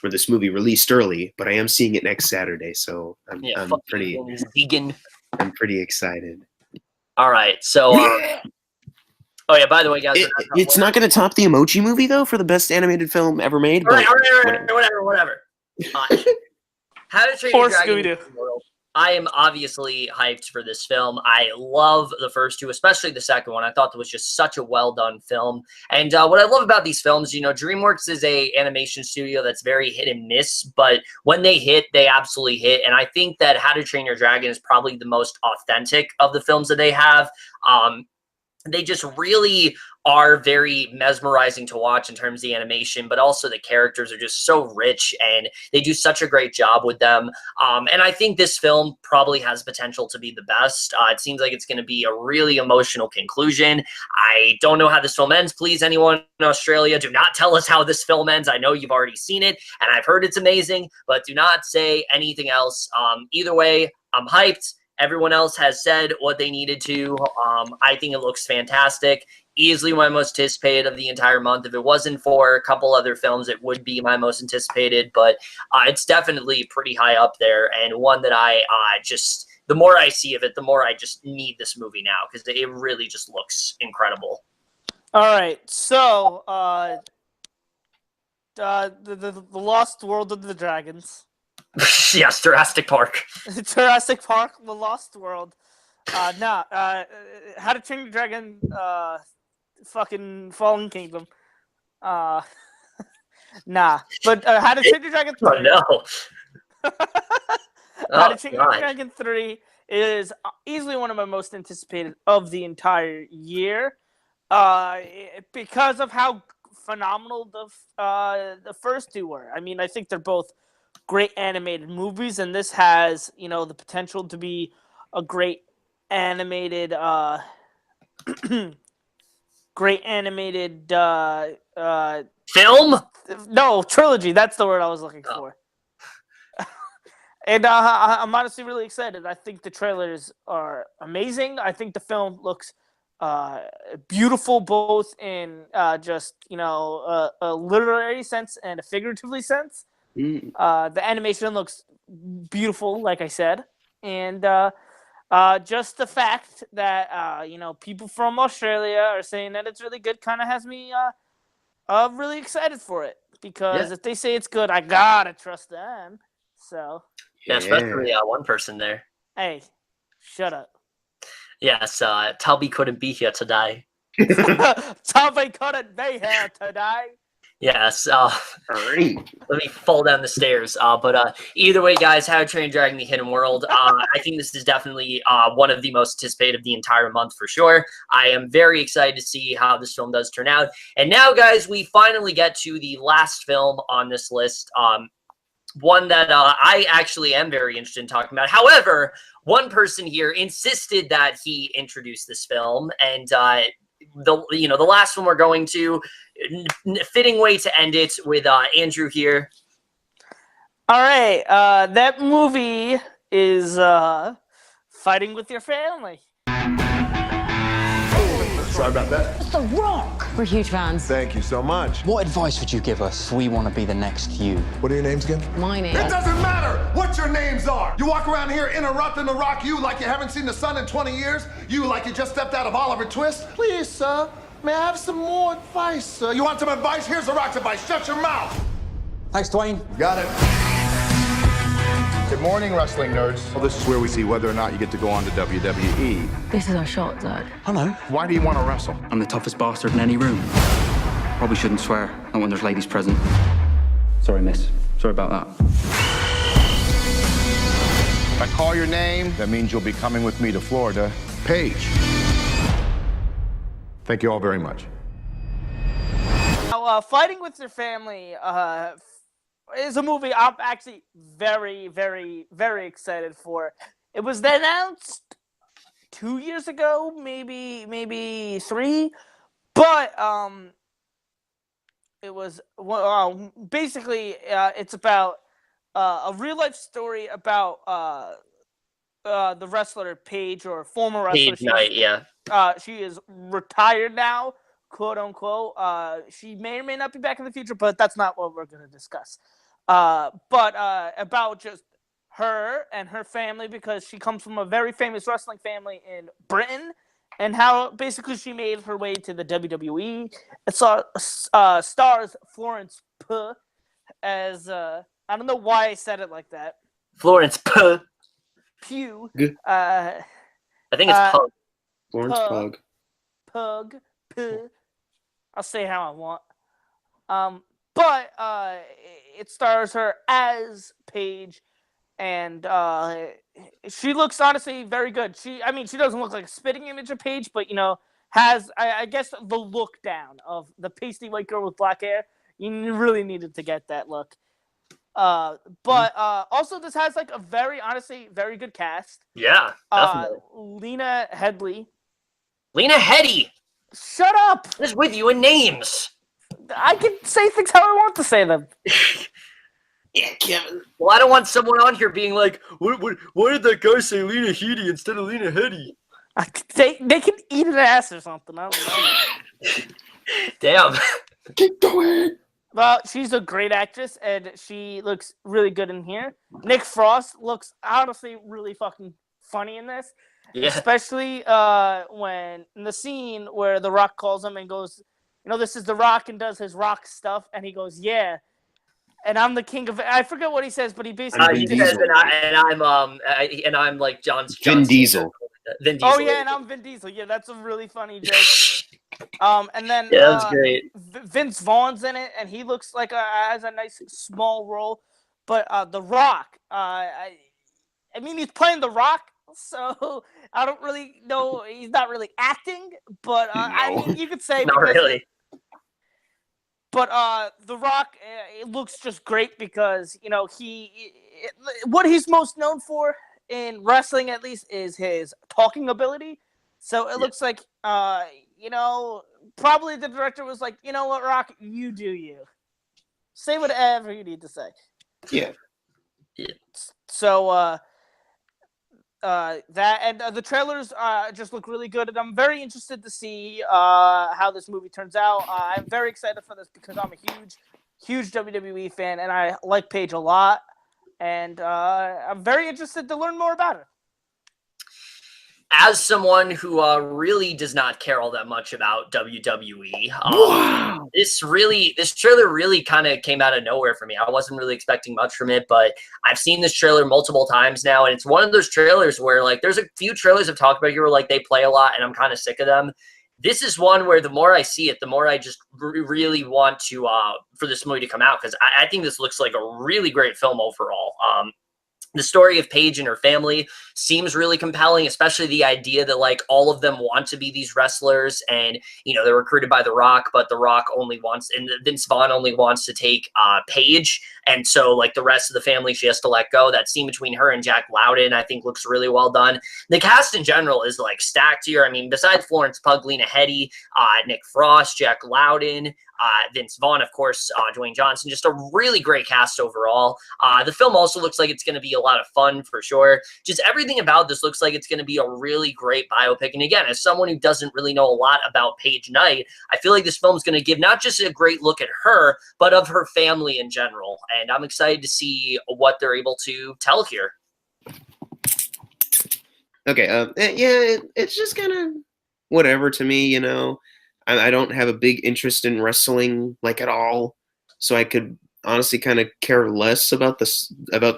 where this movie released early, but I am seeing it next Saturday, so I'm pretty excited. All right, so oh yeah, by the way, guys, it's not going to top the Emoji Movie though for the best animated film ever made. All right, whatever. How to Train Your Dragon in the World. I am obviously hyped for this film. I love the first two, especially the second one. I thought that was just such a well-done film. And what I love about these films, DreamWorks is a animation studio that's very hit and miss, but when they hit, they absolutely hit. And I think that How to Train Your Dragon is probably the most authentic of the films that they have. They just really are very mesmerizing to watch in terms of the animation, but also the characters are just so rich and they do such a great job with them. And I think this film probably has potential to be the best. It seems like it's going to be a really emotional conclusion. I don't know how this film ends. Please, anyone in Australia, do not tell us how this film ends. I know you've already seen it and I've heard it's amazing, but do not say anything else. Either way, I'm hyped. Everyone else has said what they needed to. I think it looks fantastic. Easily my most anticipated of the entire month. If it wasn't for a couple other films, it would be my most anticipated. But it's definitely pretty high up there, and one that I just, the more I see of it, the more I just need this movie now because it really just looks incredible. All right, so the Lost World of the Dragons. Yes, Jurassic Park. Jurassic Park, The Lost World. How to Train Your Dragon, fucking Fallen Kingdom. But How to Train Your Dragon 3. Oh, no. How to Train Your Dragon 3 is easily one of my most anticipated of the entire year. Because of how phenomenal the first two were. I mean, I think they're both great animated movies, and this has, the potential to be a great animated film? No, trilogy. That's the word I was looking for. And I'm honestly really excited. I think the trailers are amazing. I think the film looks beautiful, both in just a literary sense and a figuratively sense. The animation looks beautiful, like I said, and just the fact that people from Australia are saying that it's really good kind of has me really excited for it, because if they say it's good, I gotta trust them. So especially one person there. Hey, shut up. Yes, Tubby couldn't be here today. Tubby couldn't be here today. Yes, let me fall down the stairs. But either way, guys, How to Train Your Dragon: The Hidden World. I think this is definitely one of the most anticipated of the entire month for sure. I am very excited to see how this film does turn out. And now, guys, we finally get to the last film on this list. One that I actually am very interested in talking about. However, one person here insisted that he introduce this film, and the last one we're going to, fitting way to end it with Andrew here. All right, that movie is Fighting with Your Family. Sorry about that. It's The Rock. We're huge fans. Thank you so much. What advice would you give us? We want to be the next you. What are your names again? My name. It doesn't matter what your names are. You walk around here interrupting The Rock, you like you haven't seen the sun in 20 years. You like you just stepped out of Oliver Twist. Please, sir, may I have some more advice, sir? You want some advice? Here's The Rock's advice. Shut your mouth. Thanks, Dwayne. Got it. Good morning, wrestling nerds. Well, this is where we see whether or not you get to go on to WWE. This is our shot, Zach. Hello. Why do you want to wrestle? I'm the toughest bastard in any room. Probably shouldn't swear, not when there's ladies present. Sorry, miss. Sorry about that. If I call your name, that means you'll be coming with me to Florida. Paige. Thank you all very much. Now, Fighting with Your Family is a movie I'm actually very, very, very excited for. It was announced 2 years ago, maybe 3, but it was basically it's about a real life story about the wrestler Paige, or former wrestler. Paige Knight, yeah. She is retired now, quote unquote. She may or may not be back in the future, but that's not what we're going to discuss. But about just her and her family, because she comes from a very famous wrestling family in Britain, and how basically she made her way to the WWE. It stars Florence Pugh as I don't know why I said it like that. Florence Pugh. Pugh. I think it's Pug. Florence Pug. Pug. I'll say how I want. But it stars her as Paige, and she looks honestly very good. She doesn't look like a spitting image of Paige, but has I guess the look down of the pasty white girl with black hair. You really needed to get that look. But also this has like a very good cast. Yeah, definitely. Lena Headey. Lena Headey. Shut up. What is with you and names? I can say things how I want to say them. Yeah, Kevin. Well, I don't want someone on here being like, why did that guy say Lena Headey instead of Lena Headey? They can eat an ass or something. I don't know. Damn. Keep going. Well, she's a great actress, and she looks really good in here. Nick Frost looks honestly really fucking funny in this. Yeah. Especially when in the scene where The Rock calls him and goes, this is The Rock, and does his rock stuff, and he goes, yeah. And I'm the king of. I forget what he says, but he basically says, and I'm like Vin Diesel. Vin Diesel. Oh yeah, and I'm Vin Diesel. Yeah, that's a really funny joke. And then that's great. Vince Vaughn's in it, and he looks like has a nice small role. But The Rock, I mean, he's playing The Rock, so I don't really know. He's not really acting, but I mean, you could say not really. But The Rock, it looks just great because what he's most known for in wrestling, at least, is his talking ability. So it looks like probably the director was like, you know what, Rock, you do you. Say whatever you need to say. Yeah. So that and the trailers just look really good, and I'm very interested to see how this movie turns out. I'm very excited for this because I'm a huge WWE fan, and I like Paige a lot, and I'm very interested to learn more about her. As someone who really does not care all that much about WWE, this trailer really kind of came out of nowhere for me. I wasn't really expecting much from it, but I've seen this trailer multiple times now, and it's one of those trailers where like there's a few trailers I've talked about here where like they play a lot, and I'm kind of sick of them. This is one where the more I see it, the more I just really want to for this movie to come out, because I think this looks like a really great film overall. The story of Paige and her family seems really compelling, especially the idea that like all of them want to be these wrestlers, and they're recruited by The Rock, but The Rock only wants, and Vince Vaughn only wants to take Paige, and so like the rest of the family she has to let go. That scene between her and Jack Loudon I think looks really well done. The cast in general is like stacked here. I mean, besides Florence Pugh, Lena Headey, Nick Frost, Jack Loudon, Vince Vaughn, of course, Dwayne Johnson, just a really great cast overall. The film also looks like it's going to be a lot of fun for sure. Just everything about this looks like it's going to be a really great biopic. And again, as someone who doesn't really know a lot about Paige Knight, I feel like this film is going to give not just a great look at her, but of her family in general. And I'm excited to see what they're able to tell here. Okay, it's just kind of whatever to me, I don't have a big interest in wrestling like at all, so I could honestly kind of care less about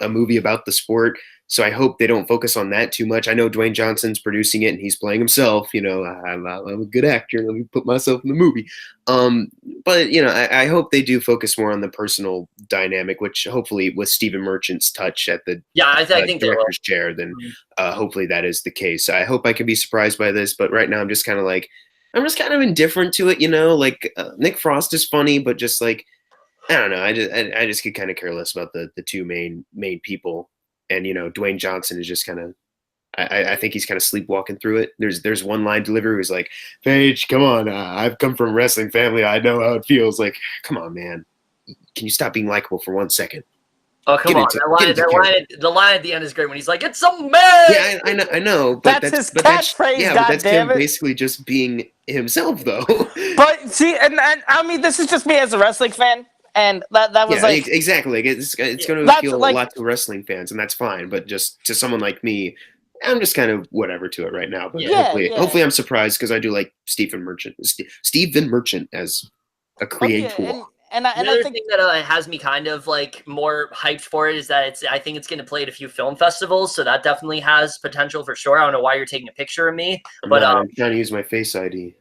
a movie about the sport. So I hope they don't focus on that too much. I know Dwayne Johnson's producing it and he's playing himself. I'm a good actor. Let me put myself in the movie. But I hope they do focus more on the personal dynamic, which hopefully with Stephen Merchant's touch at the I think director's chair, then hopefully that is the case. I hope I can be surprised by this, but right now I'm just kind of indifferent to it, like Nick Frost is funny, but just like, I don't know. I just could kind of care less about the two main people. And, Dwayne Johnson is just kind of I think he's kind of sleepwalking through it. There's one line delivery who's like, Paige, come on, I've come from a wrestling family. I know how it feels. Like, come on, man. Can you stop being likable for 1 second? Oh, come on. The line at the end is great when he's like, it's a man! Yeah, I know. But that's his catchphrase, yeah, but that's him goddammit. basically just being himself, though. But see, and I mean, this is just me as a wrestling fan. And that was like... Exactly. Like, it's going to feel like, a lot to wrestling fans, and that's fine. But just to someone like me, I'm just kind of whatever to it right now. But hopefully I'm surprised because I do like Stephen Merchant as a creator. And the other thing that has me kind of like more hyped for it is that I think it's going to play at a few film festivals, so that definitely has potential for sure. I don't know why you're taking a picture of me, I'm trying to use my Face ID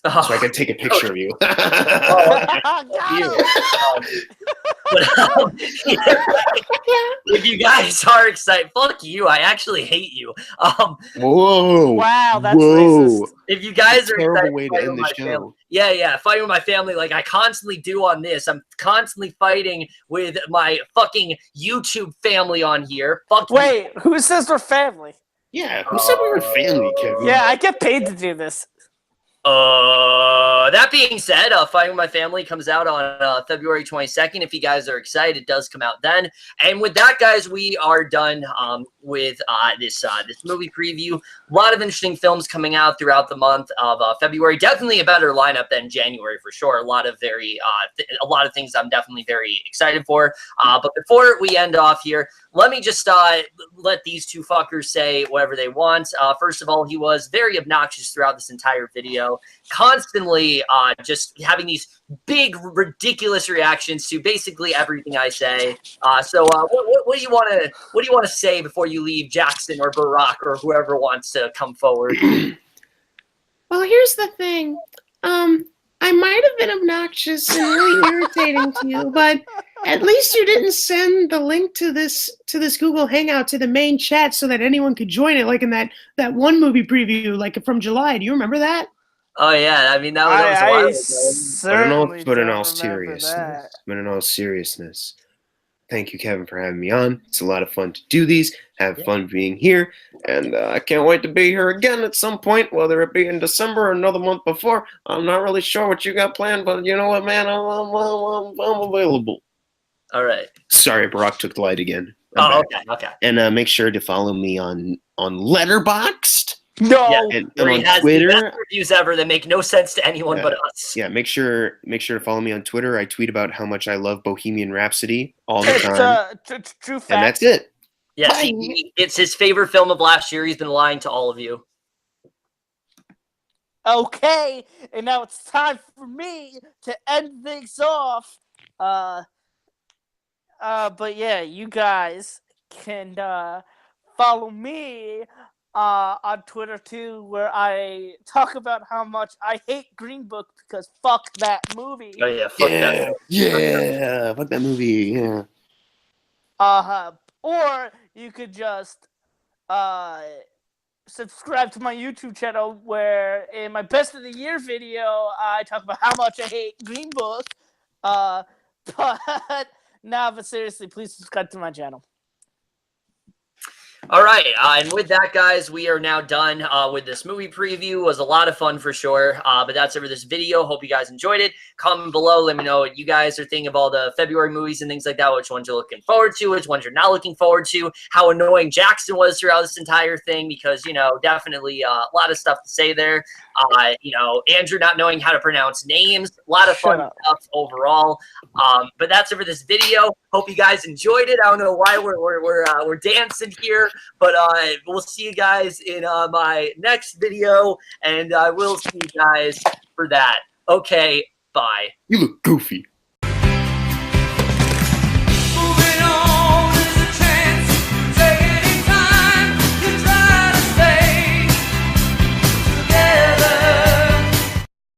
so I can take a picture of you. If you guys are excited, fuck you. I actually hate you. Whoa! Wow, that's racist. If you guys are terrible way to end the show. Fighting with my family like I constantly do on this. I'm constantly fighting with my fucking YouTube family on here. Wait, who says we're family? Yeah, who said we were family, Kevin? Yeah, I get paid to do this. That being said, Fighting with My Family comes out on February 22nd. If you guys are excited, it does come out then. And with that, guys, we are done with this movie preview. A lot of interesting films coming out throughout the month of February. Definitely a better lineup than January for sure. A lot of things I'm definitely very excited for. But before we end off here, let me just let these two fuckers say whatever they want. First of all, he was very obnoxious throughout this entire video, constantly just having these big, ridiculous reactions to basically everything I say. So, what do you want to say before you leave, Jackson or Barack or whoever wants to come forward? Well, here's the thing. I might have been obnoxious and really irritating to you, but at least you didn't send the link to this Google Hangout to the main chat so that anyone could join it, like in that one movie preview, like from July. Do you remember that? Oh yeah, I mean that was a while ago. But in all seriousness, thank you, Kevin, for having me on. It's a lot of fun to do these. Have fun being here, and I can't wait to be here again at some point, whether it be in December or another month before. I'm not really sure what you got planned, but you know what, man, I'm available. All right. Sorry, Barack took the light again. Okay. And make sure to follow me on Letterboxd. No, and on Twitter. The best reviews ever that make no sense to anyone but us. Yeah, make sure to follow me on Twitter. I tweet about how much I love Bohemian Rhapsody all the time. True fact. And that's it. Yes, it's his favorite film of last year. He's been lying to all of you. Okay, and now it's time for me to end things off. But yeah, you guys can follow me on Twitter too, where I talk about how much I hate Green Book because fuck that movie. Oh yeah, fuck that. Yeah, fuck that movie. Yeah. Or you could just subscribe to my YouTube channel, where in my Best of the Year video I talk about how much I hate Green Book. But seriously, please subscribe to my channel. All right, and with that, guys, we are now done with this movie preview. It was a lot of fun for sure, but that's it for this video. Hope you guys enjoyed it. Comment below. Let me know what you guys are thinking of all the February movies and things like that, which ones you're looking forward to, which ones you're not looking forward to, how annoying Jackson was throughout this entire thing, because, you know, definitely a lot of stuff to say there. You know, Andrew not knowing how to pronounce names, a lot of fun stuff overall. But that's it for this video. Hope you guys enjoyed it. I don't know why we're dancing here, but we'll see you guys in my next video, and I will see you guys for that. Okay, bye. You look goofy.